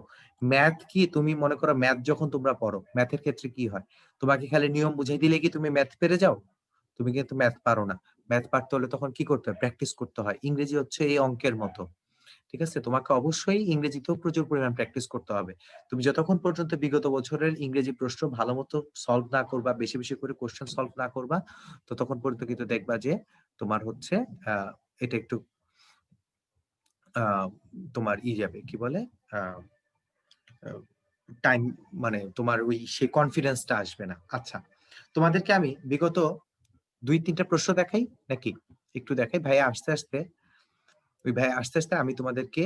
ম্যাথ কি, তুমি মনে করো ম্যাথ যখন তোমরা পড়ো, ম্যাথের ক্ষেত্রে কি হয়, তোমাকে খালি নিয়ম বুঝাই দিলে কি তুমি ম্যাথ পেরে যাও? তুমি কিন্তু ম্যাথ পারো না। ম্যাথ পারতে হলে তখন কি করতে হয়? প্র্যাকটিস করতে হয়। ইংরেজি হচ্ছে এই অঙ্কের মতো, ঠিক আছে? তোমাকে অবশ্যই ইংরেজিতেও প্রচুর পরিমাণ প্র্যাকটিস করতে হবে। তুমি যতক্ষণ পর্যন্ত বিগত বছরের ইংরেজি প্রশ্ন ভালো মতো সলভ না করবা, বেশি বেশি করে কোশ্চেন সলভ না করবা, ততক্ষণ পর্যন্ত কিন্তু দেখবা যে তোমার হচ্ছে এটা একটু তোমার যাবে, কি বলে, টাইম, মানে তোমার ওই সেই কনফিডেন্সটা আসবে না। আচ্ছা, তোমাদেরকে আমি বিগত 2-3টা প্রশ্ন দেখাই নাকি? একটু দেখাই ভাইয়া আস্তে আস্তে আমি তোমাদেরকে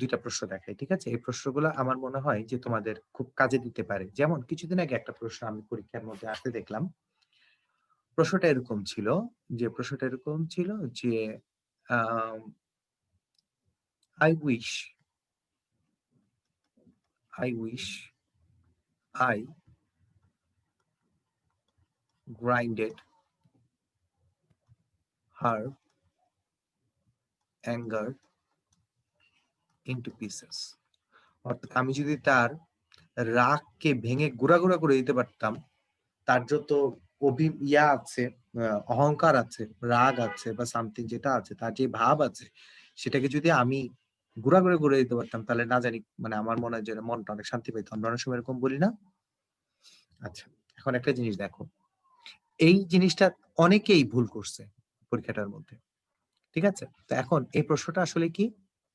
2টা প্রশ্ন দেখাই, ঠিক আছে? এই প্রশ্নগুলো আমার মনে হয় যে তোমাদের খুব কাজে দিতে পারে। যেমন কিছুদিন আগে একটা প্রশ্ন আমি পরীক্ষার মধ্যে আসতে দেখলাম। প্রশ্নটা এরকম ছিল যে I wish I grinded her anger into pieces. অর্থাৎ আমি যদি তার রাগকে ভেঙে গুঁড়া গুঁড়া করে দিতে পারতাম, তার যত আছে, অহংকার আছে, রাগ আছে বা সামথিং যেটা আছে, তার যে ভাব আছে, সেটাকে যদি আমি গুঁড়া করে দিতে পারতাম, তাহলে না জানি, মানে আমার মনে হয় যে মনটা অনেক শান্তি পেত। আমরা অনেক সময় এরকম বলি না? আচ্ছা, এখন একটা জিনিস দেখো, এই জিনিসটা অনেকেই ভুল করছে পরীক্ষাটার মধ্যে, ঠিক আছে? তো এখন এই প্রশ্নটা আসলে কি?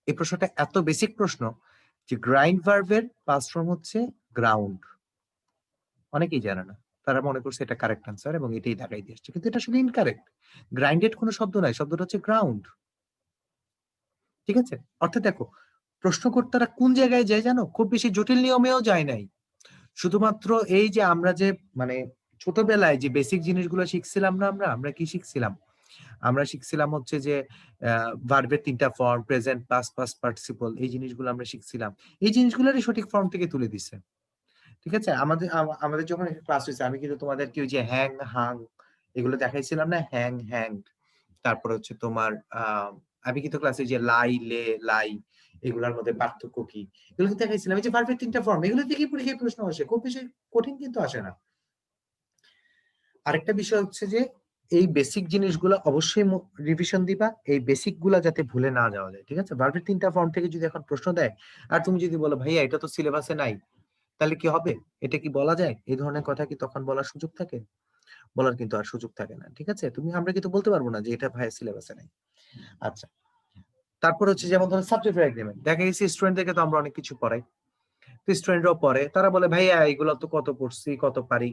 এই প্রশ্নটা এত বেসিক প্রশ্ন যে গ্রাইন্ড ভার্বের পাস্ট ফর্ম হচ্ছে গ্রাউন্ড। অনেকেই জানে না, তারা মনে করছে এটা কারেক্ট আনসার এবং এটাই দেখাই দিয়ে আসছে, কিন্তু এটা আসলে ইনকারেক্ট। গ্রাইন্ডেড কোনো শব্দ নাই, শব্দটা হচ্ছে গ্রাউন্ড, ঠিক আছে? অর্থাৎ দেখো, প্রশ্নকর্তারা কোন জায়গায় যায় জানো? খুব বেশি জটিল নিয়মেও যায় নাই। শুধুমাত্র এই যে আমরা যে, মানে ছোটবেলায় যে বেসিক জিনিসগুলো শিখছিলাম না, আমরা কি শিখছিলাম? আমরা শিখছিলাম হচ্ছে যে ভার্বের 3টা form, present, past, past participle, এই জিনিসগুলো আমরা শিখছিলাম। এই জিনিসগুলোরই সঠিক ফর্ম থেকে তুলে দিছে, ঠিক আছে? আমাদের যখন ক্লাস হয়েছে, আমি কিন্তু তোমাদেরকে ওই যে হ্যাং, হাং এগুলো দেখাইছিলাম না? হ্যাং, হ্যাংড, তারপর হচ্ছে তোমার আমি কিন্তু ক্লাসে যে লাই, লে, লাই, এগুলোর মধ্যে পার্থক্য কি, এগুলো কিন্তু দেখাইছিলাম। এই যে ভার্বের 3টা ফর্ম, এগুলো থেকেই পরীক্ষায় প্রশ্ন আসে, খুব বেশি কঠিন কিন্তু আসে না। আরেকটা বিষয় হচ্ছে যে এই বেসিক জিনিসগুলো অবশ্যই রিভিশন দিবা, এই বেসিক গুলা যাতে ভুলে না যাওয়া যায়, ঠিক আছে? ভার্বের 3টা ফর্ম থেকে যদি এখন প্রশ্ন দেয় আর তুমি যদি বলো ভাইয়া এটা তো সিলেবাসে নাই, তাহলে কি হবে? এটা কি বলা যায়? এই ধরনের কথা কি তখন বলার সুযোগ থাকে? বলার কিন্তু আর সুযোগ থাকে না, ঠিক আছে? আমরা কিন্তু বলতে পারবো না যে এটা ভাইয়া সিলেবাসে নাই। আচ্ছা, তারপর হচ্ছে যেমন ধরো সাবজেক্ট এগ্রিমেন্ট, দেখা গেছে স্টুডেন্টদেরকে তো আমরা অনেক কিছু পড়াই, তো স্টুডেন্টরাও পড়ে, তারা বলে ভাইয়া এগুলো তো কত পড়ছি, কত পারি,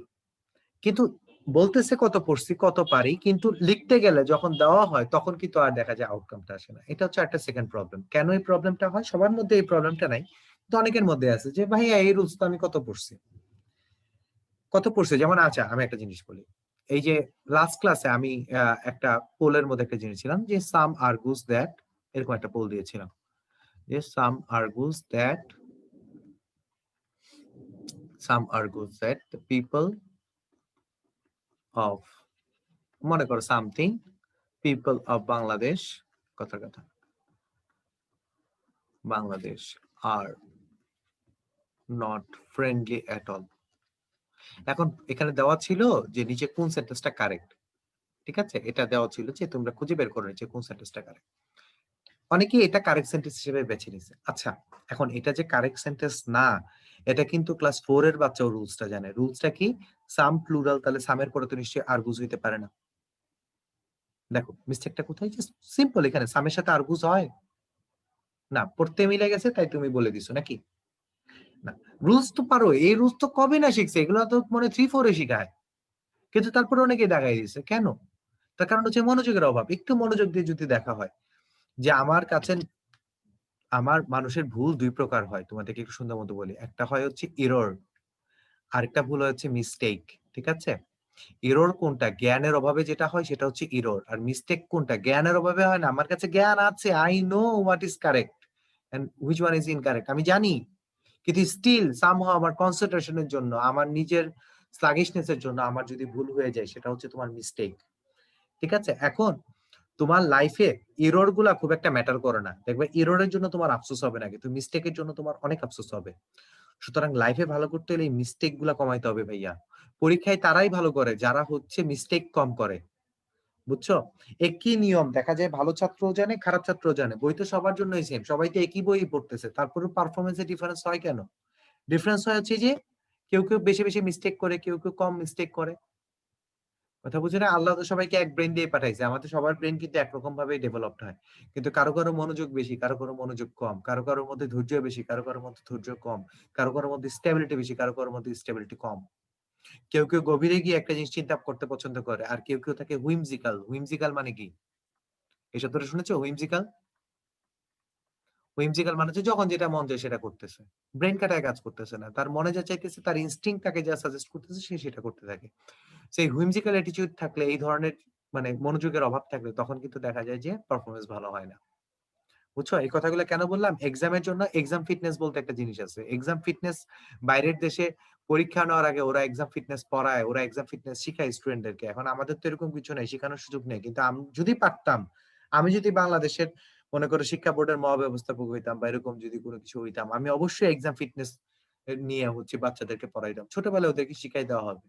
কিন্তু বলতেছে কত পড়ছি, কত পারি, কিন্তু লিখতে গেলে যখন দেওয়া হয় তখন কিন্তু আর দেখা যায় আউটকামটা আসে না। এটা হচ্ছে একটা সেকেন্ড প্রবলেম। কেন এই প্রবলেমটা হয়? সবার মধ্যে এই প্রবলেমটা নাই, কিন্তু অনেকের মধ্যে আছে যে ভাইয়া এই রুলস তো আমি কত পড়ছি। যেমন আচ্ছা, আমি একটা জিনিস বলি, এই যে লাস্ট ক্লাসে আমি একটা পোলের মধ্যে একটা জিনিস ছিলাম যে সাম আর্গুস দ্যাট, এরকম একটা পোল দিয়েছিলাম যে সাম argues that the people of, মনে করো সামথিং, পিপল অফ বাংলাদেশ, কথার কথা, Bangladesh are not friendly at all. এখন এখানে দেওয়া ছিল যে নিচে কোন সেন্টেন্সটা কারেক্ট, ঠিক আছে? এটা দেওয়া ছিল যে তোমরা খুঁজে বের করো নিচে কোন সেন্টেন্সটা কারেক্ট। অনেকে এটা কারেক্ট সেন্টেন্স হিসেবে বেছে নিছে। আচ্ছা, এখন এটা যে কারেক্ট সেন্টেন্স না, এটা কিন্তু ক্লাস 4 এর বাচ্চাও রুলসটা জানে। রুলসটা কি? সাম প্লুরাল, তাহলে সামের পরে তো নিশ্চয়ই আরগুজ হইতে পারে না। দেখো মিস্টেকটা কোথায়? জাস্ট সিম্পল, এখানে সামের সাথে আরগুজ হয় না, পড়তে মিলে গেছে তাই তুমি বলে দিছো নাকি? না, রুলস তো পারো, এই রুলস তো কবে না শিখছে, এগুলো তো মনে 3-4 এ শিখায়, কিন্তু তারপরে অনেকে দেখাই দিচ্ছে। কেন? তার কারণ হচ্ছে মনোযোগের অভাব। একটু মনোযোগ দিয়ে যদি দেখা হয় যে আমার কাছে, আমার মানুষের ভুল 2 প্রকার হয়, তোমাদেরকে একটু সুন্দর মতো বলি। একটা হয় হচ্ছে এরর, আরেকটা ভুল হচ্ছে মিস্টেক, ঠিক আছে? এরর কোনটা? জ্ঞানের অভাবে যেটা হয় সেটা হচ্ছে এরর। আর মিস্টেক কোনটা? জ্ঞানের অভাবে হয় না। আমার কাছে জ্ঞান আছে। I know what is correct and which one is incorrect. আমি জানি। কিন্তু স্টিল সামহাউ আমার কনসেন্ট্রেশনের জন্য, আমার নিজের স্লাগিশনেস এর জন্য আমার যদি ভুল হয়ে যায় সেটা হচ্ছে তোমার মিস্টেক। ঠিক আছে? এখন তোমার লাইফে এরর গুলা খুব একটা ম্যাটার করে না। দেখবে এররের জন্য তোমার আফসোস হবে না, কিন্তু মিস্টেকের জন্য তোমার অনেক আফসোস হবে। সুতরাং লাইফে ভালো করতে হলে এই মিস্টেক গুলা কমাইতে হবে ভাইয়া। পরীক্ষায় তারাই ভালো করে যারা হচ্ছে মিস্টেক কম করে। বুঝছো? একই নিয়ম দেখা যায়, ভালো ছাত্রও জানে, খারাপ ছাত্রও জানে। বই তো সবার জন্যই সেম। সবাই তো একই বই পড়তেছে। তারপরেও পারফরম্যান্সে ডিফারেন্স হয় কেন? ডিফারেন্স হয় হচ্ছে যে কেউ বেশি বেশি মিস্টেক করে, কেউ কম মিস্টেক করে। কথা বুঝে না? আল্লাহ তো সবাইকে এক ব্রেন দিয়ে পাঠাইছে। আমাদের সবার ব্রেন কিন্তু একরকম ভাবেই ডেভেলপড হয়। কিন্তু কারো মনোযোগ বেশি, কারো মনোযোগ কম। কারো মধ্যে ধৈর্য বেশি, কারো মধ্যে ধৈর্য কম। কারো মধ্যে স্টেবিলিটি বেশি, কারো মধ্যে স্টেবিলিটি কম। কেউ গভীরে গিয়ে একটা জিনিস চিন্তা করতে পছন্দ করে। আর কেউ থাকে হুইমজিক্যাল। হুইমজিক্যাল মানে কি? এই শব্দটা শুনেছো? হুইমজিক্যাল? হুইমজিক্যাল মানে হচ্ছে যখন যেটা মন চায় সেটা করতেছে। ব্রেন খাটায় কাজ করতেছে না। তার মনে যা চাইতেছে, তার ইনস্টিংক্ট তাকে যা সাজেস্ট করতেছে সে সেটা করতে থাকে। সেই হুইমজিক্যাল অ্যাটিটিউড থাকলে, এই ধরনের মানে মনোযোগের অভাব থাকলে তখন কিন্তু দেখা যায় যে পারফরম্যান্স ভালো হয় না। বুঝছো? এই কথাগুলো কেন বললাম? এক্সামের জন্য এক্সাম ফিটনেস বলতে একটা জিনিস আছে। এক্সাম ফিটনেস বাইরের দেশে পরীক্ষা নেওয়ার আগে ওরা এক্সাম ফিটনেস পড়ায়, ওরা এক্সাম ফিটনেস শিখায় স্টুডেন্টদেরকে। এখন আমাদের তো এরকম কিছু নাই, শেখানোর সুযোগ নেই। কিন্তু আমি যদি পারতাম, আমি যদি বাংলাদেশের মনে করো শিক্ষা বোর্ডের মহাব্যবস্থাপক হইতাম বা এরকম যদি কোনো কিছু হইতাম, আমি অবশ্যই এক্সাম ফিটনেস নিয়ে হচ্ছে বাচ্চাদেরকে পড়াইতাম। ছোটবেলায় ওদেরকে শিখাই দেওয়া হবে।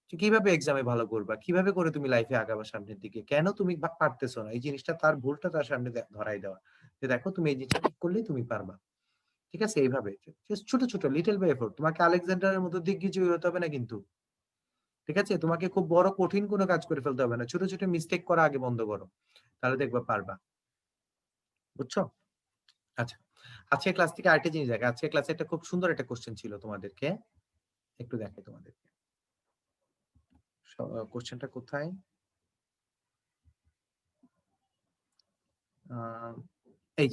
যে কিভাবে এক্সামে ভালো করবা, কিভাবে করে তুমি লাইফে আগাবা সামনের দিকে, কেন তুমি পারতেছো না, এই জিনিসটা তার ভুলটা তার সামনে ধরাই দেওয়া, যে দেখো তুমি এই জিনিসটা ঠিক করলেই তুমি পারবা। ঠিক আছে? এইভাবে ছোট ছোট লিটল বাই এফোর্ট। তোমাকে আলেকজান্ডারের মতো দিগ্বিজয়ী হতে হবে না কিন্তু। ঠিক আছে? তোমাকে খুব বড় কঠিন কোনো কাজ করে ফেলতে হবে না। ছোট ছোট মিস্টেক করা আগে বন্ধ করো, তাহলে দেখবা পারবা। বুঝছো? আচ্ছা, আজকে ক্লাস থেকে আরেকটা জিনিস দেখে, আজকে ক্লাসে একটা খুব সুন্দর একটা কোশ্চেন ছিল তোমাদেরকে, একটু দেখাই তোমাদেরকে। কোশ্চেনটা কোথায়? এই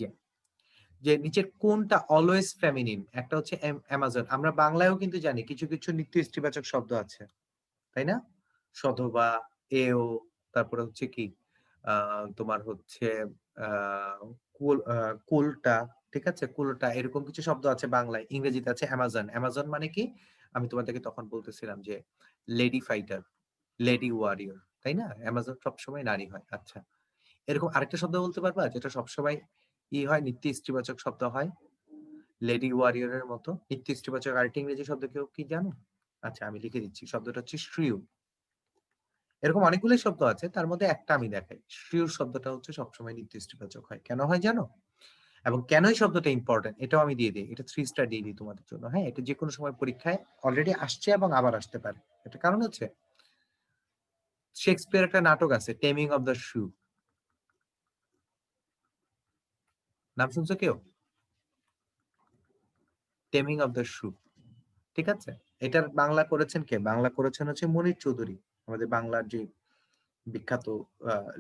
যে নিচের কোনটা অলওয়েজ ফেমিনিন? একটা হচ্ছে অ্যামাজন। আমরা বাংলায়ও কিন্তু জানি কিছু কিছু নিত্য স্ত্রীবাচক শব্দ আছে, তাই না? সধবা, এও, তারপরে হচ্ছে কি তোমার হচ্ছে কুলটা, ঠিক আছে, কুলটা, এরকম কিছু শব্দ আছে বাংলায়। ইংরেজিতে আছে অ্যামাজন। অ্যামাজন মানে কি? আমি তোমাদেরকে তখন বলতেছিলাম যে লেডি ফাইটার, লেডি ওয়ারিয়র, তাই না? অ্যামাজন সবসময় নারী হয়। আচ্ছা, এরকম আরেকটা শব্দ বলতে পারবা যেটা সবসময় হয়, নিত্য স্ত্রীবাচক শব্দ হয়, লেডি ওয়ারিয়র এর মতো? নিত্য স্ত্রীবাচক আরেকটা ইংরেজি শব্দ কেউ কি জানো? আচ্ছা, আমি লিখে দিচ্ছি। শব্দটা হচ্ছে শ্রিয়ু। এরকম অনেকগুলো শব্দ আছে, তার মধ্যে একটা আমি দেখাই। শ্রিয়ুর শব্দটা হচ্ছে সবসময় নিত্য স্ত্রীবাচক হয়। কেন হয় জানো? এবং কেন এই শব্দটা ইম্পর্টেন্ট এটাও আমি দিয়ে দিই। এটা 3 স্টার দিয়ে দিই তোমাদের জন্য। হ্যাঁ, এটা যে কোনো সময় পরীক্ষায় অলরেডি আসছে এবং আবার আসতে পারে। এটা কারণ হচ্ছে শেক্সপিয়ার একটা নাটক আছে, টেমিং অফ দ্য শু। নাম শুনছো কেউ? টেমিং অফ দ্য শু, ঠিক আছে? এটার বাংলা করেছেন কে? বাংলা করেছেন হচ্ছে মনির চৌধুরী, আমাদের বাংলার যে বিখ্যাত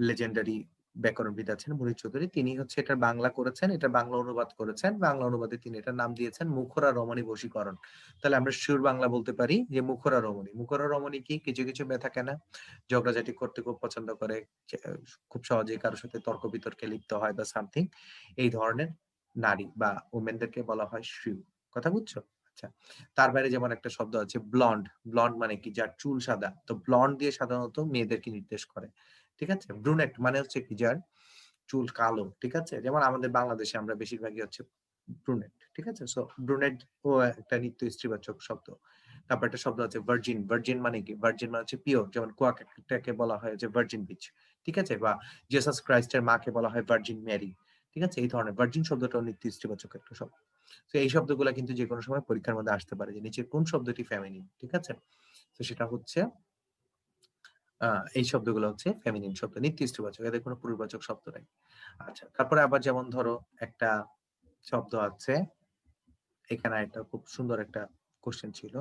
লেজেন্ডারি ব্যাকরণবিদ আছেন মনির চৌধুরী। তিনি হচ্ছে এটার বাংলা করেছেন, এটা বাংলা অনুবাদ করেছেন। বাংলা অনুবাদে তিনি এটার নাম দিয়েছেন মুখরা রমণী বশীকরণ। তাহলে আমরা শিওর বাংলা বলতে পারি যে মুখরা রমণী। মুখরা রমণী কি? কিছু কিছু ব্যথা কেনা, ঝগড়াঝাটি করতে খুব পছন্দ করে, খুব সহজেই কারোর সাথে তর্ক বিতর্কে লিপ্ত হয় বা সামথিং, এই ধরনের নারী বা ওমেনদেরকে বলা হয় শ্রী। কথা বুঝছো? আচ্ছা, তার বাইরে যেমন একটা শব্দ আছে ব্লন্ড। ব্লন্ড মানে কি? যার চুল সাদা। তো ব্লন্ড দিয়ে সাধারণত মেয়েদেরকে নির্দেশ করে। ঠিক আছে? ব্রুনেট মানে হচ্ছে কি? যার চুল কালো। ঠিক আছে? যেমন আমাদের বাংলাদেশে আমরা বেশিরভাগই হচ্ছে ব্রুনেট। ঠিক আছে? সো ব্রুনেট ও একটা নিত্য স্ত্রীবাচক শব্দ। তারপর একটা শব্দ আছে ভার্জিন। ভার্জিন মানে কি? ভার্জিন মানে হচ্ছে পিওর। যেমন কুয়াকাটাকে বলা হয় যে ভার্জিন বিচ। ঠিক আছে? বা জিসাস ক্রাইস্টের মাকে বলা হয় ভার্জিন মেরি। ঠিক আছে? এই ধরনের ভার্জিন শব্দটাও নিত্য স্ত্রীবাচক একটা শব্দ। তো এই শব্দগুলা কিন্তু যে কোনো সময় পরীক্ষার মধ্যে আসতে পারে, যে নিচের কোন শব্দটি ফেমিনিন। ঠিক আছে? তো সেটা হচ্ছে এই শব্দগুলো হচ্ছে ফেমিনিন শব্দ, নিত্য স্ত্রীবাচক। এদের কোনো পুরুষবাচক শব্দ নাই। আচ্ছা, তারপরে আবার যেমন ধরো একটা শব্দ আছে, এখানে একটা খুব সুন্দর একটা কোশ্চেন ছিল,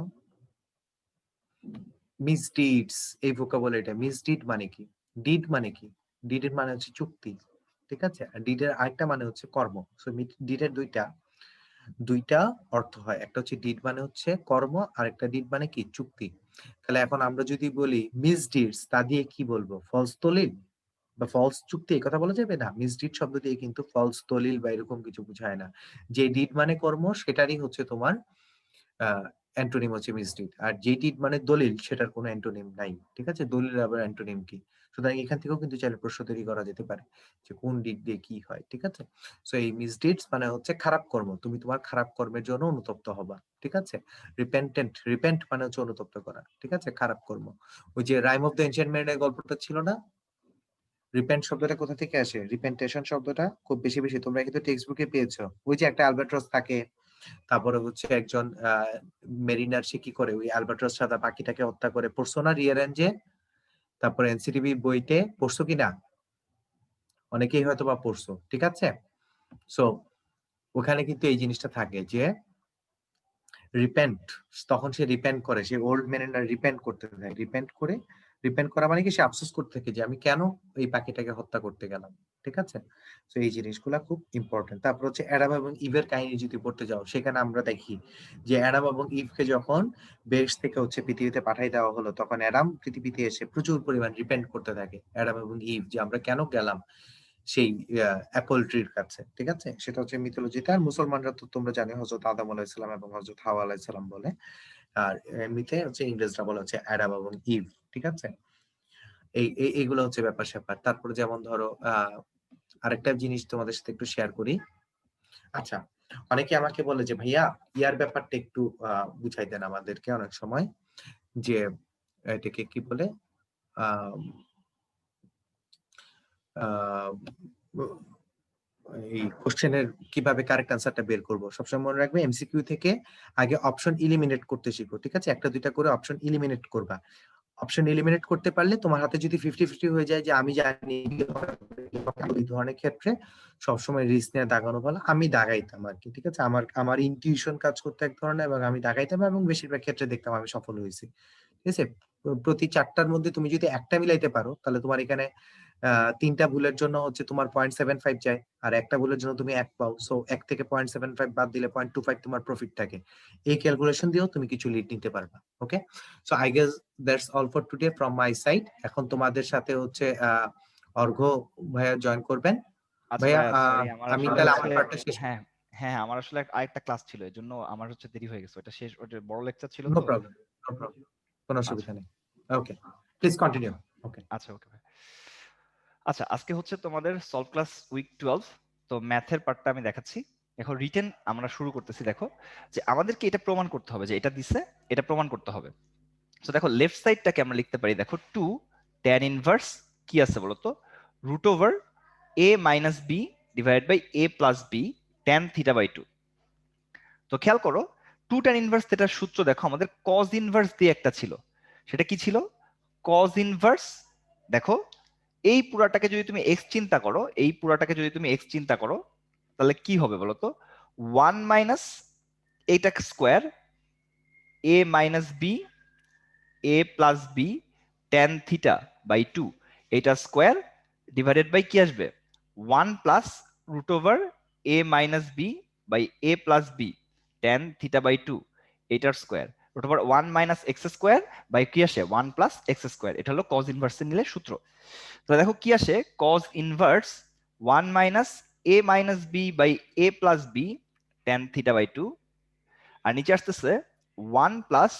মিসডিডস। এই ভোকাবুলারিটা মিসডিড মানে কি? ডিড মানে কি? ডিড মানে হচ্ছে চুক্তি। ঠিক আছে? আর ডিডের আরেকটা মানে হচ্ছে কর্ম। সো ডিডের দুইটা দুইটা অর্থ হয়, একটা হচ্ছে ডিড মানে হচ্ছে কর্ম, আর একটা ডিড মানে কি চুক্তি। তাহলে এখন আমরা যদি বলি মিসডিডস, তা দিয়ে কি বলবো? ফলস দলিল বা ফলস চুক্তি, এই কথা বলা যাবে না। মিসডিড শব্দ দিয়ে কিন্তু ফলস দলিল বা এরকম কিছু বোঝায় না। যে ডিড মানে কর্ম সেটারই হচ্ছে তোমার অ্যান্টোনিম হচ্ছে মিসডিড, আর যে ডিড মানে দলিল সেটার কোনো অ্যান্টোনিম নাই। ঠিক আছে, দলিল আবার অ্যান্টোনিম কি? সুতরাং এখান থেকেও কিন্তু চাইলে প্রশ্ন তৈরি করা যেতে পারে যে কোন ডিড দিয়ে কি হয়। ঠিক আছে, সো এই মিসডিডস মানে হচ্ছে খারাপ কর্ম, তুমি তোমার খারাপ কর্মের জন্য অনুতপ্ত হবা। ঠিক আছে, রিপেন্ট মানে হচ্ছে অনুতপ্ত করা। ঠিক আছে, খারাপ কর্ম। ওই যে রাইম অফ দ্য এনশিয়েন্ট ম্যানের গল্পটা ছিল না, রিপেন্ট শব্দটা কোথা থেকে আসে? রিপেন্টেশন শব্দটা খুব বেশি বেশি তোমরা কিন্তু টেক্সট বুকে পেয়েছো। ওই যে একটা অ্যালবাট্রস থাকে, তারপরে হচ্ছে একজন মেরিনার, সে কি করে ওই অ্যালবাট্রস সাদা পাখিটাকে হত্যা করে। পড়ছো না রিয়ারেঞ্জে? তারপরে এনসিটিভি বইতে পড়ছো কিনা? অনেকেই হয়তো বা পড়ছো। ঠিক আছে, সো ওখানে কিন্তু এই জিনিসটা থাকে যে রিপেন্ট, তখন সে রিপেন্ট করে, সে ওল্ড মেরিনার রিপেন্ট করতে থাকে, রিপেন্ট করা মানে কি সে আফসোস করতে থাকে যে আমি কেন এই পাখিটাকে হত্যা করতে গেলাম। ঠিক আছে, তো এই জিনিসগুলা খুব ইম্পর্টেন্ট। তারপর হচ্ছে অ্যাডাম এবং ইভের কাহিনী যদি পড়তে যাও, সেখানে আমরা দেখি যে অ্যাডাম এবং ইভকে যখন বেশ থেকে হচ্ছে পৃথিবীতে পাঠাই দেওয়া হলো, তখন অ্যাডাম পৃথিবীতে এসে প্রচুর পরিমাণ রিপেন্ট করতে থাকে, অ্যাডাম এবং ইভ, যে আমরা কেন গেলাম সেই অ্যাপল ট্রির কাছে। ঠিক আছে, সেটা হচ্ছে মিথোলজিতে। আর মুসলমানরা তো তোমরা জানো হযরত আদম আলাইহিস সালাম এবং হযরত হাওয়া আলাইহিস সালাম বলে। আর এমনিতে হচ্ছে ইংরেজরা বলে হচ্ছে অ্যাডাম এবং ইভ। ঠিক আছে, এইগুলো হচ্ছে ব্যাপার-স্যাপার। তারপরে যেমন ধরো আরেকটা জিনিস তোমাদের সাথে একটু শেয়ার করি। আচ্ছা, অনেকে আমাকে বলে যে ভাইয়া ইয়ার ব্যাপারটা একটু বুঝাই দেন আমাদেরকে অনেক সময়, যে এটাকে কি বলে আম আ এই কোশ্চেনের কিভাবে কারেক্ট আনসারটা বের করব। সবসময় মনে রাখবে এমসিকিউ থেকে আগে অপশন এলিমিনেট করতে শিখো। ঠিক আছে, একটা দুইটা করে অপশন এলিমিনেট করবা। অপশন এলিমিনেট করতে পারলে তোমার হাতে যদি 50-50 হয়ে যায় যে আমি জানি, এই ধরনের ক্ষেত্রে সবসময় রিস্ক নিয়ে দাগানো ভালো। আমি দাগাইতাম আরকি। ঠিক আছে, আমার ইনটিউশন কাজ করতে এক ধরনের, এবং আমি দাগাইতাম এবং বেশিরভাগ ক্ষেত্রে দেখতাম আমি সফল হয়েছি। ঠিক আছে, প্রতি ৪ টার মধ্যে তুমি যদি একটা মিলাইতে পারো, তাহলে তোমার এখানে ৩ টা ভুলের জন্য হচ্ছে তোমার 0.75 যায়, আর একটা ভুলের জন্য তুমি ১ পাও। সো ১ থেকে 0.75 বাদ দিলে 0.25 তোমার প্রফিট থাকে। এই ক্যালকুলেশন দিয়েও তুমি কিছু লিড নিতে পারবা। Okay, so I guess that's all for today from my side. এখন তোমাদের সাথে হচ্ছে অর্ঘ্য ভাইয়া জয়েন করবেন। আচ্ছা ভাইয়া ভাইয়া, সরি আমার আমি আসলে তাহলে হচ্ছে, আমার পার্টটা শেষ হ্যাঁ হ্যাঁ আমার আসলে আরেকটা ক্লাস ছিল, এজন্য আমার হচ্ছে দেরি হয়ে গেছে। ওটা শেষ, ওটা বড় লেকচার ছিল নো তো। প্রবলেম, নো প্রবলেম, কোনো আচ্ছা অসুবিধা নেই। ওকে, প্লিজ কন্টিনিউ। ওকে, আচ্ছা ওকে ভাই। আচ্ছা, আজকে হচ্ছে তোমাদের সলভ ক্লাস উইক 12। তো ম্যাথের পার্টটা আমি দেখাচ্ছি। এখন রিটেন আমরা শুরু করতেছি। দেখো যে আমাদেরকে এটা প্রমাণ করতে হবে যে এটা দিছে, এটা প্রমাণ করতে হবে। তো দেখো লেফট সাইডটাকে আমরা লিখতে পারি, দেখো 2 tan ইনভার্স কি আছে বলতো, root over a minus b divided by a plus b tan theta by 2। তো খেয়াল করো 2 tan ইনভার্স এটার সূত্র দেখো আমাদের cos ইনভার্স দিয়ে একটা ছিল, সেটা কি ছিল? cos inverse. দেখো এই পুরাটাকে যদি তুমি x চিন্তা করো, এই পুরাটাকে যদি তুমি x চিন্তা করো, তাহলে কি হবে বলতো? 1 মাইনাস এইটা square a minus b a plus b tan theta by 2 এটা স্কোয়ার ডিভাইডেড বাই কি আসবে? 1 plus root over a minus b by a plus b tan theta by 2 এটার square root over 1 minus x square by কি আসে 1 plus x square. এটা হলো cause ইনভার্সের নিলে সূত্র। তো দেখো কি আসে, cause inverse 1 minus a minus b by a plus b tan theta by 2, আর নিচে আসতেছে 1 plus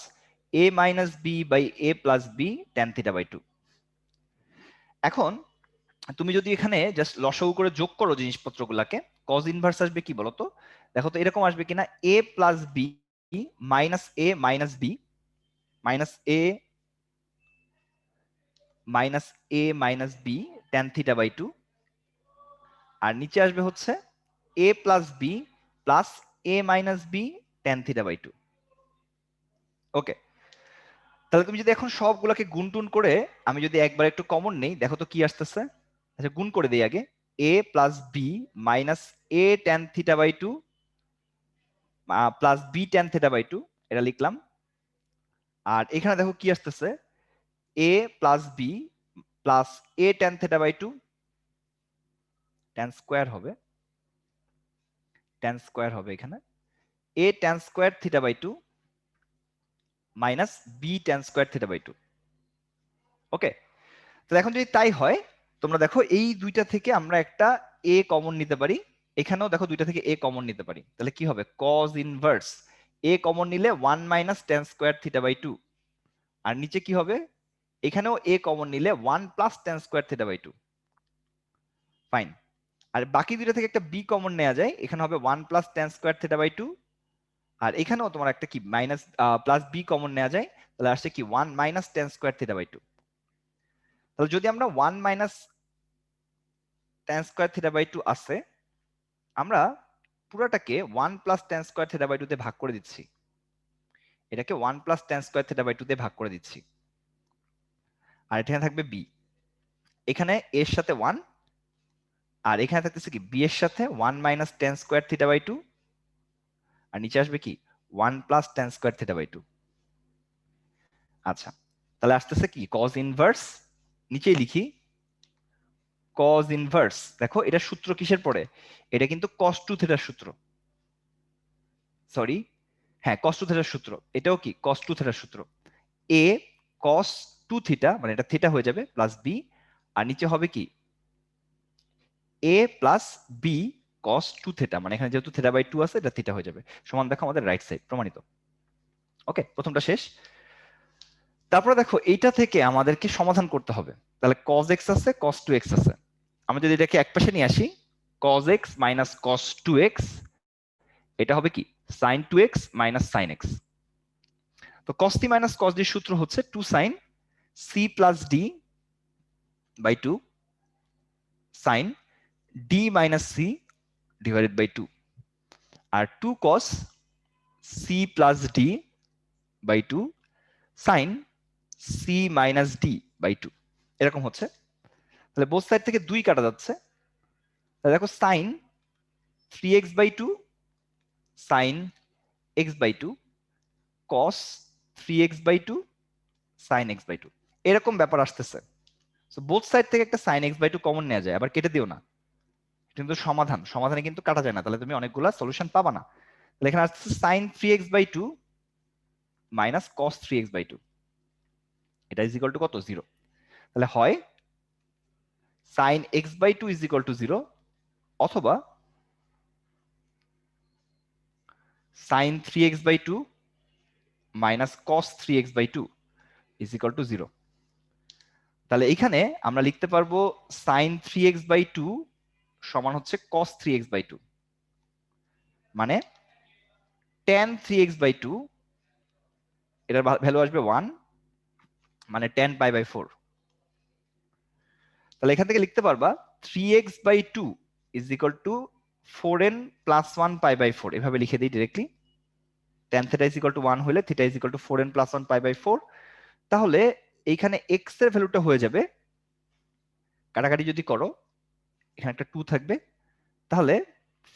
a minus b by a plus b tan theta by 2। এখন তুমি যদি এখানে জাস্ট লসাগু করে যোগ করো জিনিসপত্রগুলোকে, কজ ইনভার্স আসবে কি বলতো? দেখো তো এরকম আসবে কিনা, a plus b minus a minus b minus a minus a minus b tan theta by 2, আর নিচে আসবে হচ্ছে a plus b plus a minus b tan theta by 2। Okay, তাহলে তুমি যদি এখন সবগুলোকে গুণ টুন করে আমি যদি একবার একটু কমন নেই, দেখো তো কি আসতেছে। আচ্ছা গুণ করে দেই আগে, a plus b minus a tan theta by 2 plus b tan theta by 2, এটা লিখলাম। আর এখানে দেখো কি আসতেছে, a plus b plus a tan theta by 2 tan square হবে, tan স্কোয়ার হবে এখানে। a tan square theta by 2 minus b tan square theta by 2। Okay, তো এখন যদি তাই হয়, তোমরা দেখো এই দুইটা থেকে আমরা একটা a কমন নিতে পারি, এখানেও দেখো দুইটা থেকে a কমন নিতে পারি, তাহলে কি হবে cos ইনভার্স a কমন নিলে 1 minus tan square theta by 2, আর নিচে কি হবে, এখানেও a কমন নিলে 1 plus tan square theta by 2। Fine, আর বাকি দুইটা থেকে একটা b কমন নেওয়া যায়, এখানে হবে 1 plus tan square theta by 2, আর এখানেও তোমার একটা কি মাইনাস প্লাস b কমন নেওয়া যায়, তাহলে আসছে কি 1 minus tan square theta by 2। তাহলে যদি আমরা 1 minus tan square theta by 2 আছে, আমরা পুরাটাকে 1 plus tan square theta by 2 তে ভাগ করে দিচ্ছি, এটাকে 1 plus tan square theta by 2 তে ভাগ করে দিচ্ছি, আর এখানে থাকবে b, এখানে a এর সাথে 1, আর এখানে থাকতেছে কি b এর সাথে 1 minus tan square theta by 2, আর নিচে আসবে কি 1 plus tan square theta by 2। আচ্ছা, তাহলে আসতেছে কি cos ইনভার্স, নিচেই লিখি cos ইনভার্স, দেখো এটা সূত্র কিসের পরে, এটা কিন্তু cos 2 থিটার সূত্র, সরি হ্যাঁ cos 2 থিটার সূত্র, এটাও কি cos 2 থিটার সূত্র, a cos 2 থিটা মানে এটা থিটা হয়ে যাবে প্লাস b, আর নিচে হবে কি a plus b cos 2 theta, মানে এখানে যেহেতু থিটা বাই 2 আছে এটা থিটা হয়ে যাবে, সমান দেখো আমাদের রাইট সাইড প্রমাণিত। ওকে, প্রথমটা শেষ। তারপরে দেখো এইটা থেকে আমাদেরকে সমাধান করতে হবে, তাহলে cos x আছে cos 2x আছে, আমরা যদি এটাকে একপাশে নিয়ে আসি cos x minus cos 2x, এটা হবে কি sin 2x minus sin x। তো cos t minus cos d এর সূত্র হচ্ছে 2 sin c plus d by 2 sin d minus c divided by 2, আর 2 cos c plus d by 2 sin c minus d by 2, এরকম হচ্ছে। তাহলে both side থেকে 2 কাটা যাচ্ছে, তাহলে দেখো sin 3x by 2 sin x by 2 cos 3x by 2 sin x by 2, এরকম ব্যাপার আসতেছে। সো বোথ সাইড থেকে একটা sin x বাই 2 কমন নেওয়া যায়, আবার কেটে দিও না, কিন্তু সমাধানে কিন্তু কাটা যায় না, তাহলে তুমি অনেকগুলা সলিউশন পাবা না। তাহলে এখানে আসছে sin 3x by 2 minus cos 3x by 2, এটা ইজ ইকুয়াল টু কত 0, তাহলে হয় sin x by 2 is equal to 0, অথবা sin 3x by 2 minus cos 3x by 2 is equal to 0। তাহলে এখানে আমরা লিখতে পারবো sin 3x বাই 2 সমান হচ্ছে cos 3x বাই 2, মানে tan 3x বাই 2 এটার ভ্যালু আসবে 1, মানে tan পাই বাই 4। তাহলে এখান থেকে লিখতে পারবা 3x by 2 is equal to 4n plus 1 pi by 4, এভাবে লিখে দিই directly, tan theta is equal to 1 হলে theta is equal to 4n plus 1 pi by 4। তাহলে এইখানে x এর ভ্যালুটা হয়ে যাবে, কাটাকাটি যদি করো এখানে একটা 2 থাকবে, তাহলে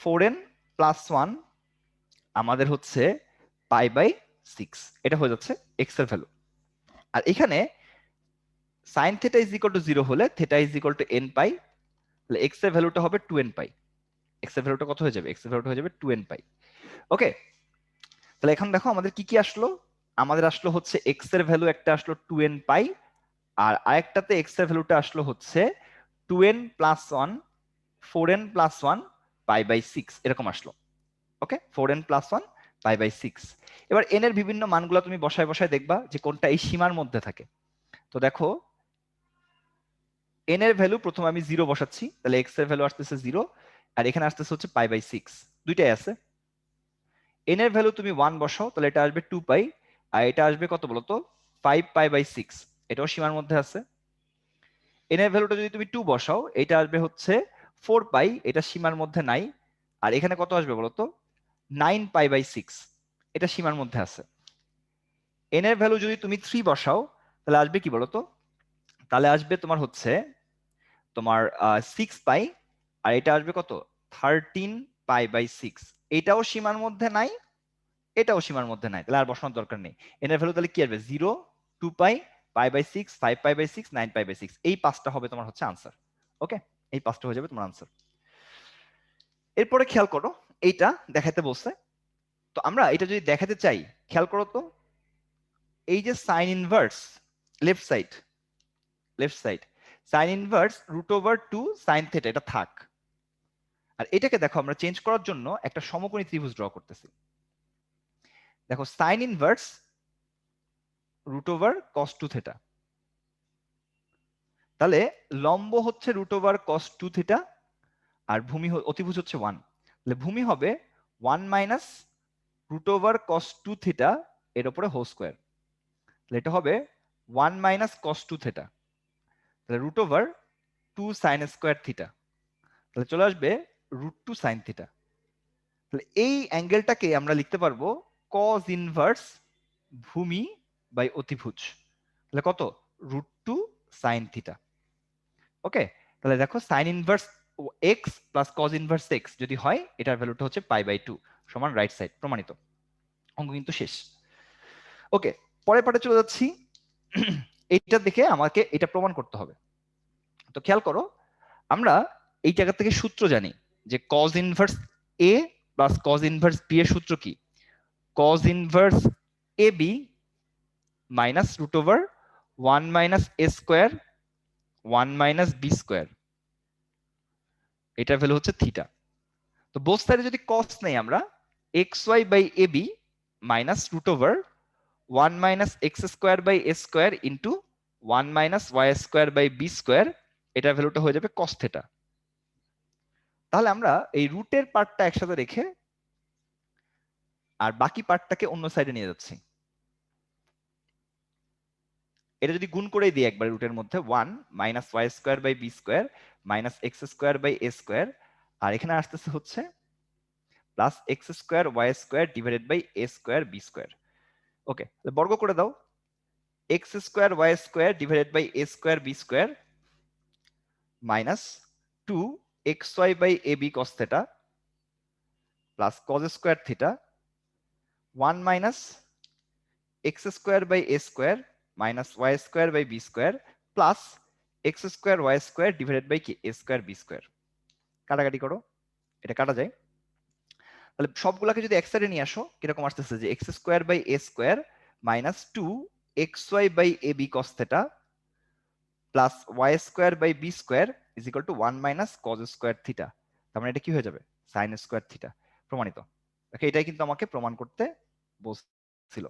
4n প্লাস 1 আমাদের হচ্ছে পাই বাই 6, এটা হয়ে যাচ্ছে x এর ভ্যালু। আর এখানে sin theta is equal to 0 হলে theta is equal two n পাই, তাহলে x এর ভ্যালুটা হবে 2n পাই, x এর ভ্যালুটা কত হয়ে যাবে, x এর ভ্যালুটা হয়ে যাবে 2n পাই। ওকে, তাহলে এখন দেখো আমাদের কি কি আসলো, আমাদের আসলো হচ্ছে x এর ভ্যালু একটা আসলো 2n পাই, আর আরেকটাতে x এর ভ্যালুটা আসলো হচ্ছে 2n plus 1 4n plus 1 pi by 6, এরকম আসলো। ওকে, 4n প্লাস 1 পাই বাই 6। এবার n এর বিভিন্ন মানগুলো তুমি বসায় বসায় দেখবা যে কোনটা এই সীমার মধ্যে থাকে। তো দেখো n এর ভ্যালু প্রথমে আমি 0 বসাচ্ছি, তাহলে x এর ভ্যালু আসতেছে 0, আর এখানে আসতেছে হচ্ছে পাই বাই 6, দুইটাই আছে। n এর ভ্যালু তুমি 1 বসাও, তাহলে এটা আসবে 2 পাই, আর এটা আসবে কত বলতো 5 পাই বাই 6, এটাও সীমার মধ্যে আছে। n এর ভ্যালুটা যদি তুমি 2 বসাও, এটা আসবে হচ্ছে 4 পাই, এটা সীমার মধ্যে নাই, আর এখানে কত আসবে বলতো 9 পাই বাই 6, এটা সীমার মধ্যে আছে। n এর ভ্যালু যদি তুমি 3 বসাও, তাহলে আসবে কি বলতো, তাহলে আসবে তোমার হচ্ছে তোমার 6 পাই, আর এটা আসবে কত 13 পাই বাই 6, এটাও সীমার মধ্যে নাই, এটাও সীমার মধ্যে নাই, তাহলে আর বসানোর দরকার নেই। n এর ভ্যালু তাহলে কি আসবে 0 2 pi pi by 6 5 pi by 6 9 pi by 6, এই পাঁচটা হবে তোমার হচ্ছে আনসার। ওকে, এই পাঁচটা হয়ে যাবে তোমার আনসার। এরপরে খেয়াল করো এইটা দেখাতে বলছে, তো আমরা এটা যদি দেখাতে চাই, খেয়াল করো তো, এই যে sign inverse left side sign inverse √/2 sin θ, এটা থাক। আর এটাকে দেখো আমরা চেঞ্জ করার জন্য একটা সমকোণী ত্রিভুজ ড্র করতেছি। দেখো সাইন ইনভার্স √cos 2θ, তাহলে লম্ব হচ্ছে √cos 2θ আর ভূমি অতিভুজ হচ্ছে 1, তাহলে ভূমি হবে 1 - √cos 2θ এর উপরে হোল স্কয়ার, তাহলে এটা হবে 1 - cos 2θ, তাহলে √2 sin স্কয়ার θ, তাহলে চলে আসবে √2 sin θ। তাহলে এই অ্যাঙ্গেলটাকে আমরা লিখতে পারবো cos ইনভার্স ভূমি বাই অতিভুজ, তাহলে কত, √2 sin θ। ওকে, তাহলে দেখো sign inverse x plus cos inverse x যদি হয়, এটার ভ্যালুটা হচ্ছে π/2 সমান রাইট সাইড, প্রমাণিত। অঙ্ক কিন্তু শেষ। ওকে, পরের পার্টে চলে যাচ্ছি। এইটা দেখে আমাকে এটা প্রমাণ করতে হবে। তো খেয়াল করো, আমরা এই জায়গা থেকে সূত্র জানি যে cos inverse a plus cos inverse b এর সূত্র কি, cos inverse ab minus √1 - a square 1 - b square, এটার ভ্যালু হচ্ছে থিটা। তো বোথ সাইডে যদি cos নেই আমরা, xy by ab minus √1 - x square by a square into 1 - y square by b square, এটার ভ্যালুটা হয়ে যাবে cos θ। তাহলে আমরা এই রুটের পার্টটা একসাথে রেখে আর বাকি পার্টটাকে অন্য সাইডে নিয়ে যাচ্ছি। এটা যদি গুণ করে দিই একবার রুটের মধ্যে, 1 - y square by b square minus x square by a square, আর এখানে আসতেছে হচ্ছে plus x square y square divided by a square b square. Okay, বর্গ করে দাও, x square y square divided by a square b square minus 2xy by ab cos θ plus cos square θ 1 - x square by a square minus y square by b square plus x square y square divided by কি a square b square. কাটাকাটি করো, এটা কাটা যায়। তাহলে সবগুলোকে যদি এক সাইডে নিয়ে আসো, কিরকম আসতেছে যে x square by a square minus 2xy by ab cos θ plus y square by b square is equal to 1 - cos square θ। তার মানে এটা কি হয়ে যাবে, sin স্কয়ার θ। প্রমাণিত। ওকে, এটাই কিন্তু আমাকে প্রমাণ করতে বলছিল।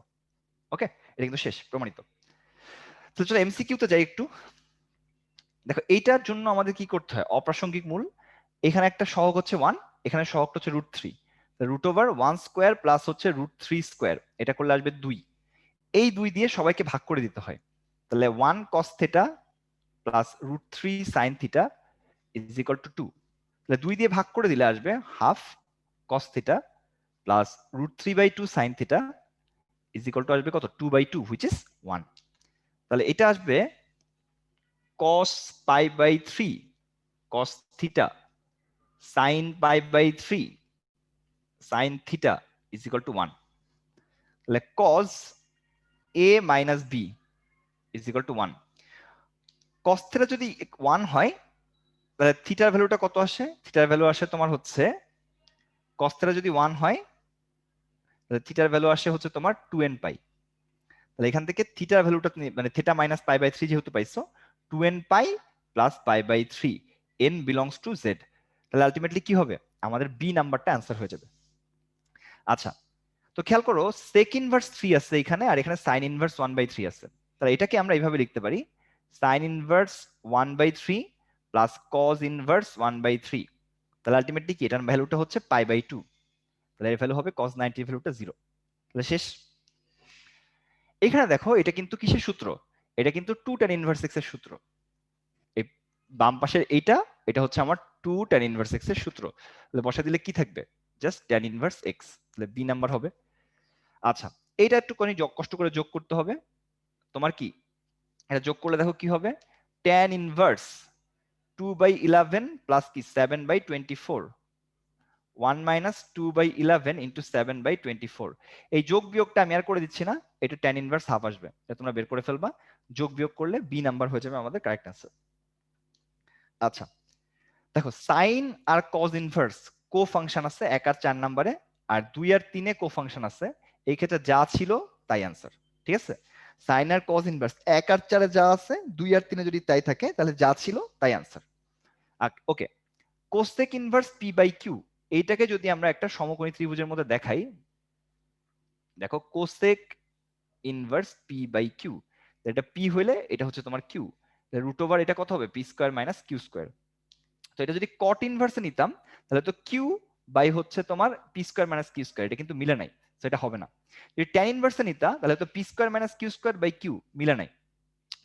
ওকে, এটা কিন্তু শেষ, প্রমাণিত। তো চলো এমসিকিউ তে যাই একটু। দেখো এইটার জন্য আমাদের কি করতে হয়, অপ্রাসঙ্গিক মূল, এখানে একটা সহগ হচ্ছে 1, এখানে সহগটা হচ্ছে √3, √1 স্কয়ার প্লাস হচ্ছে √3 স্কয়ার, এটা করলে আসবে 2। এই 2 দিয়ে সবাইকে ভাগ করে দিতে হয়, তাহলে 1 cos θ plus √3 sin θ is equal to 2, তাহলে 2 দিয়ে ভাগ করে দিলে আসবে half cos θ plus √3/2 sin θ is equal to আসবে কত, 2/2 হুইচ ইজ 1। তাহলে এটা আসবে cos π/3 cos θ sin π/3 sin θ is equal to 1, তাহলে cos a minus b is equal to 1। cos θ যদি 1 হয়, তাহলে থিটার ভ্যালুটা কত আসে, থিটার ভ্যালু আসে তোমার হচ্ছে, cos θ যদি 1 হয় তাহলে থিটার ভ্যালু আসে হচ্ছে তোমার 2n পাই। তাহলে এখান থেকে থিটার ভ্যালুটা মানে থিটা মাইনাস π/3 যেহেতু পাইছো, 2n pi plus π/3 n belongs to z, তাহলে আলটিমেটলি কি হবে, আমাদের বি নাম্বারটা অ্যান্সার হয়ে যাবে। আচ্ছা, তো খেয়াল করো sec ইনভার্স 3 আছে এখানে, আর এখানে sin ইনভার্স 1/3 আছে, তাহলে এটাকে আমরা এইভাবে লিখতে পারি sin inverse 1/3 plus cos inverse 1/3, তাহলে আলটিমেটলি কি এটার ভ্যালুটা হচ্ছে π/2, তাহলে এর ভ্যালু হবে cos 90 এর ভ্যালুটা 0, তাহলে শেষ। এখানে দেখো এটা কিন্তু কিসের সূত্র, এটা কিন্তু 2 tan ইনভার্স x এর সূত্র। এই বাম পাশের এটা হচ্ছে আমার 2 tan ইনভার্স x এর সূত্র, তাহলে বসা দিলে কি থাকবে, জাস্ট tan ইনভার্স x, তাহলে বি নাম্বার হবে। আচ্ছা, এইটা একটুখানি কষ্ট করে যোগ করতে হবে তোমার, কি এটা যোগ করলে দেখো কি হবে, tan ইনভার্স 2/11 প্লাস কি 7/24, 1 - 2/11 ইন্টু 7/24। এই যোগ বিয়োগটা আমি আর করে দিচ্ছি না, এটা tan ইনভার্স হাফ আসবে, এটা তোমরা বের করে ফেলবা, যোগ বিয়োগ করলে বি নাম্বার হয়ে যাবে আমাদের কারেক্ট অ্যান্সার। আচ্ছা দেখো, সাইন আর cos ইনভার্স কো ফাংশন আছে 1 আর 4 নম্বরে, আর 2 আর 3 এ কোফাংশন আছে, এই ক্ষেত্রে যা ছিল তাই অ্যান্সার। ঠিক আছে, সাইন আর কজ ইনভার্স 1 আর 4 এ যা আছে 2 আর 3 এ যদি তাই থাকে তাহলে যা ছিল তাই answer. Okay, cosec inverse p by q, এইটাকে যদি আমরা একটা সমকোণী ত্রিভুজের মধ্যে দেখাই, দেখো cosec inverse p by q, এটা পি হইলে এটা হচ্ছে তোমার কিউ, রুট ওভার এটা কত হবে p square minus q square. তো এটা যদি কট ইনভার্সে নিতাম তাহলে তো কিউ বাই হচ্ছে তোমার p square minus q square, এটা কিন্তু মিলে নাই, সেটা হবে না। যদি ট্যান ইনভার্সে নিতাম তাহলে তো p square minus q square by q মিলে নাই।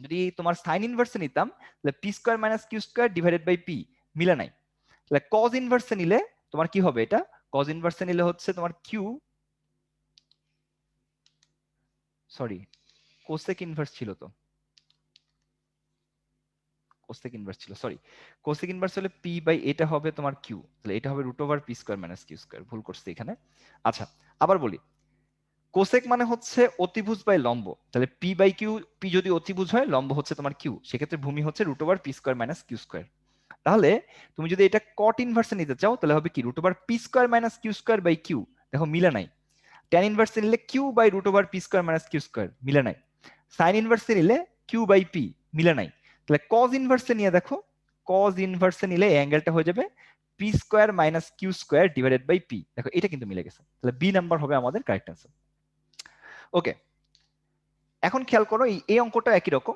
যদি তোমার সাইন ইনভার্সে নিতাম তাহলে p square minus q square divided by p মিলে নাই। তাহলে কজ ইনভার্সে নিলে তোমার কি হবে, এটা কজ ইনভার্সে নিলে হচ্ছে তোমার কিউ, সরি কোসেক ইনভার্স ছিল, তো কোসেক ইনভার্স ছিল, সরি কোসেক ইনভার্স হলে পি বাই এটা হবে তোমার কিউ, তাহলে এটা হবে root over p square minus q square, ভুল করছি এখানে। আচ্ছা আবার বলি, কোসেক মানে হচ্ছে অতিভুজ বাই লম্ব, তাহলে পি বাই কিউ, পি যদি অতিভুজ হয় লম্ব হচ্ছে তোমার কিউ, সেক্ষেত্রে ভূমি হচ্ছে root over p square minus q square. তাহলে তুমি যদি এটা কট ইনভার্সে নিতে চাও তাহলে হবে কি root over p square minus q square by q, দেখো মিলে নাই। ট্যান ইনভার্সে নিলে q by root over p square minus q square, মিলে নাই। সাইন ইনভার্সে নিলে কিউ বাই পি, মিলে নাই। তাহলে কজ ইনভার্সে নিয়ে দেখো, কজ ইনভার্সে নিলে এই অ্যাঙ্গেলটা হয়ে যাবে p square minus q square divided by p, দেখো এটা কিন্তু মিলে গেছে, তাহলে বি নাম্বার হবে আমাদের কারেক্ট অ্যান্সার। ওকে, এখন খেয়াল করো এই অঙ্কটা একই রকম,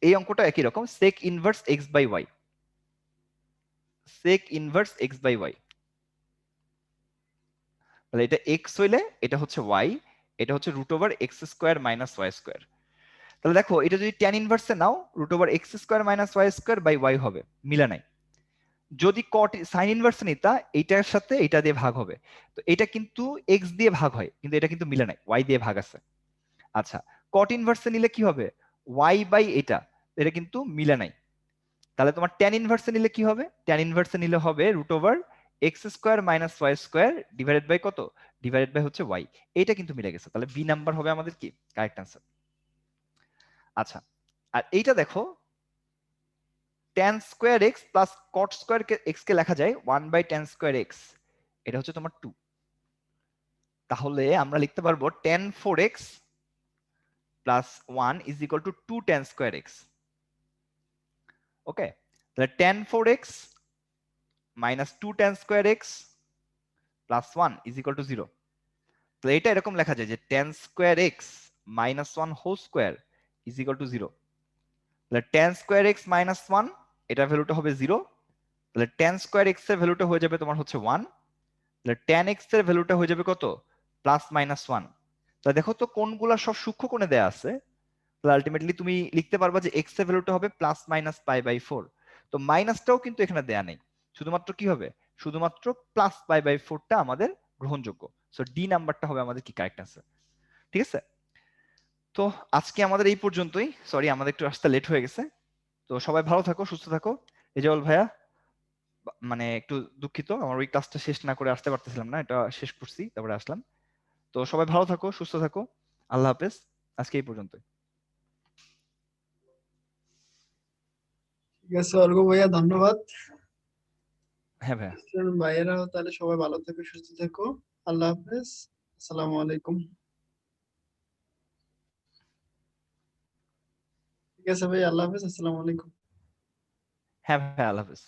এই অঙ্কটা একই রকম, sec inverse x by y, sec inverse x by y, তাহলে এটা এক্স হইলে এটা হচ্ছে ওয়াই, এটা হচ্ছে root over x square minus y square. তাহলে দেখো এটা যদি ট্যান ইনভার্সে নাও root over x square minus y square by y হবে, মিলে নাই। যদি কট সাইন ইনভার্সে নিতা এইটার সাথে এটা দিয়ে ভাগ হবে, তো এটা কিন্তু এক্স দিয়ে ভাগ হয় কিন্তু এটা কিন্তু মিলে নাই, ওয়াই দিয়ে ভাগ আছে। আচ্ছা কট ইনভার্সে নিলে কি হবে, ওয়াই বাই এটা কিন্তু মিলে নাই। তাহলে তোমার ট্যান ইনভার্সে নিলে কি হবে, ট্যান ইনভার্সে নিলে হবে root over x square minus y square divided by কত, ডিভাইডেড বাই হচ্ছে ওয়াই, এটা কিন্তু মিলে গেছে, তাহলে বি নাম্বার হবে আমাদের কি কারেক্ট অ্যান্সার। আচ্ছা আর এইটা দেখো tan square x plus cot square x কে লেখা যায় 1 বাই ট্যান স্কোয়ার এক্স, এটা হচ্ছে তোমার 2, তাহলে আমরা লিখতে পারবো tan 4x plus 1 is equal to 2 tan square x. Okay, তাহলে tan 4x minus 2 tan square x plus 1 is equal to 0। তাহলে এটা এরকম লেখা যায় যে tan square x minus 1 whole square is equal to 0। তাহলে ট্যান স্কোয়ার এক্স মাইনাস 1 এটা ভ্যালুটা হবে 0, তাহলে ট্যান স্কোয়ার এক্স এর ভ্যালুটা হয়ে যাবে তোমার হচ্ছে 1, তাহলে ট্যান এক্স এর ভ্যালুটা হয়ে যাবে কত প্লাস মাইনাস 1। তাহলে দেখো তো কোনগুলা সব সূক্ষ্ম কোণে দেয়া আছে, তাহলে আলটিমেটলি তুমি লিখতে পারবা যে এক্স এর ভ্যালুটা হবে প্লাস মাইনাস পাই বাই 4, তো মাইনাসটাও কিন্তু এখানে দেয়া নেই, শুধুমাত্র কি হবে, শুধুমাত্র প্লাস পাই বাই 4টা আমাদের গ্রহণযোগ্য, সো ডি নাম্বারটা হবে আমাদের কি কারেক্ট অ্যান্সার। ঠিক আছে, তো আজকে আমাদের এই পর্যন্তই, সরি আমাদের একটু আসতে লেট হয়ে গেছে, তো সবাই ভালো থাকো সুস্থ থাকো। এজাউল ভাইয়া মানে একটু দুঃখিত আমার ওই ক্লাসটা শেষ না করে আসতে পারতেছিলাম না, এটা শেষ করছি তারপরে আসলাম। তো সবাই ভালো থাকো সুস্থ থাকো, আল্লাহ হাফেজ, আজকে এই পর্যন্ত। ঠিক আছে অর্ঘ ভাইয়া, ধন্যবাদ। হ্যাঁ ভাইয়া, ভাইয়েরাও তাহলে সবাই ভালো থেকো, সুস্থ থেকো। আল্লাহ হাফেজ, আসসালামু আলাইকুম। ঠিক আছে ভাই, আল্লাহ হাফেজ, আসসালামু আলাইকুম। হ্যাঁ ভাইয়া, আল্লাহ হাফেজ।